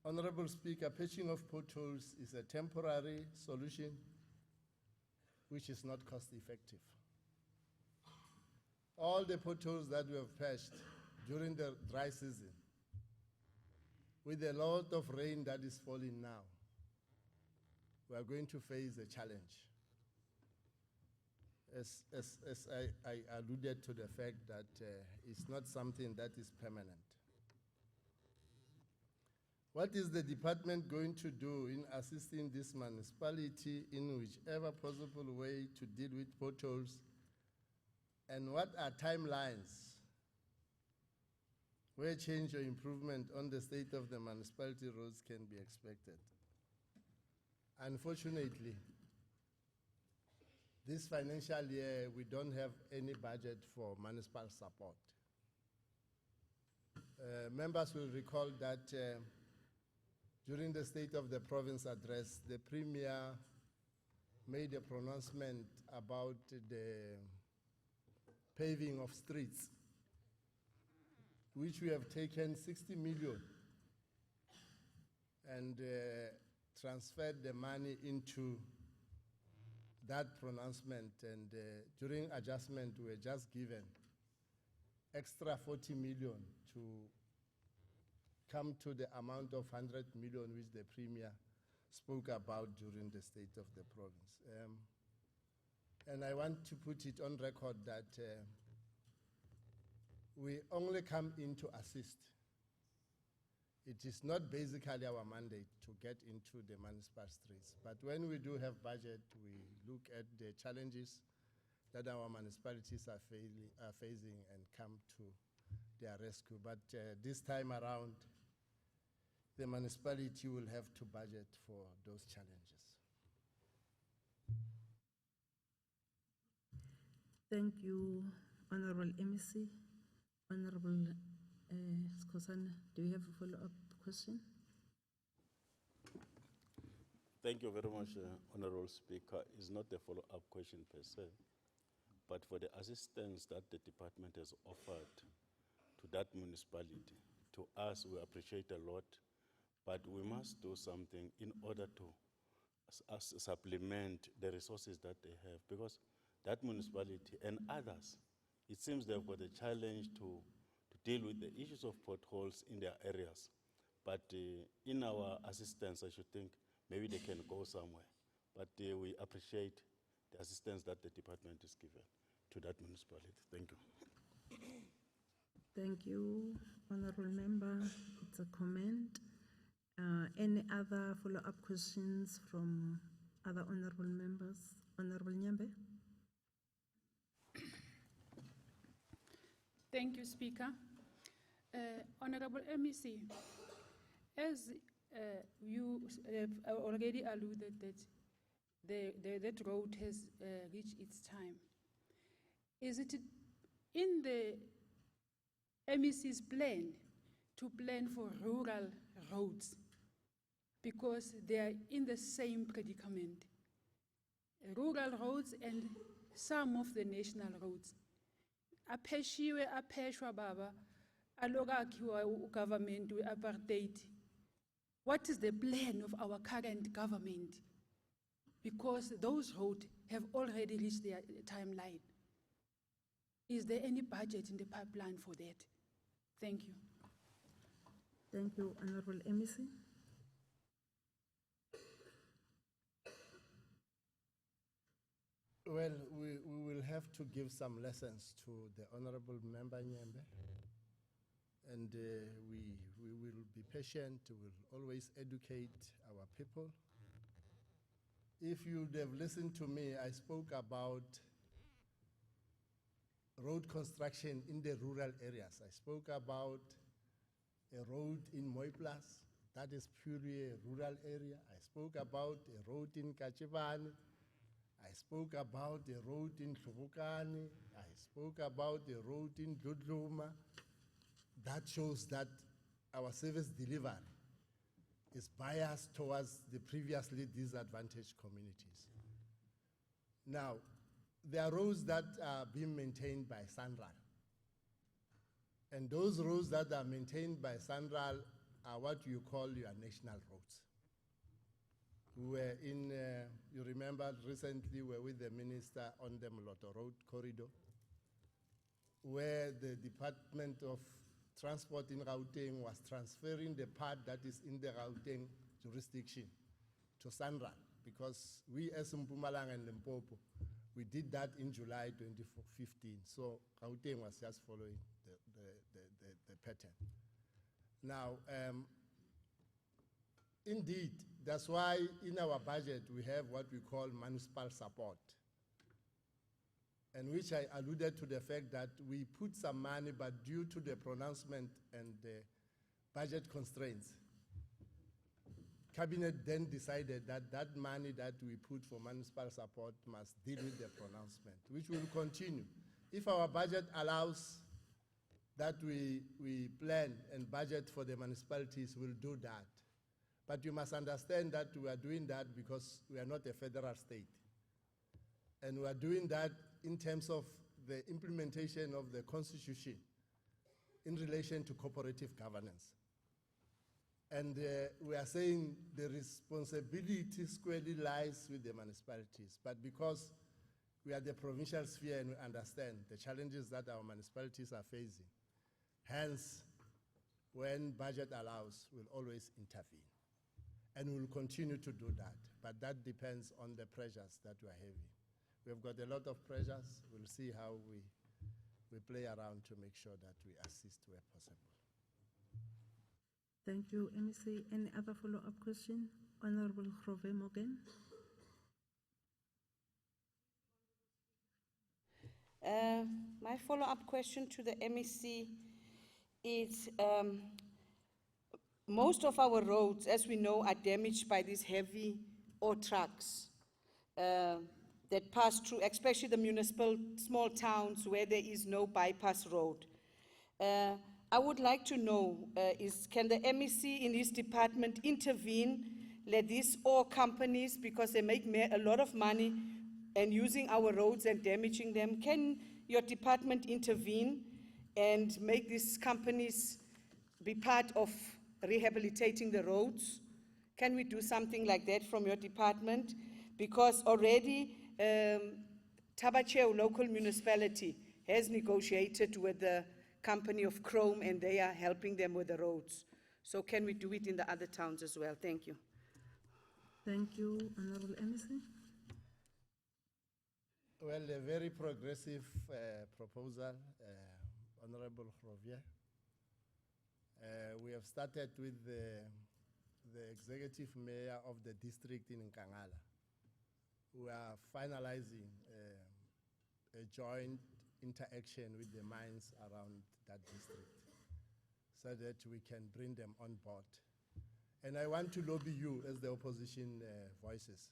[SPEAKER 15] Honorable Speaker, patching of potholes is a temporary solution which is not cost effective. All the potholes that we have patched during the dry season, with a lot of rain that is falling now, we are going to face a challenge. As I alluded to the fact that it's not something that is permanent. What is the department going to do in assisting this municipality in whichever possible way to deal with potholes? And what are timelines where change or improvement on the state of the municipality roads can be expected? Unfortunately, this financial year, we don't have any budget for municipal support. Members will recall that during the State of the Province address, the Premier made a pronouncement about the paving of streets, which we have taken 60 million and transferred the money into that pronouncement, and during adjustment we were just given extra 40 million to come to the amount of 100 million which the Premier spoke about during the State of the Province. And I want to put it on record that we only come in to assist. It is not basically our mandate to get into the municipal streets. But when we do have budget, we look at the challenges that our municipalities are facing and come to their rescue. But this time around, the municipality will have to budget for those challenges.
[SPEAKER 1] Thank you, Honorable MEC. Honorable Skhosana, do you have a follow-up question?
[SPEAKER 18] Thank you very much, Honorable Speaker. It's not a follow-up question per se, but for the assistance that the department has offered to that municipality, to us, we appreciate a lot, but we must do something in order to supplement the resources that they have, because that municipality and others, it seems they've got a challenge to deal with the issues of potholes in their areas. But in our assistance, I should think maybe they can go somewhere. But we appreciate the assistance that the department is given to that municipality. Thank you.
[SPEAKER 1] Thank you, Honorable Member. It's a comment. Any other follow-up questions from other honorable members? Honorable Nyambe?
[SPEAKER 11] Thank you, Speaker. Honorable MEC, as you have already alluded that that road has reached its time, is it in the MEC's plan to plan for rural roads? Because they are in the same predicament. Rural roads and some of the national roads. Apeshiwe apeshwa baba alokakhiwa government we-apartheid. What is the plan of our current government? Because those roads have already reached their timeline. Is there any budget in the pipeline for that? Thank you.
[SPEAKER 1] Thank you, Honorable MEC.
[SPEAKER 15] Well, we will have to give some lessons to the Honorable Member Nyembe. And we will be patient, we will always educate our people. If you'd have listened to me, I spoke about road construction in the rural areas. I spoke about a road in Moiplas, that is purely a rural area. I spoke about a road in Kachibani. I spoke about the road in Tlhobokane. I spoke about the road in Dludluma. That shows that our service delivery is biased towards the previously disadvantaged communities. Now, there are roads that are being maintained by SANRAL. And those roads that are maintained by SANRAL are what you call your national roads. We were in, you remember recently we were with the minister on the Moloto Road corridor, where the Department of Transport in Gauteng was transferring the part that is in the Gauteng jurisdiction to SANRAL, because we as Mpumalanga and Limpopo, we did that in July 2015. So Gauteng was just following the pattern. Now, indeed, that's why in our budget we have what we call municipal support, and which I alluded to the fact that we put some money, but due to the pronouncement and the budget constraints, Cabinet then decided that that money that we put for municipal support must deal with the pronouncement, which will continue. If our budget allows that we plan and budget for the municipalities, we'll do that. But you must understand that we are doing that because we are not a federal state. And we are doing that in terms of the implementation of the Constitution in relation to cooperative governance. And we are saying the responsibility squarely lies with the municipalities. But because we are the provincial sphere and we understand the challenges that our municipalities are facing, hence, when budget allows, we'll always intervene. And we'll continue to do that. But that depends on the pressures that we are having. We've got a lot of pressures. We'll see how we play around to make sure that we assist where possible.
[SPEAKER 1] Thank you, MEC. Any other follow-up question? Honorable Grove Morgan.
[SPEAKER 6] My follow-up question to the MEC is, most of our roads, as we know, are damaged by these heavy ore trucks. that pass through, especially the municipal small towns where there is no bypass road. I would like to know, can the MEC in this department intervene, let these ore companies, because they make a lot of money and using our roads and damaging them, can your department intervene and make these companies be part of rehabilitating the roads? Can we do something like that from your department? Because already Tabacheu local municipality has negotiated with the company of Chrome and they are helping them with the roads. So can we do it in the other towns as well? Thank you.
[SPEAKER 1] Thank you, Honorable MEC.
[SPEAKER 15] Well, a very progressive proposal, Honorable Rovia. We have started with the executive mayor of the district in Nkangala. We are finalizing a joint interaction with the mines around that district so that we can bring them on board. And I want to lobby you as the opposition voices.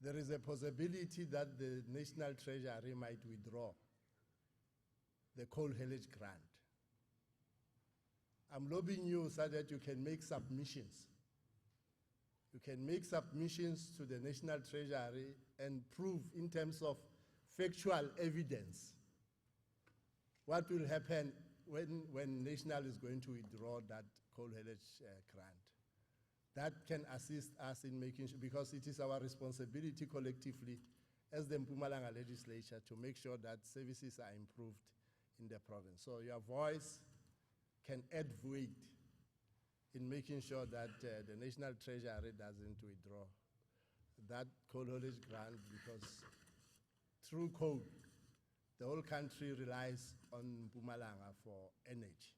[SPEAKER 15] There is a possibility that the National Treasury might withdraw the coal haulage grant. I'm lobbying you so that you can make submissions. You can make submissions to the National Treasury and prove in terms of factual evidence what will happen when National is going to withdraw that coal haulage grant. That can assist us in making sure, because it is our responsibility collectively as the Mpumalanga legislature to make sure that services are improved in the province. So your voice can add weight in making sure that the National Treasury doesn't withdraw that coal haulage grant, because through coal, the whole country relies on Mpumalanga for energy.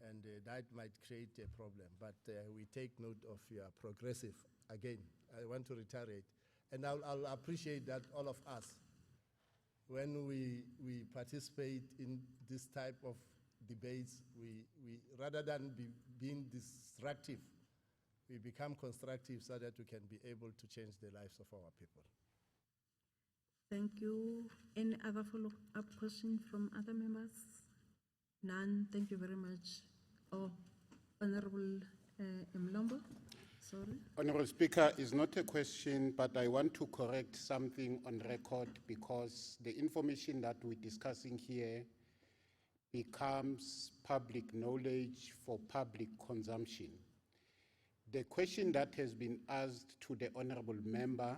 [SPEAKER 15] And that might create a problem, but we take note of your progressive. Again, I want to reiterate, and I'll appreciate that all of us, when we participate in this type of debates, we rather than being destructive, we become constructive so that we can be able to change the lives of our people.
[SPEAKER 1] Thank you. Any other follow-up question from other members? None. Thank you very much. Oh, Honorable Mlombo, sorry.
[SPEAKER 13] Honorable Speaker, it's not a question, but I want to correct something on record, because the information that we're discussing here becomes public knowledge for public consumption. The question that has been asked to the honorable member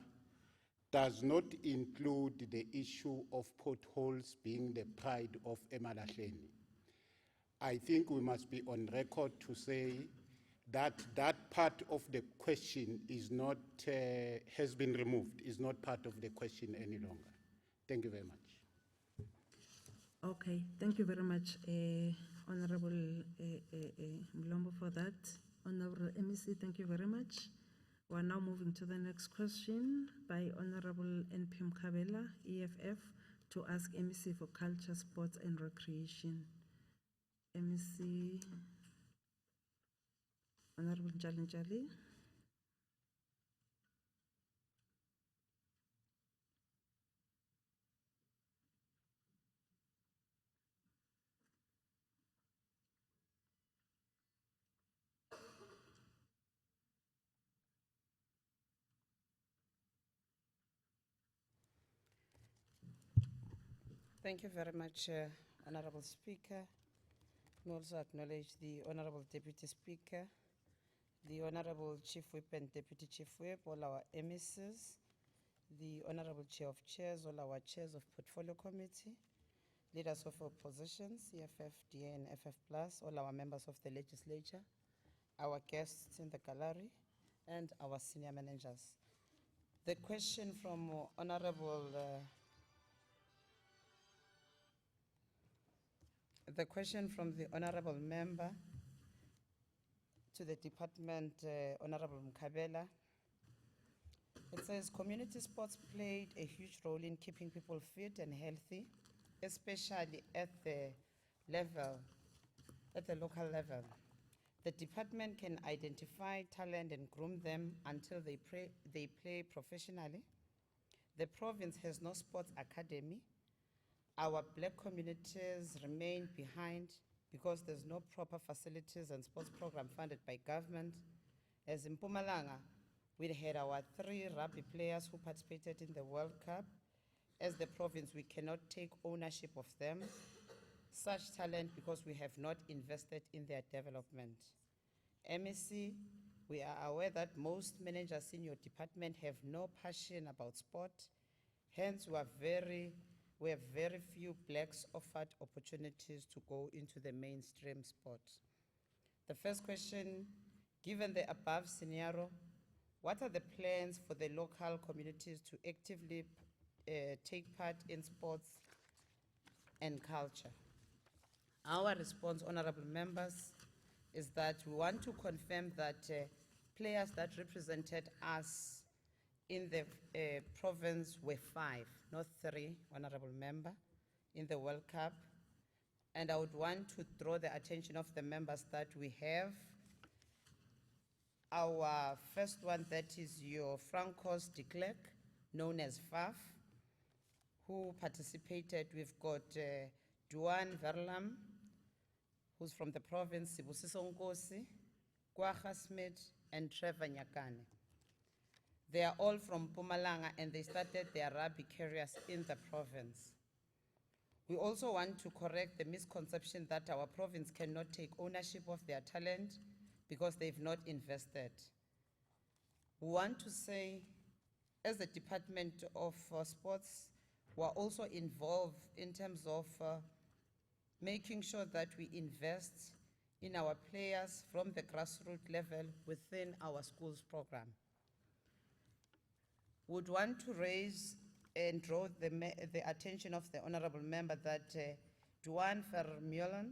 [SPEAKER 13] does not include the issue of potholes being the pride of Emalahleni. I think we must be on record to say that that part of the question is not, has been removed, is not part of the question any longer. Thank you very much.
[SPEAKER 1] Okay, thank you very much, Honorable Mlombo, for that. Honorable MEC, thank you very much. We are now moving to the next question by Honorable NP Mkhabela, EFF, to ask MEC for Culture, Sports and Recreation. MEC, Honorable Njali.
[SPEAKER 21] Thank you very much, Honorable Speaker. I also acknowledge the Honorable Deputy Speaker, the Honorable Chief Whip and Deputy Chief Whip, all our MECs, the Honorable Chair of Chairs, all our chairs of Portfolio Committee, leaders of oppositions, EFF, DA and FF+, all our members of the legislature, our guests in the gallery, and our senior managers. The question from Honorable the question from the Honorable Member to the Department, Honorable Mkhabela. It says, community sports played a huge role in keeping people fit and healthy, especially at the local level. The department can identify talent and groom them until they play professionally. The province has no sports academy. Our black communities remain behind because there's no proper facilities and sports program funded by government. As in Mpumalanga, we had our 3 rugby players who participated in the World Cup. As the province, we cannot take ownership of them, such talent, because we have not invested in their development. MEC, we are aware that most managers in your department have no passion about sport. Hence, we have very few blacks offered opportunities to go into the mainstream sport. The first question, given the above scenario, what are the plans for the local communities to actively take part in sports and culture? Our response, honorable members, is that we want to confirm that players that represented us in the province were 5, not 3, honorable member, in the World Cup. And I would want to draw the attention of the members that we have our first one, that is your Francos de Klerk, known as FAF, who participated. We've got Duan Verlam, who's from the province, Sibusiso Nkosi, Kwacha Smith, and Trevor Nyakane. They are all from Mpumalanga and they started their rugby careers in the province. We also want to correct the misconception that our province cannot take ownership of their talent because they've not invested. We want to say, as the Department of Sports, we're also involved in terms of making sure that we invest in our players from the grassroots level within our schools program. Would want to raise and draw the attention of the honorable member that Duan Vermeulen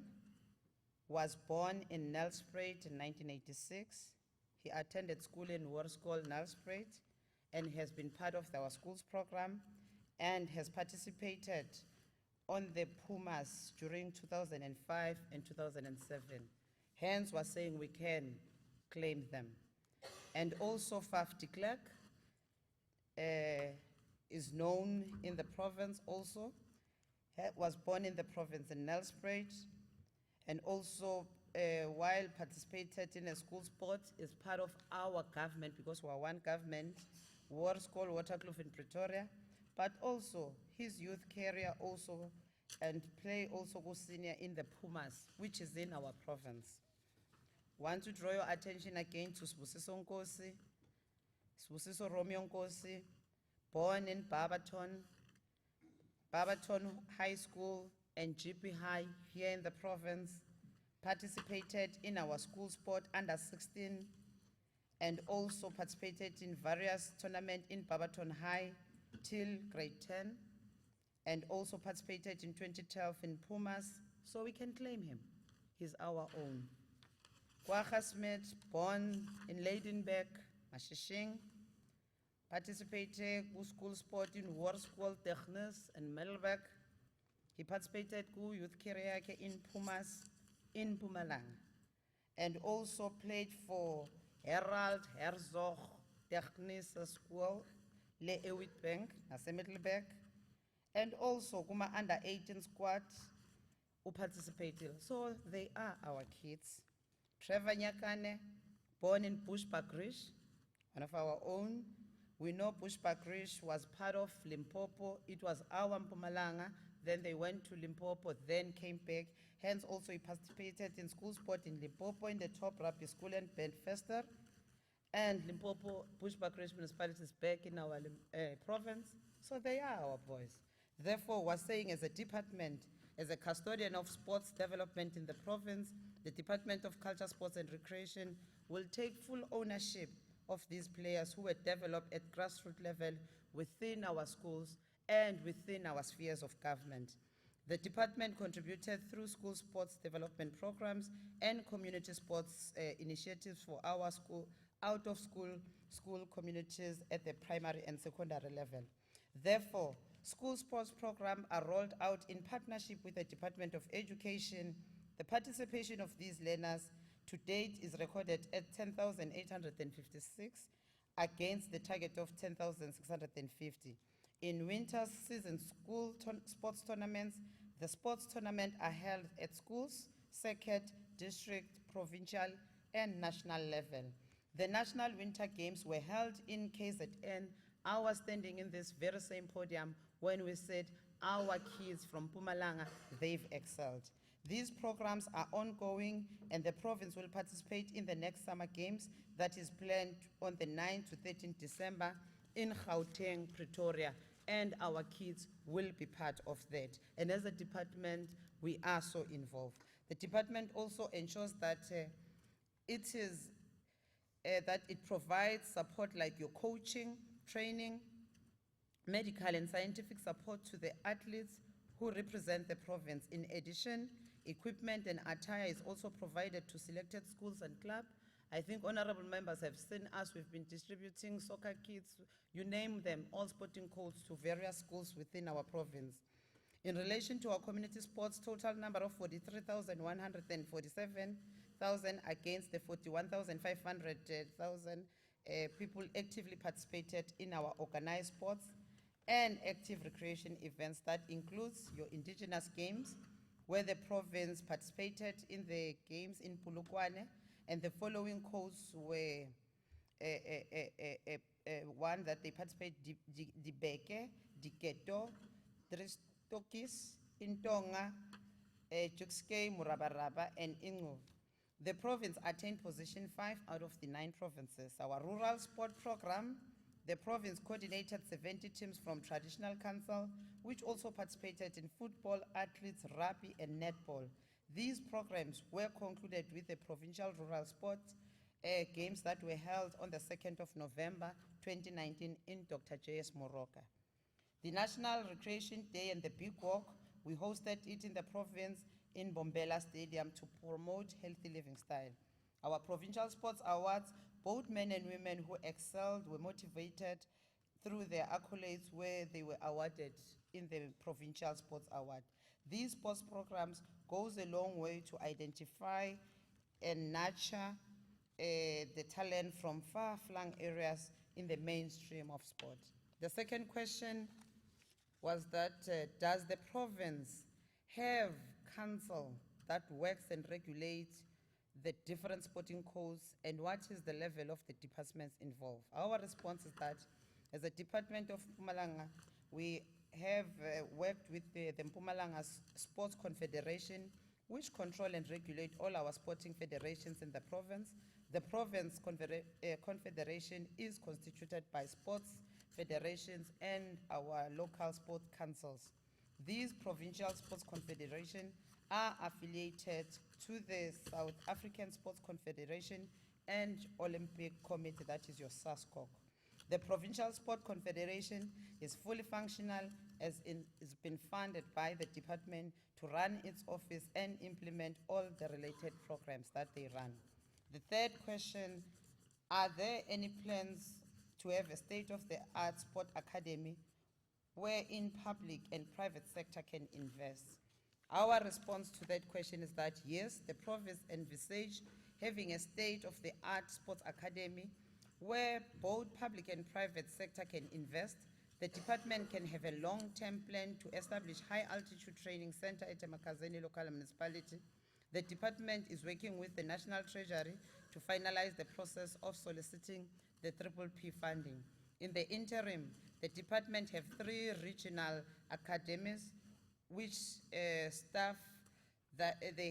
[SPEAKER 21] was born in Nelspruit in 1986. He attended school in Hoërskool Nelspruit and has been part of our schools program and has participated on the Pumas during 2005 and 2007. Hence, we're saying we can claim them. And also Faf de Klerk is known in the province also, was born in the province in Nelspruit, and also while participated in a school sport is part of our government because we're one government, Hoërskool Waterkloof in Pretoria, but also his youth career also and play also go senior in the Pumas, which is in our province. Want to draw your attention again to Sibusiso Nkosi, Sibusiso Romeo Nkosi, born in Barberton High School and GP High here in the province, participated in our school sport under 16 and also participated in various tournaments in Barberton High till grade 10 and also participated in 2012 in Pumas, so we can claim him. He's our own. Kwacha Smith, born in Leidenberg, Mashishing, participated in school sport in Hoërskool Technis and Middelburg. He participated in youth career in Pumas, in Mpumalanga, and also played for Herald Herzog Technis School, Le Ewitbank, Nase Middelburg, and also Kuma under 18 squad who participated. So they are our kids. Trevor Nyakane, born in Bushbuckridge, one of our own. We know Bushbuckridge was part of Limpopo. It was our Mpumalanga. Then they went to Limpopo, then came back. Hence, also he participated in school sport in Limpopo in the top rugby school and Bedfester. And Limpopo, Bushbuckridge municipality is back in our province. So they are our boys. Therefore, we're saying as a department, as a custodian of sports development in the province, the Department of Culture, Sports and Recreation will take full ownership of these players who were developed at grassroots level within our schools and within our spheres of government. The department contributed through school sports development programs and community sports initiatives for our school, out of school communities at the primary and secondary level. Therefore, school sports programs are rolled out in partnership with the Department of Education. The participation of these learners to date is recorded at 10,856 against the target of 10,650. In winter season school sports tournaments, the sports tournament are held at schools, circuit, district, provincial, and national level. The National Winter Games were held in KZN. I was standing in this very same podium when we said our kids from Mpumalanga, they've excelled. These programs are ongoing, and the province will participate in the next summer games that is planned on the 9th to 13th December in Gauteng, Pretoria, and our kids will be part of that. And as a department, we are so involved. The department also ensures that it provides support like your coaching, training, medical and scientific support to the athletes who represent the province. In addition, equipment and attire is also provided to selected schools and clubs. I think honorable members have seen us, we've been distributing soccer kits, you name them, all sporting codes to various schools within our province. In relation to our community sports, total number of 43,147,000 against the 41,500 people actively participated in our organized sports and active recreation events. That includes your indigenous games, where the province participated in the games in Polokwane, and the following codes were one that they participate, Dibeke, Diketo, Dristokis, Intonga, Jukske, Murabaraba, and Ingo. The province attained position 5 out of the 9 provinces. Our rural sport program, the province coordinated 70 teams from traditional council, which also participated in football, athletes, rugby, and netball. These programs were concluded with the provincial rural sports games that were held on the 2nd of November 2019 in Dr. J.S. Moroka. The National Recreation Day and the Big Walk, we hosted it in the province in Bombela Stadium to promote healthy living style. Our provincial sports awards, both men and women who excelled were motivated through their accolades where they were awarded in the provincial sports award. These sports programs goes a long way to identify and nurture the talent from far-flung areas in the mainstream of sport. The second question was that does the province have council that works and regulates the different sporting codes, and what is the level of the departments involved? Our response is that as a department of Mpumalanga, we have worked with the Mpumalanga Sports Confederation, which control and regulate all our sporting federations in the province. The province confederation is constituted by sports federations and our local sport councils. These provincial sports confederations are affiliated to the South African Sports Confederation and Olympic Committee, that is your SASCOC. The Provincial Sport Confederation is fully functional as it's been funded by the department to run its office and implement all the related programs that they run. The third question, are there any plans to have a state-of-the-art sport academy wherein public and private sector can invest? Our response to that question is that yes, the province envisage having a state-of-the-art sports academy where both public and private sector can invest. The department can have a long-term plan to establish high-altitude training center at Mkhatshwa local municipality. The department is working with the National Treasury to finalize the process of soliciting the PPP funding. In the interim, the department have 3 regional academies which they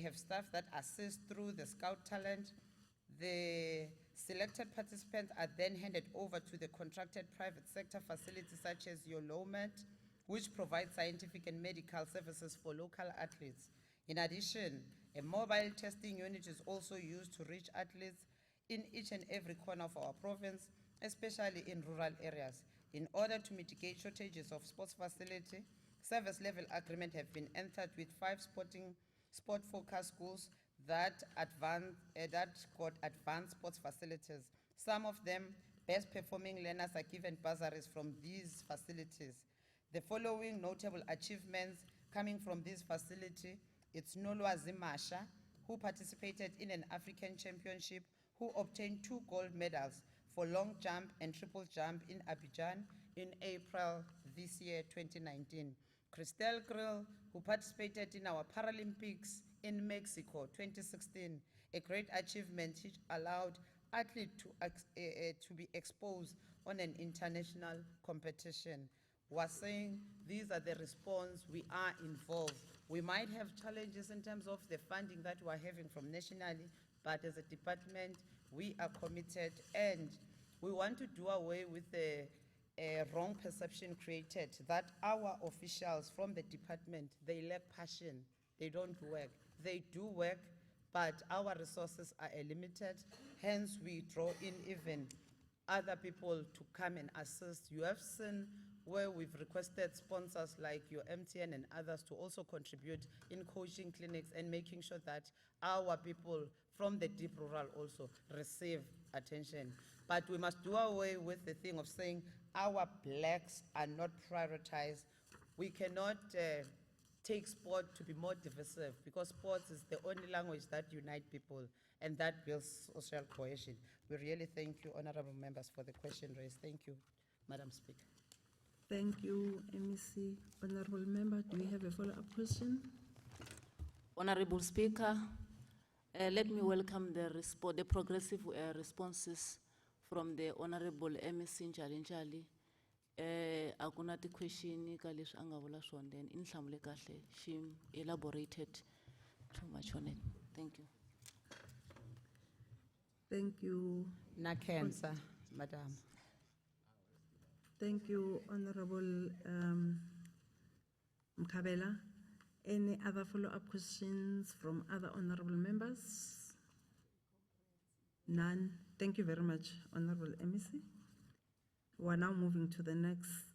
[SPEAKER 21] have staff that assist through the scout talent. The selected participants are then handed over to the contracted private sector facilities such as your LOMAT, which provides scientific and medical services for local athletes. In addition, a mobile testing unit is also used to reach athletes in each and every corner of our province, especially in rural areas. In order to mitigate shortages of sports facility, service level agreements have been entered with 5 sport-focused schools that got advanced sports facilities. Some of them, best performing learners are given bursaries from these facilities. The following notable achievements coming from this facility, it's Nolwazi Masha, who participated in an African championship, who obtained 2 gold medals for long jump and triple jump in Abidjan in April this year, 2019. Cristel Grill, who participated in our Paralympics in Mexico, 2016, a great achievement which allowed athletes to be exposed on an international competition, was saying these are the response, we are involved. We might have challenges in terms of the funding that we are having from nationally, but as a department, we are committed and we want to do away with the wrong perception created that our officials from the department, they lack passion, they don't work. They do work, but our resources are limited. Hence, we draw in even other people to come and assist. You have seen where we've requested sponsors like your MTN and others to also contribute in coaching clinics and making sure that our people from the deep rural also receive attention. But we must do away with the thing of saying our blacks are not prioritized. We cannot take sport to be more divisive because sports is the only language that unites people and that builds social cohesion. We really thank you, honorable members, for the question raised. Thank you, Madam Speaker.
[SPEAKER 1] Thank you, MEC. Honorable member, do we have a follow-up question?
[SPEAKER 4] Honorable Speaker, let me welcome the progressive responses from the Honorable MEC Njali Njali. Akuna ti question ka leswi a nga vula swona, then in hlamule kahle, she elaborated too much on it. Thank you.
[SPEAKER 1] Thank you.
[SPEAKER 21] Na cancer, Madam.
[SPEAKER 1] Thank you, Honorable Mkhabela. Any other follow-up questions from other honorable members? None. Thank you very much, Honorable MEC. We're now moving to the next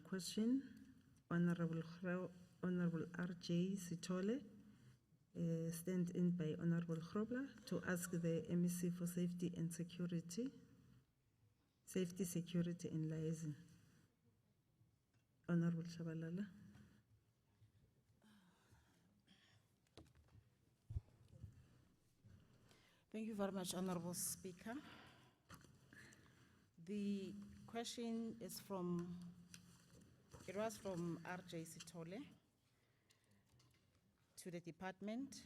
[SPEAKER 1] question. Honorable R.J. Sitole, stand in by Honorable Grobler to ask the MEC for safety and security. Safety, security, and liaison. Honorable Shabalala.
[SPEAKER 5] Thank you very much, Honorable Speaker. The question is it was from R.J. Sitole to the department.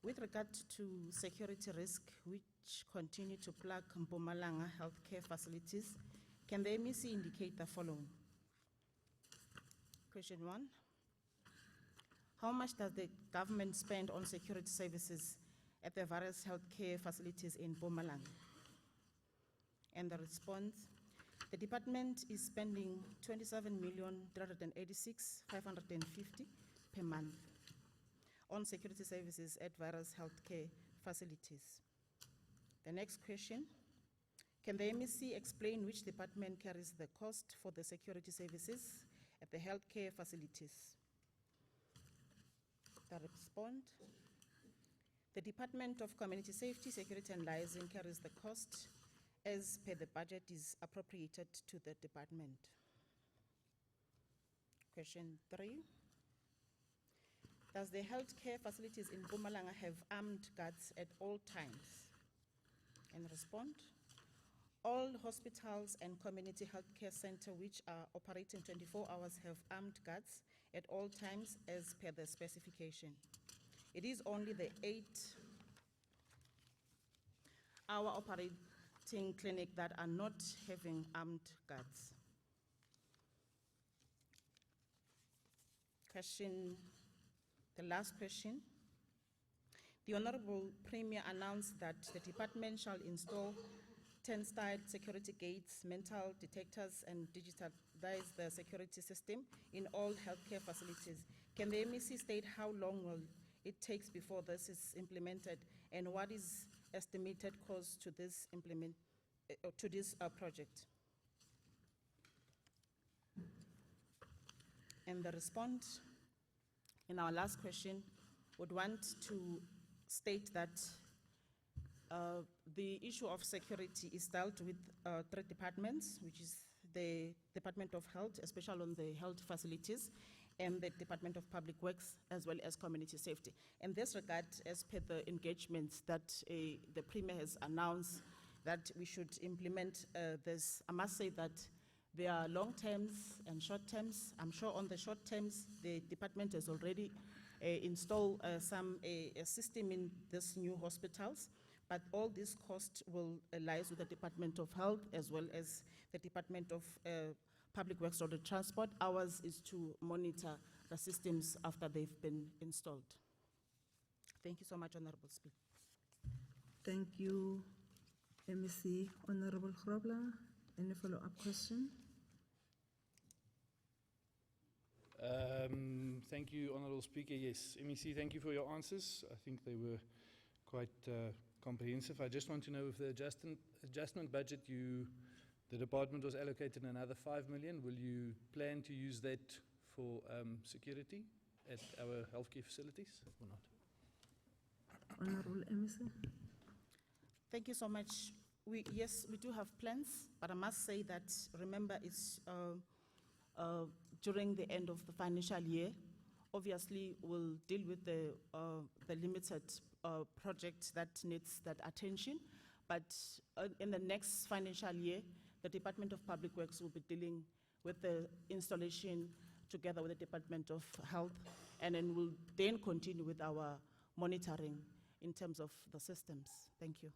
[SPEAKER 5] With regard to security risk, which continue to plague Mpumalanga healthcare facilities, can the MEC indicate the following? Question 1. How much does the government spend on security services at the various healthcare facilities in Mpumalanga? And the response, the department is spending 27,386,550 per month on security services at various healthcare facilities. The next question, can the MEC explain which department carries the cost for the security services at the healthcare facilities? The response, the Department of Community Safety, Security and Liaison carries the cost as per the budget is appropriated to the department. Question 3. Does the healthcare facilities in Mpumalanga have armed guards at all times? And respond, all hospitals and community healthcare center which are operating 24 hours have armed guards at all times as per the specification. It is only the 8-hour operating clinic that are not having armed guards. Question, the last question. The Honorable Premier announced that the department shall install turnstile security gates, metal detectors, and digitize the security system in all healthcare facilities. Can the MEC state how long will it take before this is implemented, and what is estimated cost to this project? And the response in our last question would want to state that the issue of security is dealt with 3 departments, which is the Department of Health, especially on the health facilities, and the Department of Public Works, as well as Community Safety. In this regard, as per the engagements that the Premier has announced, that we should implement this. I must say that there are long terms and short terms. I'm sure on the short terms, the department has already installed a system in these new hospitals, but all this cost will lies with the Department of Health as well as the Department of Public Works or the Transport. Ours is to monitor the systems after they've been installed. Thank you so much, Honorable Speaker.
[SPEAKER 1] Thank you, MEC. Honorable Grobler, any follow-up question?
[SPEAKER 12] Thank you, Honourable Speaker. Yes, MEC, thank you for your answers. I think they were quite comprehensive. I just want to know if the adjustment budget the department was allocated another 5 million. Will you plan to use that for security at our healthcare facilities or not?
[SPEAKER 1] Honorable MEC.
[SPEAKER 5] Thank you so much. Yes, we do have plans, but I must say that, remember, it's during the end of the financial year. Obviously, we'll deal with the limited project that needs that attention, but in the next financial year, the Department of Public Works will be dealing with the installation together with the Department of Health, and then we'll then continue with our monitoring in terms of the systems. Thank you.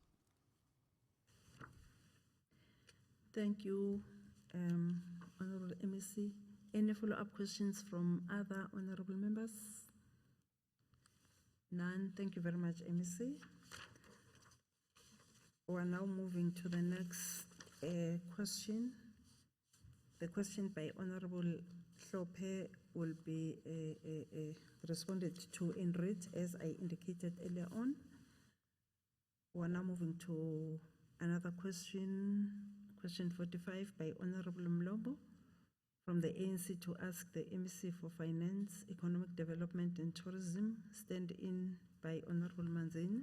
[SPEAKER 1] Thank you, Honorable MEC. Any follow-up questions from other honorable members? None. Thank you very much, MEC. We are now moving to the next question. The question by Honorable Hlophe will be responded to in writ, as I indicated earlier on. We are now moving to another question, question 45 by Honorable Mlobo from the ANC, to ask the MEC for Finance, Economic Development and Tourism, stand in by Honorable Manzini.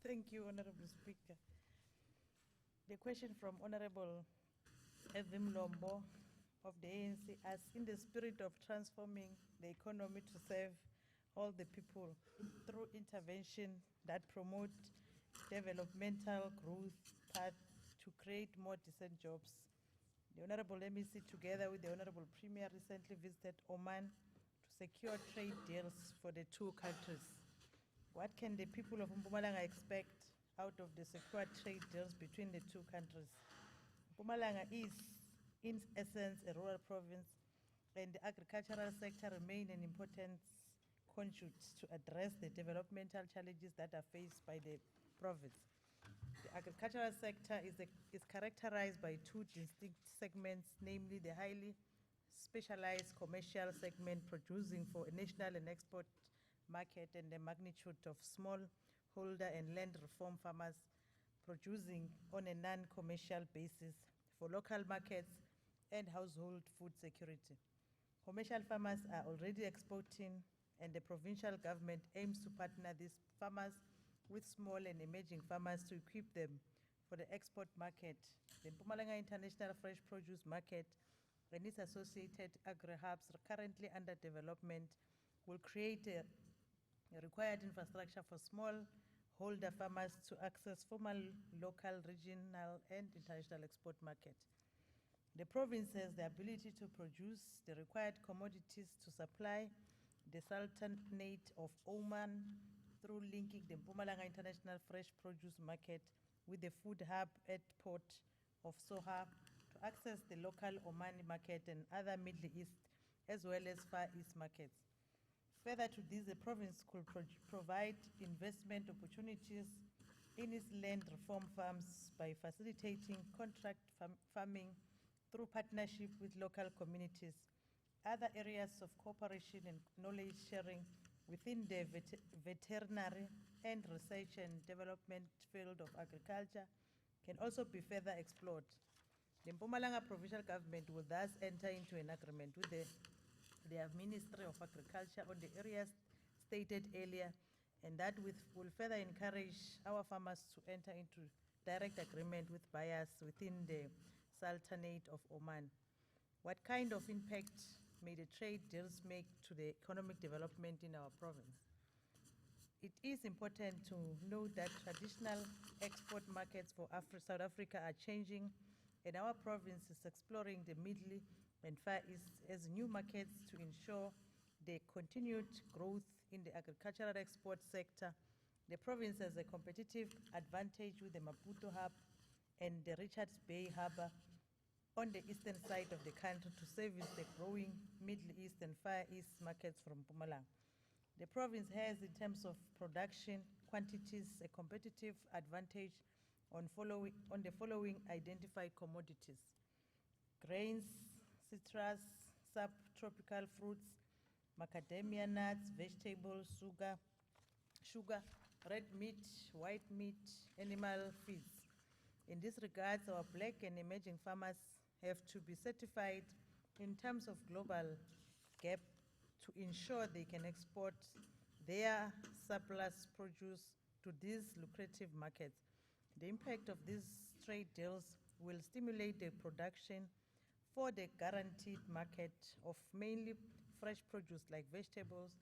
[SPEAKER 2] Thank you, Honorable Speaker. The question from Honorable Evim Lombo of the ANC asks, in the spirit of transforming the economy to serve all the people through intervention that promote developmental growth path to create more decent jobs, the Honorable MEC, together with the Honorable Premier, recently visited Oman to secure trade deals for the two countries. What can the people of Mpumalanga expect out of the secured trade deals between the two countries? Mpumalanga is, in essence, a rural province, and the agricultural sector remains an important conduit to address the developmental challenges that are faced by the province. The agricultural sector is characterized by two distinct segments, namely the highly specialized commercial segment producing for a national and export market, and the magnitude of smallholder and land reform farmers producing on a non-commercial basis for local markets and household food security. Commercial farmers are already exporting, and the provincial government aims to partner these farmers with small and emerging farmers to equip them for the export market. The Mpumalanga International Fresh Produce Market and its associated agri-hubs currently under development will create a required infrastructure for smallholder farmers to access formal, local, regional, and international export market. The province has the ability to produce the required commodities to supply the Sultanate of Oman through linking the Mpumalanga International Fresh Produce Market with the food hub at port of Soha to access the local Omani market and other Middle East as well as Far East markets. Further to this, the province could provide investment opportunities in its land reform farms by facilitating contract farming through partnership with local communities. Other areas of cooperation and knowledge sharing within the veterinary and research and development field of agriculture can also be further explored. The Mpumalanga provincial government will thus enter into an agreement with the Ministry of Agriculture on the areas stated earlier and that will further encourage our farmers to enter into direct agreement with buyers within the Sultanate of Oman. What kind of impact may the trade deals make to the economic development in our province? It is important to note that traditional export markets for South Africa are changing, and our province is exploring the Middle and Far East as new markets to ensure the continued growth in the agricultural export sector. The province has a competitive advantage with the Maputo hub and the Richards Bay Harbour on the eastern side of the country to service the growing Middle East and Far East markets from Mpumalanga. The province has, in terms of production quantities, a competitive advantage on the following identified commodities: grains, citrus, subtropical fruits, macadamia nuts, vegetables, sugar, red meat, white meat, animal feeds. In this regard, our black and emerging farmers have to be certified in terms of global gap to ensure they can export their surplus produce to these lucrative markets. The impact of these trade deals will stimulate the production for the guaranteed market of mainly fresh produce like vegetables,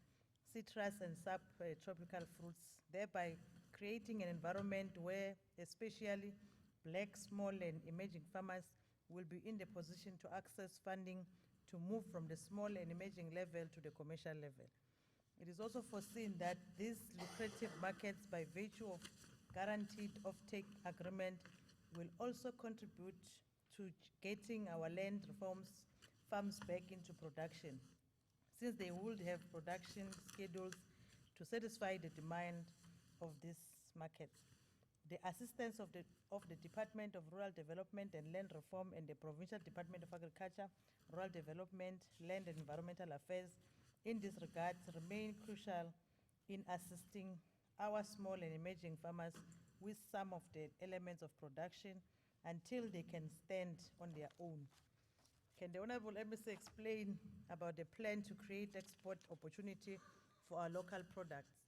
[SPEAKER 2] citrus, and subtropical fruits, thereby creating an environment where especially black, small, and emerging farmers will be in the position to access funding to move from the small and emerging level to the commercial level. It is also foreseen that these lucrative markets, by virtue of guaranteed offtake agreement, will also contribute to getting our land farms back into production, since they would have production schedules to satisfy the demand of these markets. The assistance of the Department of Rural Development and Land Reform and the Provincial Department of Agriculture, Rural Development, Land and Environmental Affairs in this regard remain crucial in assisting our small and emerging farmers with some of the elements of production until they can stand on their own. Can the Honorable Embassy explain about the plan to create export opportunity for our local products?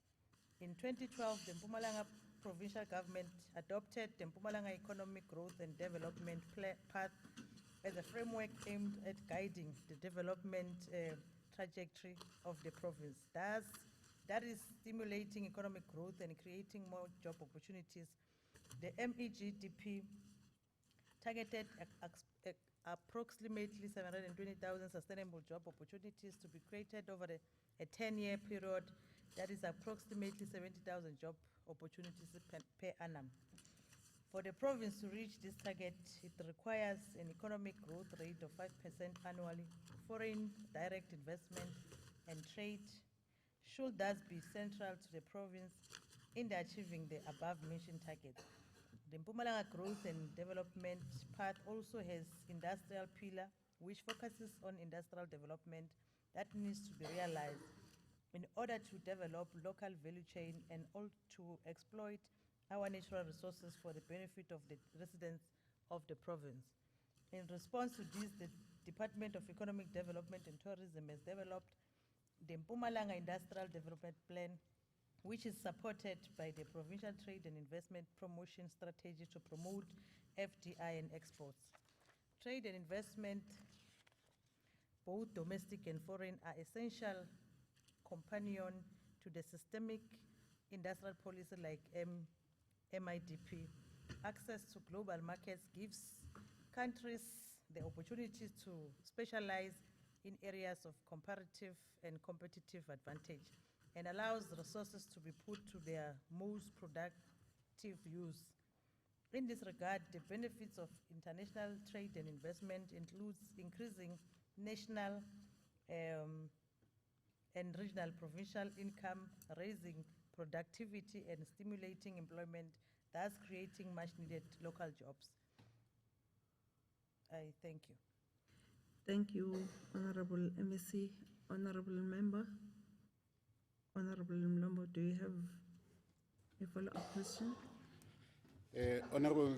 [SPEAKER 2] In 2012, the Mpumalanga provincial government adopted the Mpumalanga Economic Growth and Development Path as a framework aimed at guiding the development trajectory of the province. Thus, that is stimulating economic growth and creating more job opportunities. The MEGDP targeted approximately 720,000 sustainable job opportunities to be created over a 10-year period. That is approximately 70,000 job opportunities per annum. For the province to reach this target, it requires an economic growth rate of 5% annually. Foreign direct investment and trade should thus be central to the province in achieving the above-mentioned targets. The Mpumalanga Growth and Development Path also has industrial pillar, which focuses on industrial development that needs to be realized in order to develop local value chain and all to exploit our natural resources for the benefit of the residents of the province. In response to this, the Department of Economic Development and Tourism has developed the Mpumalanga Industrial Development Plan, which is supported by the Provincial Trade and Investment Promotion Strategy to promote FDI and exports. Trade and investment, both domestic and foreign, are essential companion to the systemic industrial policy like MIDP. Access to global markets gives countries the opportunity to specialize in areas of comparative and competitive advantage and allows resources to be put to their most productive use. In this regard, the benefits of international trade and investment includes increasing national and regional provincial income, raising productivity and stimulating employment, thus creating much needed local jobs. I thank you.
[SPEAKER 1] Thank you, Honorable MEC. Honorable Member. Honorable Mlombo, do you have a follow-up question?
[SPEAKER 13] Honorable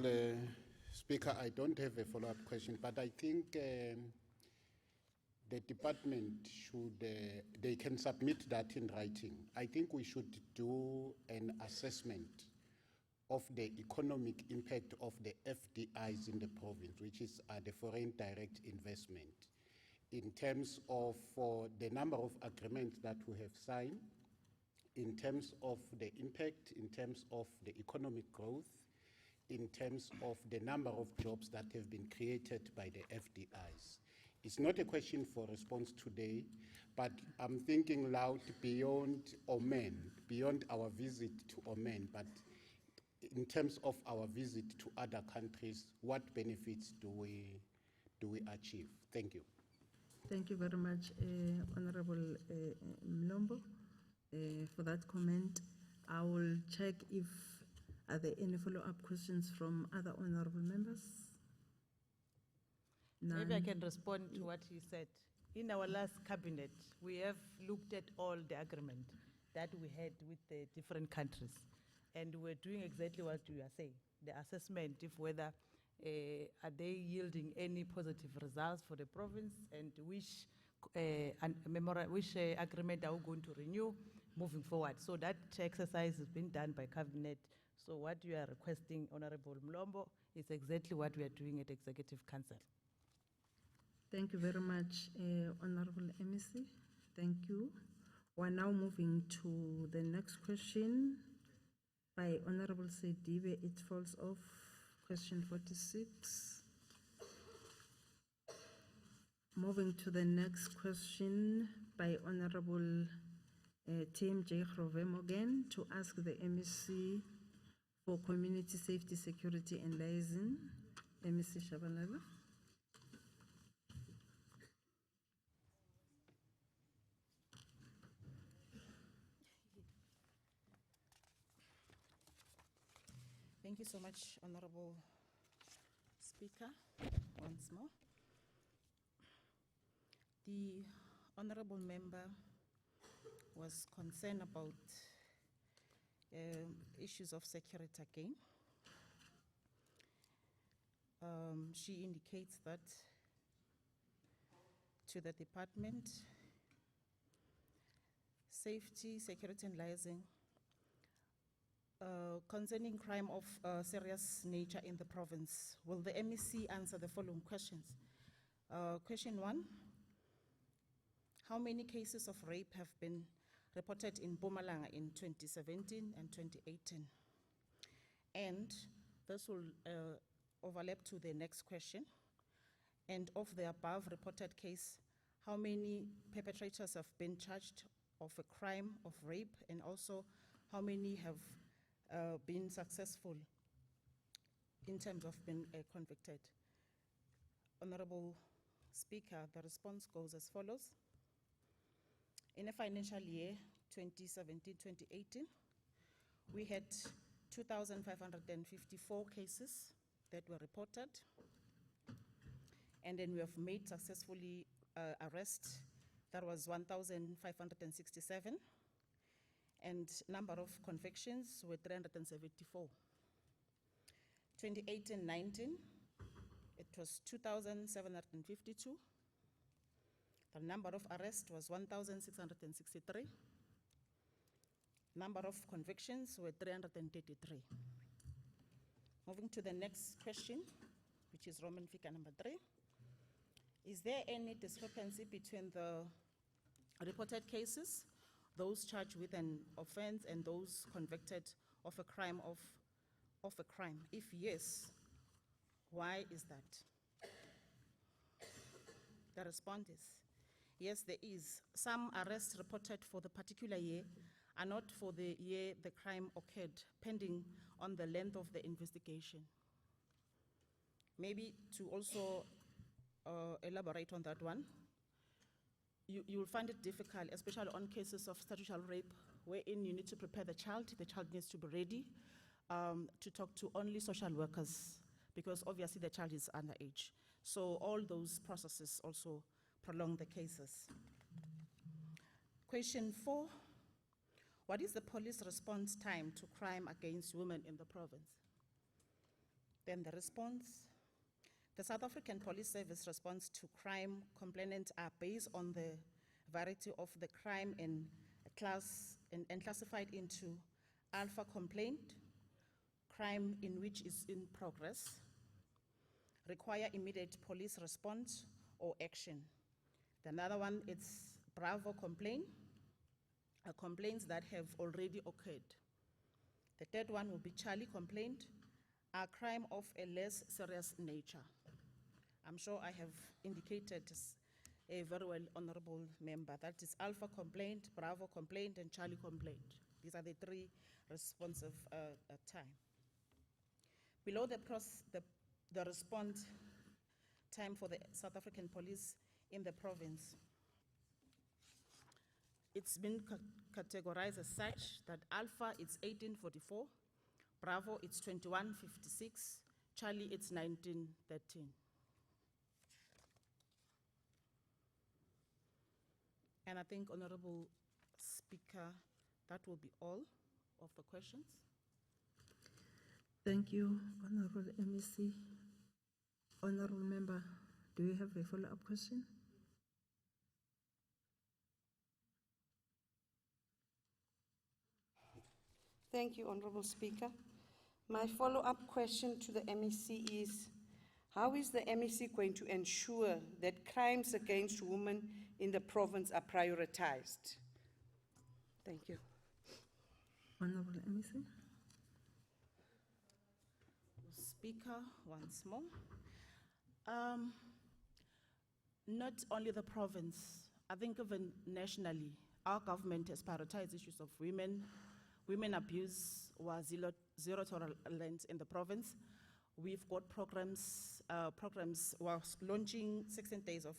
[SPEAKER 13] Speaker, I don't have a follow-up question, but I think the department should, they can submit that in writing. I think we should do an assessment of the economic impact of the FDIs in the province, which is the foreign direct investment, in terms of the number of agreements that we have signed, in terms of the impact, in terms of the economic growth, in terms of the number of jobs that have been created by the FDIs. It's not a question for response today, but I'm thinking loud beyond Oman, beyond our visit to Oman, but in terms of our visit to other countries, what benefits do we achieve? Thank you.
[SPEAKER 1] Thank you very much, Honorable Mlombo, for that comment. I will check if are there any follow-up questions from other honorable members?
[SPEAKER 7] Maybe I
[SPEAKER 1] None.
[SPEAKER 7] can respond to what he said. In our last cabinet, we have looked at all the agreement that we had with the different countries. And we're doing exactly what you are saying, the assessment of whether are they yielding any positive results for the province and which agreement are we going to renew moving forward. So that exercise has been done by cabinet. So what you are requesting, Honorable Mlombo, is exactly what we are doing at Executive Council.
[SPEAKER 1] Thank you very much, Honorable MEC. Thank you. We're now moving to the next question by Honorable Sedibe. It falls off. Question 46. Moving to the next question by Honorable Tim J. Rovem again to ask the MEC for Community Safety, Security and Liaison. MEC Shabalala.
[SPEAKER 5] Thank you so much, Honorable Speaker, once more. The Honorable Member was concerned about issues of security again. She indicates that to the department, safety, security and liaison, concerning crime of serious nature in the province. Will the MEC answer the following questions? Question 1, how many cases of rape have been reported in Mpumalanga in 2017 and 2018? And this will overlap to the next question. And of the above reported case, how many perpetrators have been charged of a crime of rape, and also how many have been successful in terms of being convicted? Honorable Speaker, the response goes as follows. In a financial year 2017-2018, we had 2,554 cases that were reported, and then we have made successfully arrests. That was 1,567. And number of convictions were 374. 2018-19, it was 2,752. The number of arrests was 1,663. Number of convictions were 333. Moving to the next question, which is Roman figure number 3. Is there any discrepancy between the reported cases, those charged with an offense, and those convicted of a crime If yes, why is that? The response is, yes, there is. Some arrests reported for the particular year are not for the year the crime occurred, pending on the length of the investigation. Maybe to also elaborate on that one, you will find it difficult, especially on cases of statutory rape, wherein you need to prepare the child needs to be ready to talk to only social workers, because obviously the child is underage. So all those processes also prolong the cases. Question 4, what is the police response time to crime against women in the province? Then the response, the South African Police Service response to crime complainants are based on the variety of the crime and classified into alpha complaint, crime in which is in progress, require immediate police response or action. The another one is Bravo complaint, complaints that have already occurred. The third one will be Charlie complaint, a crime of a less serious nature. I'm sure I have indicated a very well, honorable member. That is Alpha complaint, Bravo complaint, and Charlie complaint. These are the three responsive time. Below the response time for the South African police in the province, it's been categorized as such that Alpha it's 1844, Bravo it's 2156, Charlie it's 1913. And I think, Honorable Speaker, that will be all of the questions.
[SPEAKER 1] Thank you, Honorable MEC. Honorable Member, do you have a follow-up question?
[SPEAKER 6] Thank you, Honorable Speaker. My follow-up question to the MEC is, how is the MEC going to ensure that crimes against women in the province are prioritized? Thank you.
[SPEAKER 1] Honorable MEC.
[SPEAKER 5] Speaker, once more. Not only the province, I think even nationally, our government has prioritized issues of women abuse was zero tolerance in the province. We've got programs was launching 16 days of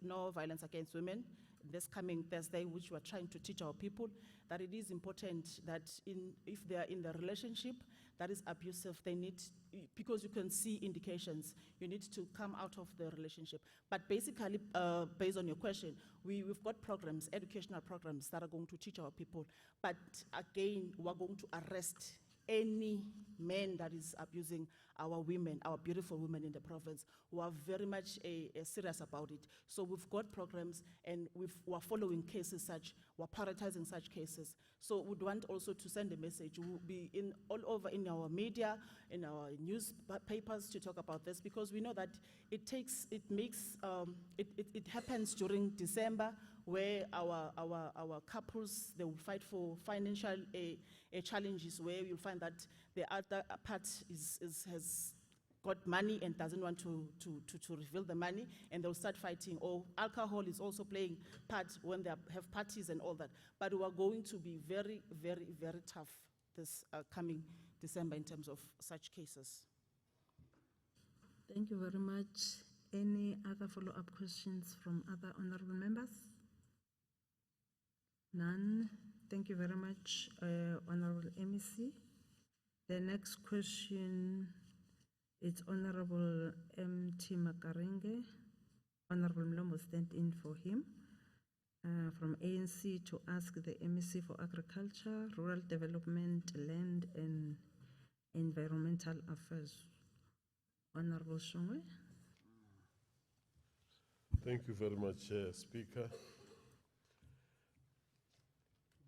[SPEAKER 5] no violence against women this coming Thursday, which we're trying to teach our people that it is important that if they are in the relationship that is abusive, they need, because you can see indications, you need to come out of the relationship. But basically, based on your question, we've got programs, educational programs that are going to teach our people. But again, we're going to arrest any man that is abusing our women, our beautiful women in the province, who are very much serious about it. So we've got programs, and we're following cases we're prioritizing such cases. So we'd want also to send a message. We'll be all over in our media, in our newspapers to talk about this, because we know that it happens during December, where our couples, they will fight for financial challenges, where you'll find that the other part has got money and doesn't want to reveal the money, and they'll start fighting. Or alcohol is also playing part when they have parties and all that. But we are going to be very, very, very tough this coming December in terms of such cases.
[SPEAKER 1] Thank you very much. Any other follow-up questions from other honorable members? None. Thank you very much, Honorable MEC. The next question is Honorable M.T. Makarenge. Honorable Mlomo stand in for him from ANC to ask the MEC for Agriculture, Rural Development, Land and Environmental Affairs. Honorable Shongwe.
[SPEAKER 3] Thank you very much, Speaker.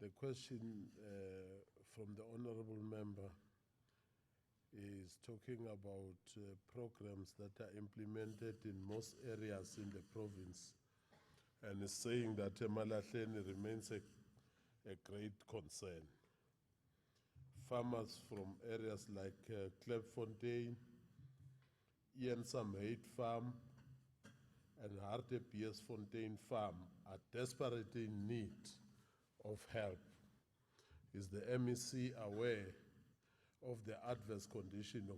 [SPEAKER 3] The question from the honorable member is talking about programs that are implemented in most areas in the province, and is saying that Malahleni remains a great concern. Farmers from areas like Klipfontein, Iensam Farm, and Harte Piersfontein Farm are desperately in need of help. Is the MEC aware of the adverse condition of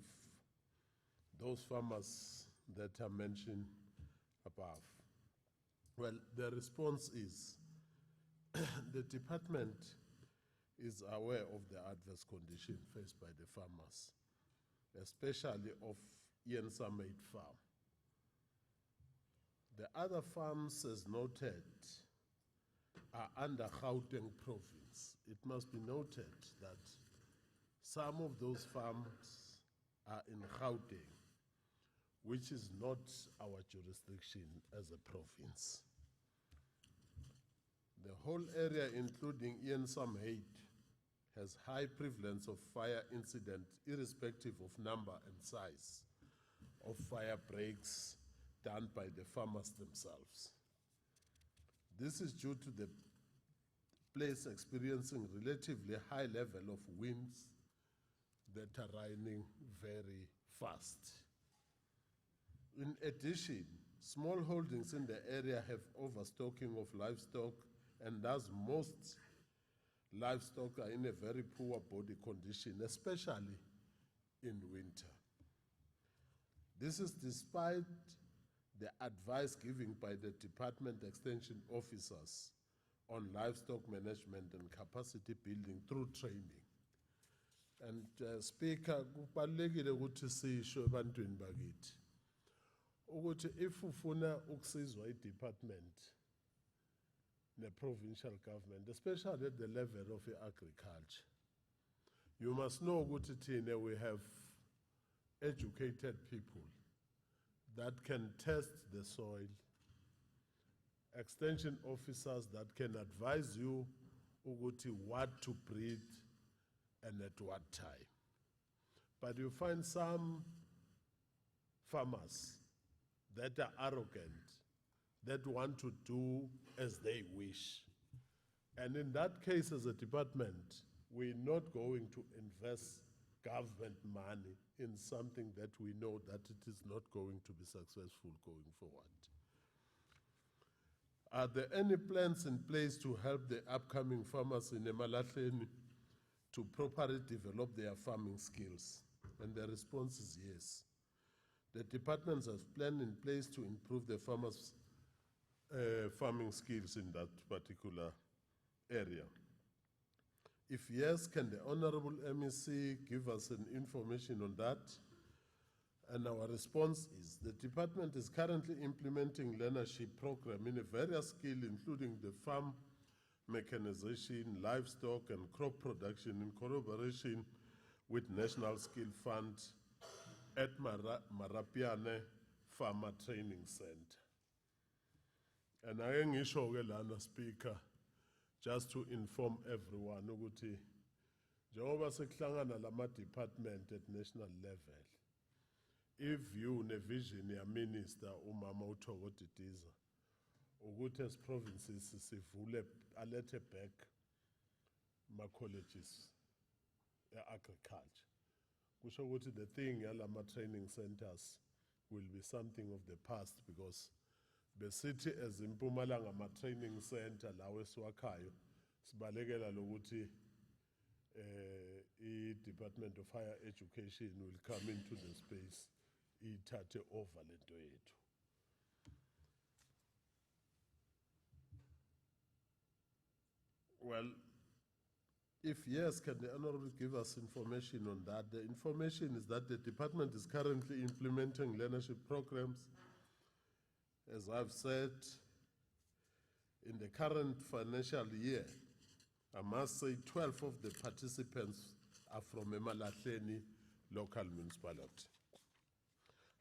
[SPEAKER 3] those farmers that are mentioned above? Well, the response is the department is aware of the adverse condition faced by the farmers, especially of Ian Summit Farm. The other farms, as noted, are under Gauteng province. It must be noted that some of those farms are in Gauteng, which is not our jurisdiction as a province. whole area, including Ian Samhate, has high prevalence of fire incident, irrespective of number and size of fire breaks done by the farmers themselves. This is due to the place experiencing relatively high level of winds that are running very fast. In addition, small holdings in the area have overstocking of livestock, and thus most livestock are in a very poor body condition, especially in winter. This is despite the advice given by the department extension officers on livestock management and capacity building through training. And Speaker, kubalulekile ukuthi sisho ebantwini bakithi ukuthi if ufuna ukusizwa i-department ne-provincial government, especially at the level of agriculture, you must know ukuthi thina we have educated people that can test the soil, extension officers that can advise you ukuthi what to breed and at what time. But you find some farmers that are arrogant, that want to do as they wish. And in that case, as a department, we're not going to invest government money in something that we know that it is not going to be successful going forward. Are there any plans in place to help the upcoming farmers in Emalahleni to properly develop their farming skills? And the response is yes. The department has plans in place to improve the farmers' farming skills in that particular area. If yes, can the Honorable MEC give us an information on that? And our response is, the department is currently implementing learnership program in a various skills, including the farm mechanization, livestock, and crop production in collaboration with National Skill Fund at Marapiane Farmer Training Center. And I ngisho-ke lana, Speaker, just to inform everyone ukuthi njengoba sekuhlangana lama department at national level, if you ne-vision ya-minister umama uThoko Didiza ukuthi as provinces sivule alethe back ma-colleges e-agriculture, kusho ukuthi the thing yalama training centers will be something of the past, because besithi as iMpumalanga ma-training center lawo esiwakhayo sibalekela lokuthi i-Department of Higher Education will come into the space ithathe over lento yethu. Well, if yes, can the Honorable give us information on that? The information is that the department is currently implementing learnership programs. As I've said, in the current financial year, I must say 12 of the participants are from Emalahleni local municipality.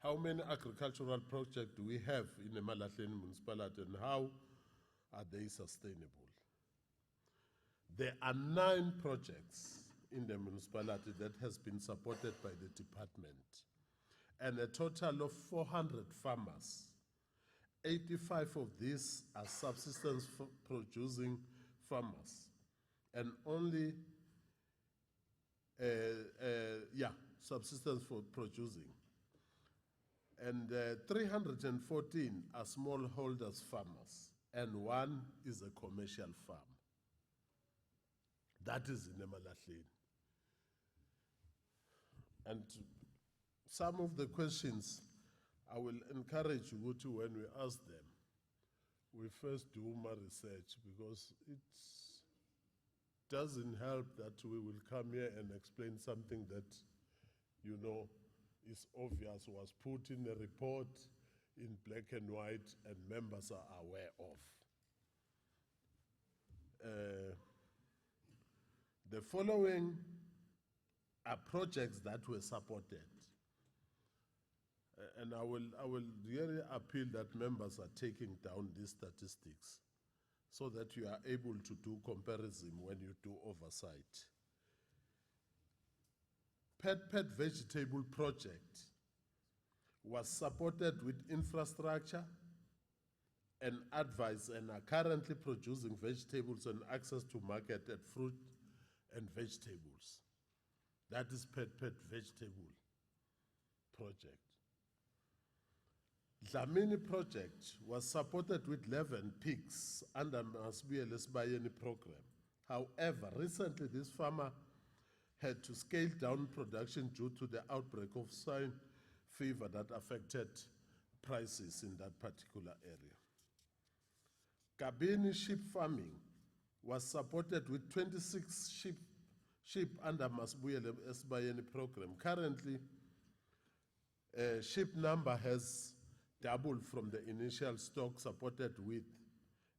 [SPEAKER 3] How many agricultural projects do we have in Emalahleni municipality, and how are they sustainable? There are 9 projects in the municipality that has been supported by the department, and a total of 400 farmers. 85 of these are subsistence producing farmers, and only, subsistence for producing. And 314 are smallholders farmers, and 1 is a commercial farm. That is in Emalahleni. And some of the questions I will encourage you to, when we ask them, we first do more research, because it doesn't help that we will come here and explain something that, you know, is obvious, was put in a report in black and white, and members are aware of. The following are projects that were supported. And I will really appeal that members are taking down these statistics. so that you are able to do comparison when you do oversight. Pet vegetable project was supported with infrastructure and advice, and are currently producing vegetables and access to market at fruit and vegetables. That is pet vegetable project. Dlamini project was supported with 11 pigs under Masbuyele's Bayeni program. However, recently this farmer had to scale down production due to the outbreak of swine fever that affected prices in that particular area. Kabini sheep farming was supported with 26 sheep under Masbuyele's Bayeni program. Currently, sheep number has doubled from the initial stock supported with,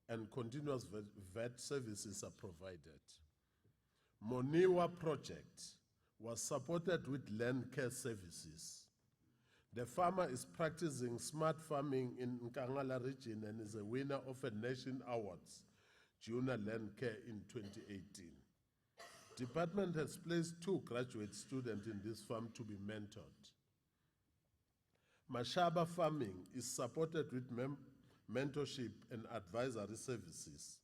[SPEAKER 3] and continuous vet services are provided. Moniwa project was supported with land care services. The farmer is practicing smart farming in Nkangala region and is a winner of a Nation Awards Junior Land Care in 2018. Department has placed 2 graduate students in this farm to be mentored. Mashaba farming is supported with mentorship and advisory services.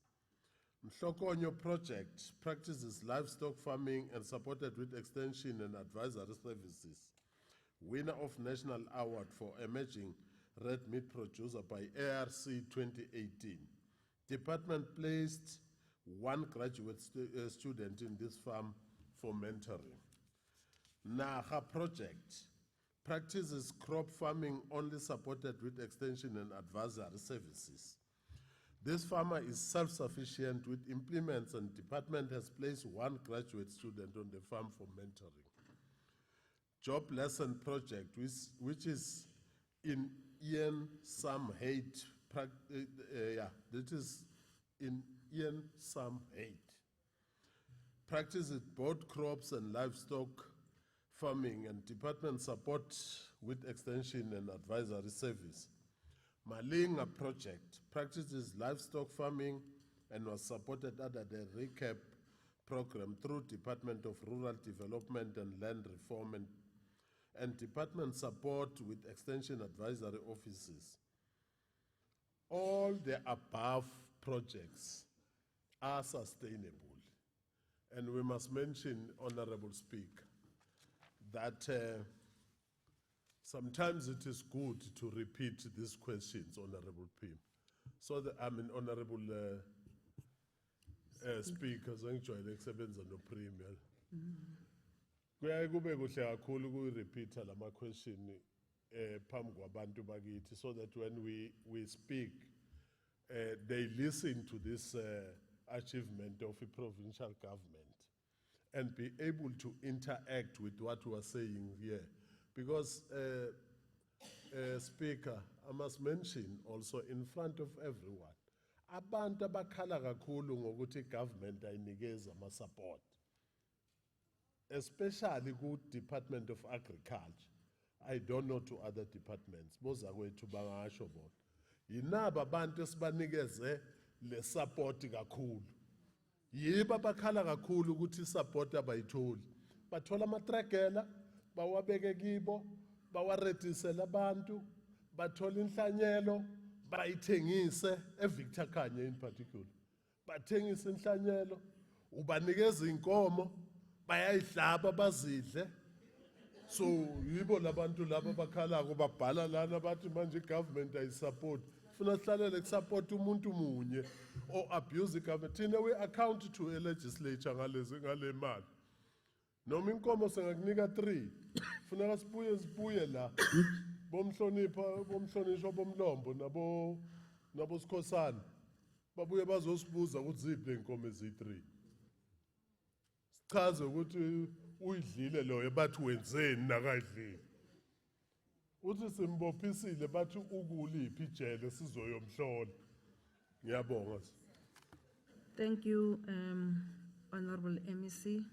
[SPEAKER 3] Mhlokonyo project practices livestock farming and supported with extension and advisory services. Winner of National Award for Emerging Red Meat Producer by ARC 2018. Department placed 1 graduate student in this farm for mentoring. Naha project practices crop farming only supported with extension and advisory services. This farmer is self-sufficient with implements, and department has placed 1 graduate student on the farm for mentoring. Job lesson project, which is in Ian Sam Hate, that is in Ian Sam Hate. Practices both crops and livestock farming, and department support with extension and advisory service. Malinga project practices livestock farming and was supported under the RECAP program through Department of Rural Development and Land Reform and department support with extension advisory offices. All the above projects are sustainable, and we must mention, Honorable Speaker, that sometimes it is good to repeat these questions, Honorable Pim. So that, Honorable Speaker, zengijwayele kusebenza no-Premier. Kuyaye kube kuhle kakhulu ukuyi-repeata lama question phambi kwabantu bakithi, so that when we speak, they listen to this achievement of a provincial government and be able to interact with what we are saying here. Because, Speaker, I must mention also in front of everyone, abantu abakhala kakhulu ngokuthi government ayinikeza ama-support, especially ku Department of Agriculture. I don't know to other departments. Boza kwethu bangasho bona. Yinaba abantu esibanikeze le support kakhulu. Yiba bakhala kakhulu ukuthi support abayitholi. Bathola amatragela, bawabeke kibo, bawaredisele abantu, bathola inhlanyelo, bayithengise eVictor Khanye in particular. Bathengise inhlanyelo, ubanikeza inkomo, bayayihlaba bazidle. So yibo labantu laba bakhala kubabhala lana bathi manje government ayisupport. Funa sihlalele kusupport umuntu munye or abuse government. Thina we account to a legislature ngale mali. Noma inkomo sengakunika 3. Funa sibuye la. Bomhlonishwa bomlombo nabo Sikhosana. Babuye bazosibuza ukuthi ziphi inkomo ezi3. Sichaze ukuthi uyidlile loyo bathi wenzeni nakadlile. Uthi simbophisile bathi ukuliphi ijele sizoyomhlola. Ngiyabonga.
[SPEAKER 1] Thank you, Honorable MEC.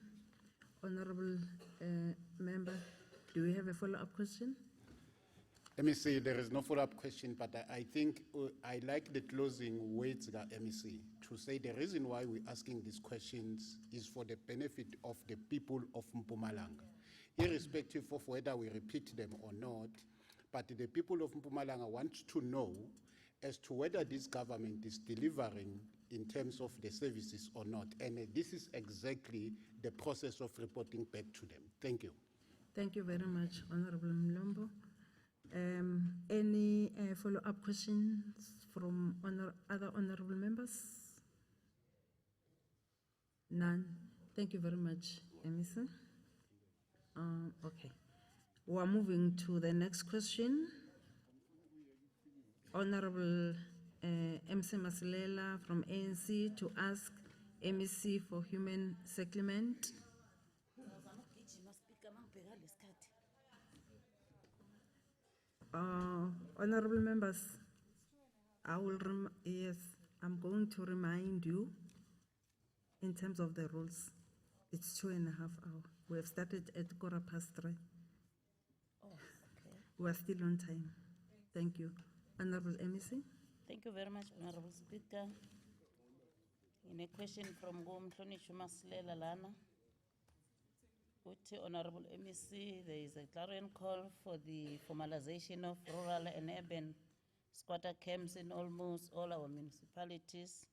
[SPEAKER 1] Honorable Member, do we have a follow-up question?
[SPEAKER 13] MEC, there is no follow-up question, but I think I like the closing words of MEC to say the reason why we're asking these questions is for the benefit of the people of Mpumalanga, irrespective of whether we repeat them or not. But the people of Mpumalanga want to know as to whether this government is delivering in terms of the services or not. And this is exactly the process of reporting back to them. Thank you.
[SPEAKER 1] Thank you very much, Honorable Mlombo. Any follow-up questions from other honorable members? None. Thank you very much, Emisa. Okay. We're moving to the next question. Honorable MC Masilela from ANC to ask MEC for Human Settlement. Honorable members, yes, I'm going to remind you in terms of the rules. It's 2.5 hours. We have started at 3:15.
[SPEAKER 4] Oh, okay.
[SPEAKER 1] We are still on time. Thank you. Honorable MEC.
[SPEAKER 4] Thank you very much, Honorable Speaker. In a question from Mkhatshwa Masilela Lana. Honorable MEC, there is a clarion call for the formalization of rural and urban squatter camps in almost all our municipalities.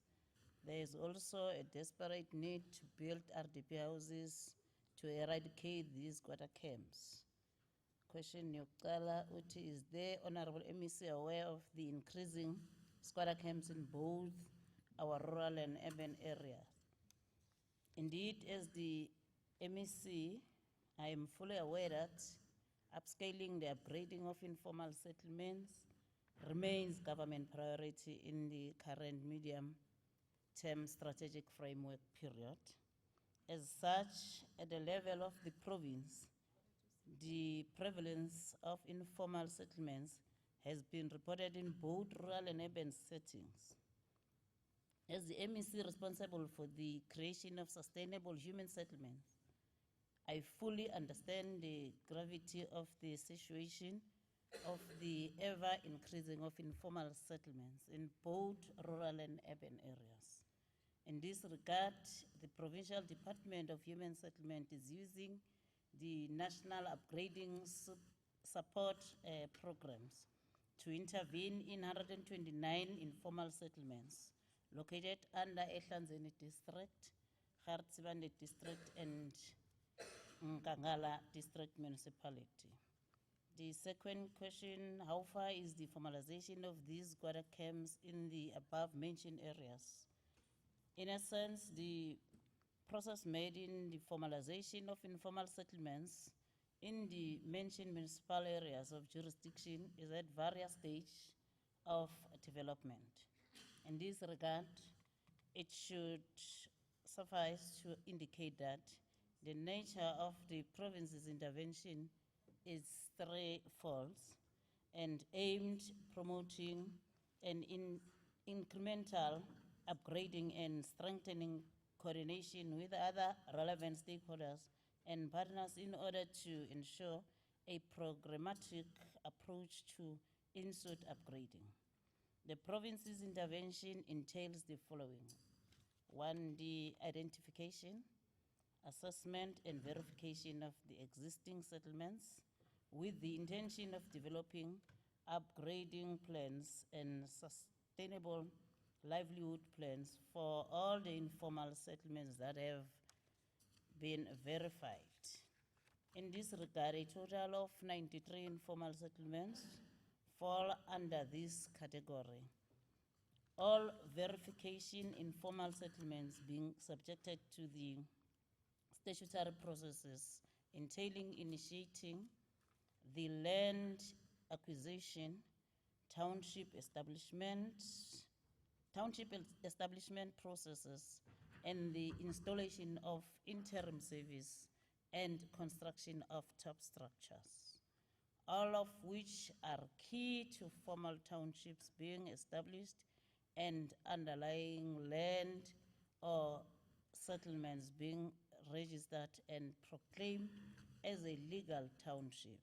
[SPEAKER 4] There is also a desperate need to build RDP houses to eradicate these squatter camps. Question Yokala Uti, is the Honorable MEC aware of the increasing squatter camps in both our rural and urban areas? Indeed, as the MEC, I am fully aware that upscaling the upgrading of informal settlements remains government priority in the current medium-term strategic framework period. As such, at the level of the province, the prevalence of informal settlements has been reported in both rural and urban settings. As the MEC responsible for the creation of sustainable human settlements, I fully understand the gravity of the situation of the ever-increasing of informal settlements in both rural and urban areas. In this regard, the Provincial Department of Human Settlement is using the National Upgrading Support Programs to intervene in 129 informal settlements located under Ehlanzeni District, Gartsibande District, and Nkangala District Municipality. The second question, how far is the formalization of these squatter camps in the above-mentioned areas? In essence, the process made in the formalization of informal settlements in the mentioned municipal areas of jurisdiction is at various stages of development. In this regard, it should suffice to indicate that the nature of the province's intervention is threefold and aimed promoting an incremental upgrading and strengthening coordination with other relevant stakeholders and partners in order to ensure a programmatic approach to in-suit upgrading. The province's intervention entails the following. 1, the identification, assessment, and verification of the existing settlements with the intention of developing upgrading plans and sustainable livelihood plans for all the informal settlements that have been verified. In this regard, a total of 93 informal settlements fall under this category. All verification informal settlements being subjected to the statutory processes entailing initiating the land acquisition, township establishment processes, and the installation of interim service and construction of top structures, all of which are key to formal townships being established and underlying land or settlements being registered and proclaimed as a legal township.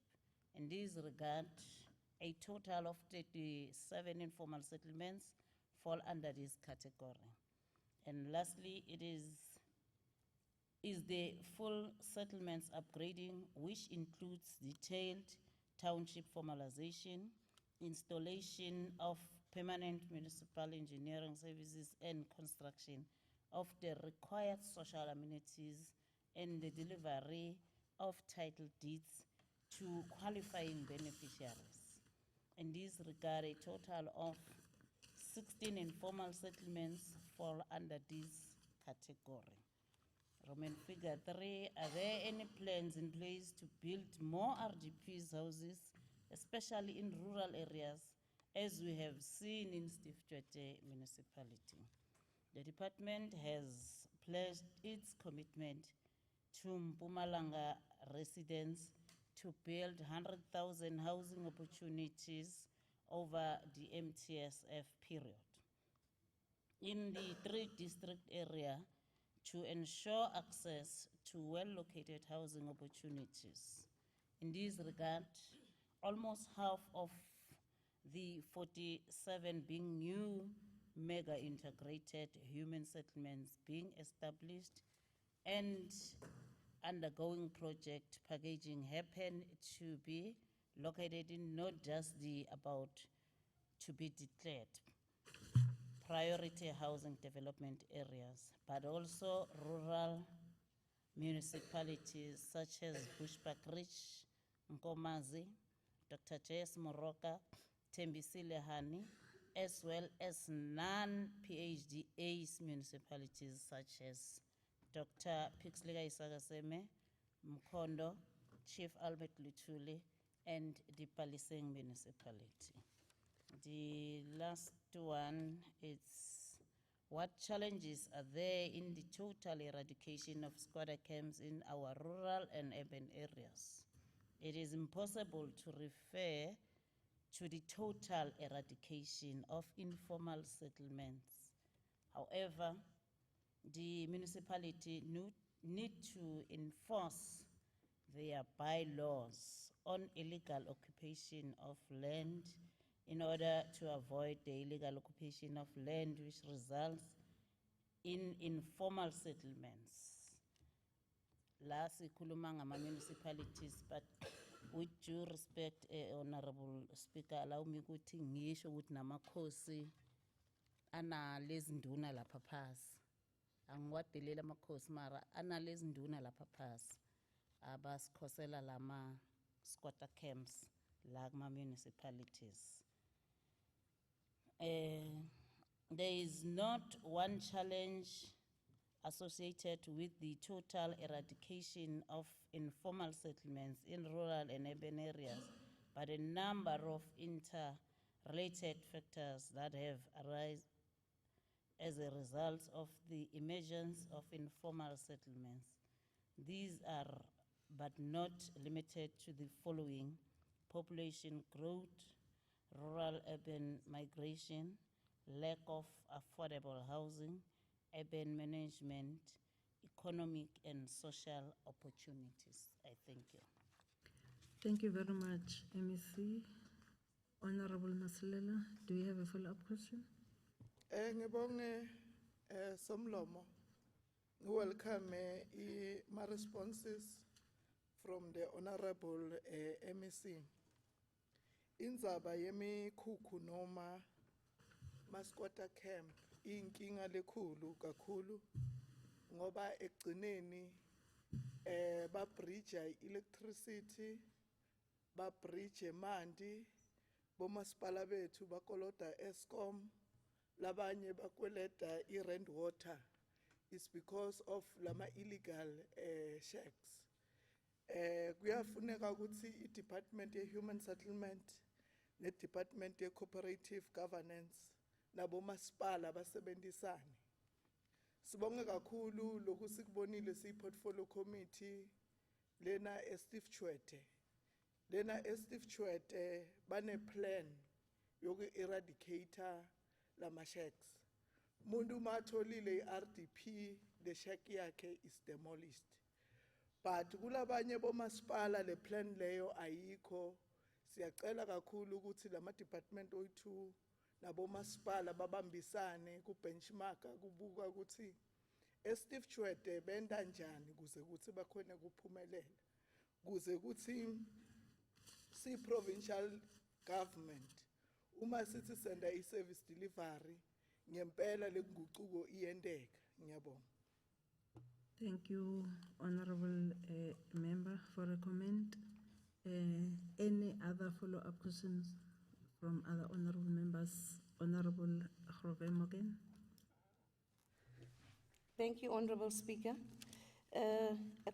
[SPEAKER 4] In this regard, a total of 37 informal settlements fall under this category.
[SPEAKER 10] And lastly, it is the full settlements upgrading, which includes detailed township formalization, installation of permanent municipal engineering services, and construction of the required social amenities, and the delivery of title deeds to qualifying beneficiaries. In this regard, a total of 16 informal settlements fall under this category. Roman figure 3, are there any plans in place to build more RDPs houses, especially in rural areas, as we have seen in Steve Tshwete municipality? The department has pledged its commitment to Mpumalanga residents to build 100,000 housing opportunities over the MTSF period. In the 3-district area, to ensure access to well-located housing opportunities. In this regard, almost half of the 47 being new mega integrated human settlements being established and undergoing project packaging happen to be located in not just the about to be declared priority housing development areas, but also rural municipalities such as Bushbuckridge, Nkomazi, Dr. J.S. Moroka, Tembisile Hani, as well as non-PhD ACE municipalities such as Dr. Pixley Isagaseme, Mkondo, Chief Albert Lutuli, and the Paliseng municipality. The last one is, what challenges are there in the total eradication of squatter camps in our rural and urban areas? It is impossible to refer to the total eradication of informal settlements. However, the municipality need to enforce their bylaws on illegal occupation of land in order to avoid the illegal occupation of land which results in informal settlements. Last, municipalities, but with due respect, Honorable Speaker, allow me to ngisho ukuthi namakhosi analezi nduna lapha phasi. Angiwadelela amakhosi mara analezi nduna lapha phasi. Abasikhosela lama squatter camps la kuma municipalities. There is not one challenge associated with the total eradication of informal settlements in rural and urban areas, but a number of interrelated factors that have arisen as a result of the emergence of informal settlements. These are, but not limited to, the following: population growth, rural-urban migration, lack of affordable housing, urban management, economic and social opportunities. I thank you.
[SPEAKER 1] Thank you very much, MEC. Honorable Masilela, do you have a follow-up question?
[SPEAKER 22] Ngibonge Somlomo. Welcome my responses from the Honorable MEC. Indzaba yemikhukhu noma masquatter camp inkinga lekhulu kakhulu ngoba ekugcineni ba bridge electricity, ba bridge manti, bomasipala bethu bakoloda Eskom, labanye bakweleta i-rent water. It's because of lama illegal shacks. Kuyafuneka ukuthi i-Department ye-Human Settlement ne-Department ye-Cooperative Governance nabo masipala basebenzisane. Sibonge kakhulu lokhu sikubonile si-portfolio committee lena Steve Tshwete. Lena Steve Tshwete bane plan yoku eradicator lama shacks. Mundu matholile i-RDP, the shack yakhe is demolished. But kulabanye bomasipala le plan leyo ayikho. Siyacela kakhulu ukuthi lama department oyi2 nabomasipala babambisane ku-benchmark kubuka ukuthi Steve Chwede benda njani kuze kuthi bakhona kuphumelela kuze kuthi si-provincial government uma sithi senda i-service delivery ngempela lenguquko iyendeka ngiyabonga.
[SPEAKER 1] Thank you, Honorable Member, for a comment. Any other follow-up questions from other honorable members? Honorable Grobe Morgan.
[SPEAKER 6] Thank you, Honorable Speaker. A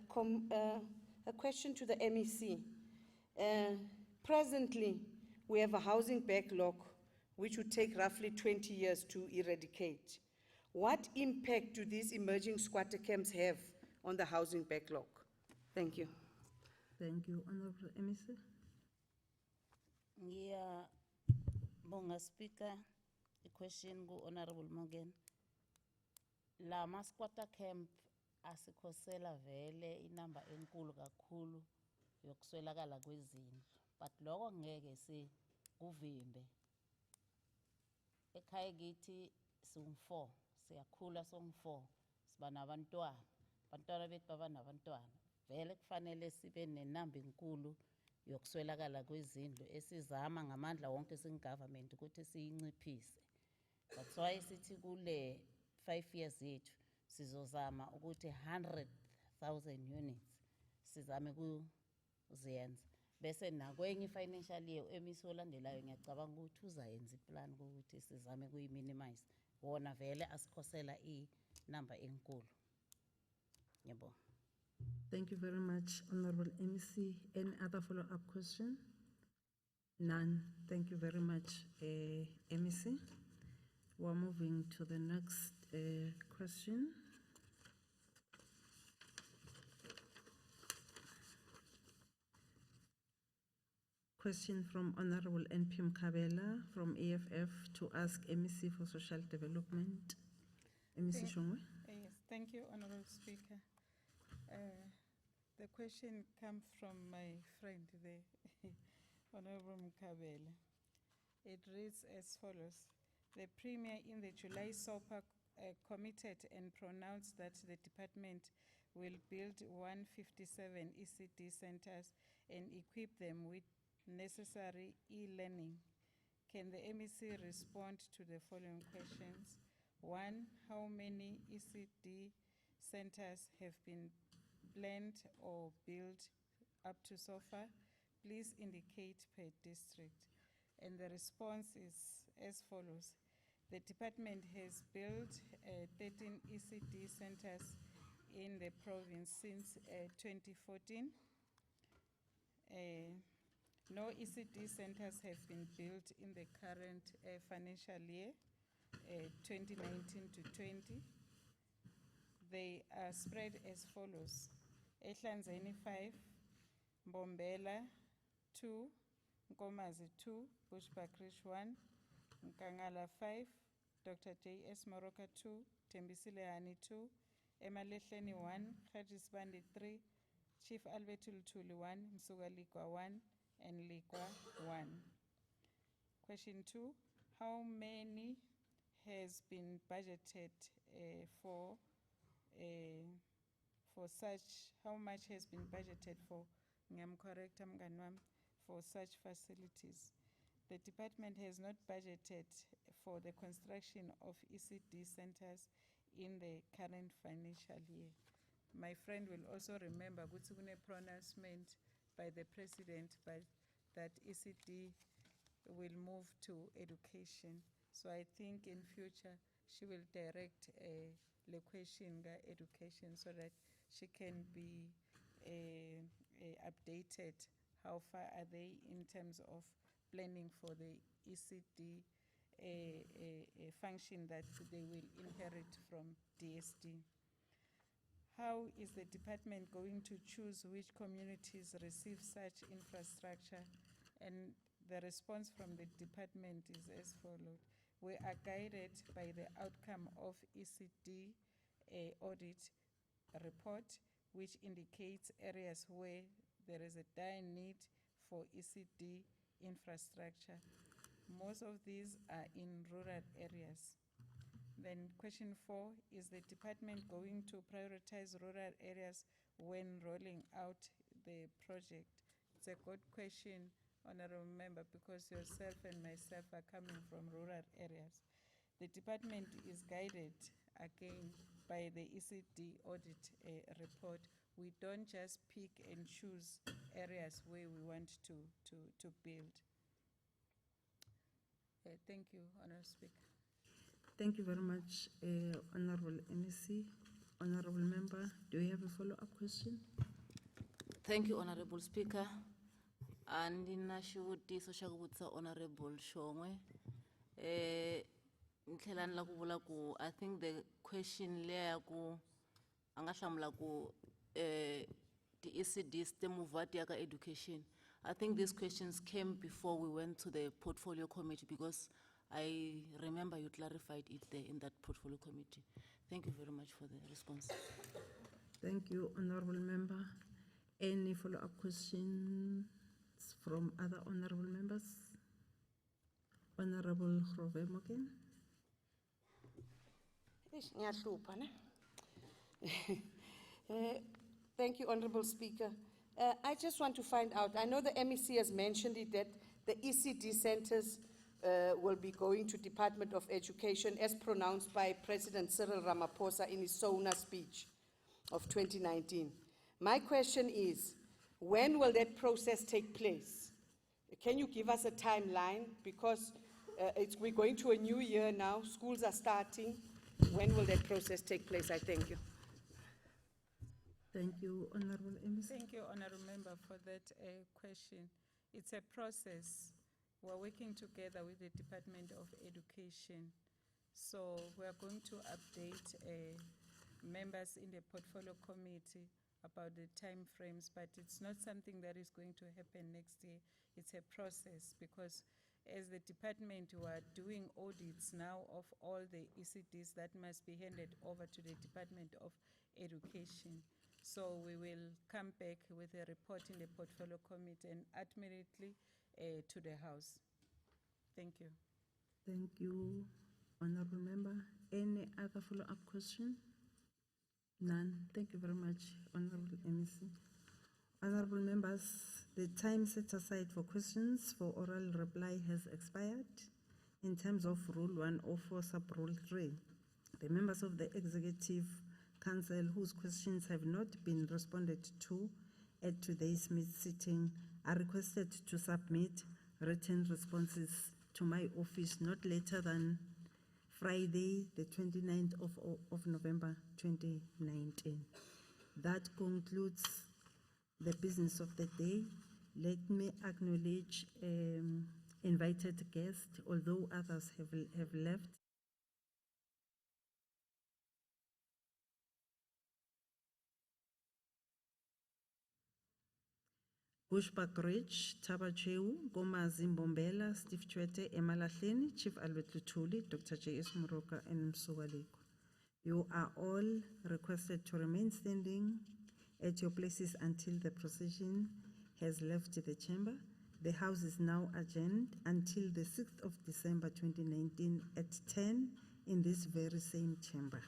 [SPEAKER 6] question to the MEC. Presently, we have a housing backlog which would take roughly 20 years to eradicate. What impact do these emerging squatter camps have on the housing backlog? Thank you.
[SPEAKER 1] Thank you, Honorable MEC.
[SPEAKER 10] Yeah, Bonga Speaker, a question go Honorable Morgan. La masquatter camp asikhosela vele inamba enkulu kakhulu yokuswelakala kwezindlu, but lokho ngeke kuvimbe. Ekhaya kithi sing4 siyakhula song4 siba nabantwana abantwana bethu baba nabantwana vele kufanele sibe nenamba enkulu yokuswelakala kwezindlu esizama ngamandla wonke singovernment ukuthi siyinciphise. That's why sithi kule 5 years yethu sizozama ukuthi 100,000 units sizame kuziyenza bese nakwenye financial year emisolandelayo ngiyacabanga ukuthi uzayenza iplan ukuthi sizame kuyiminimize wona vele asikhosela inamba enkulu. Yebo.
[SPEAKER 1] Thank you very much, Honorable MEC. Any other follow-up question? None. Thank you very much, MEC. We're moving to the next question. Question from Honorable NP Mkhabela from EFF to ask MEC for Social Development. MEC Shongwe.
[SPEAKER 14] Yes, thank you, Honorable Speaker. The question comes from my friend, the Honorable Mkhabela. It reads as follows. The Premier in the July SOPA committed and pronounced that the department will build 157 ECD centers and equip them with necessary e-learning. Can the MEC respond to the following questions? 1, how many ECD centers have been planned or built up to so far? Please indicate per district. And the response is as follows. The department has built 13 ECD centers in the province since 2014. No ECD centers have been built in the current financial year, 2019 to 20. They are spread as follows. Ehlanzeni 5, Mbombela 2, Nkomazi 2, Bushbuckridge 1, Nkangala 5, Dr. J.S. Moroka 2, Tembisilehani 2, Emalehleni 1, Khatisbandi 3, Chief Albert Lutuli 1, Msuga Likwa 1, and Likwa 1. Question 2, how many has been budgeted for such, how much has been budgeted for, for such facilities? The department has not budgeted for the construction of ECD centers in the current financial year. My friend will also remember a pronouncement by the president that ECD will move to education. So I think in future she will direct the question education so that she can be updated how far are they in terms of planning for the ECD function that they will inherit from DSD. How is the department going to choose which communities receive such infrastructure? And the response from the department is as follows. We are guided by the outcome of ECD audit report, which indicates areas where there is a dire need for ECD infrastructure. Most of these are in rural areas. Then question 4, is the department going to prioritize rural areas when rolling out the project? It's a good question, Honorable Member, because yourself and myself are coming from rural areas. The department is guided again by the ECD audit report. We don't just pick and choose areas where we want to build. Thank you, Honorable Speaker.
[SPEAKER 1] Thank you very much, Honorable MEC. Honorable Member, do you have a follow-up question?
[SPEAKER 4] Thank you, Honorable Speaker. And in Nashuti Soshagutsa, Honorable Shongwe. I think the question there the ECDs, the Muvatiaka education. I think these questions came before we went to the portfolio committee because I remember you clarified it there in that portfolio committee. Thank you very much for the response.
[SPEAKER 1] Thank you, Honorable Member. Any follow-up questions from other honorable members? Honorable Grove Moken.
[SPEAKER 6] Thank you, Honorable Speaker. I just want to find out, I know the MEC has mentioned it, that the ECD centers will be going to Department of Education as pronounced by President Cyril Ramaphosa in his SONA speech of 2019. My question is, when will that process take place? Can you give us a timeline? Because we're going to a new year now, schools are starting. When will that process take place? I thank you.
[SPEAKER 1] Thank you, Honorable MEC.
[SPEAKER 14] Thank you, Honorable Member, for that question. It's a process. We're working together with the Department of Education. So we're going to update members in the portfolio committee about the time frames, but it's not something that is going to happen next year. It's a process because as the department, we are doing audits now of all the ECDs that must be handed over to the Department of Education. So we will come back with a report in the portfolio committee and ultimately to the House. Thank you.
[SPEAKER 1] Thank you, Honorable Member. Any other follow-up question? None. Thank you very much, Honorable MEC. Honorable members, the time set aside for questions for oral reply has expired. In terms of Rule 104, Sub-Rule 3, the members of the Executive Council whose questions have not been responded to at today's sitting are requested to submit written responses to my office not later than Friday, the 29th of November 2019. That concludes the business of the day. Let me acknowledge invited guests, although others have left. Bushbuck Ridge, Tabacheu, Goma Zimbombela, Steve Chwete, Emalahleni, Chief Albert Lutuli, Dr. J.S. Muroka, and Msuwaliko. You are all requested to remain standing at your places until the procession has left the chamber. The House is now adjourned until the 6th of December 2019 at 10 in this very same chamber.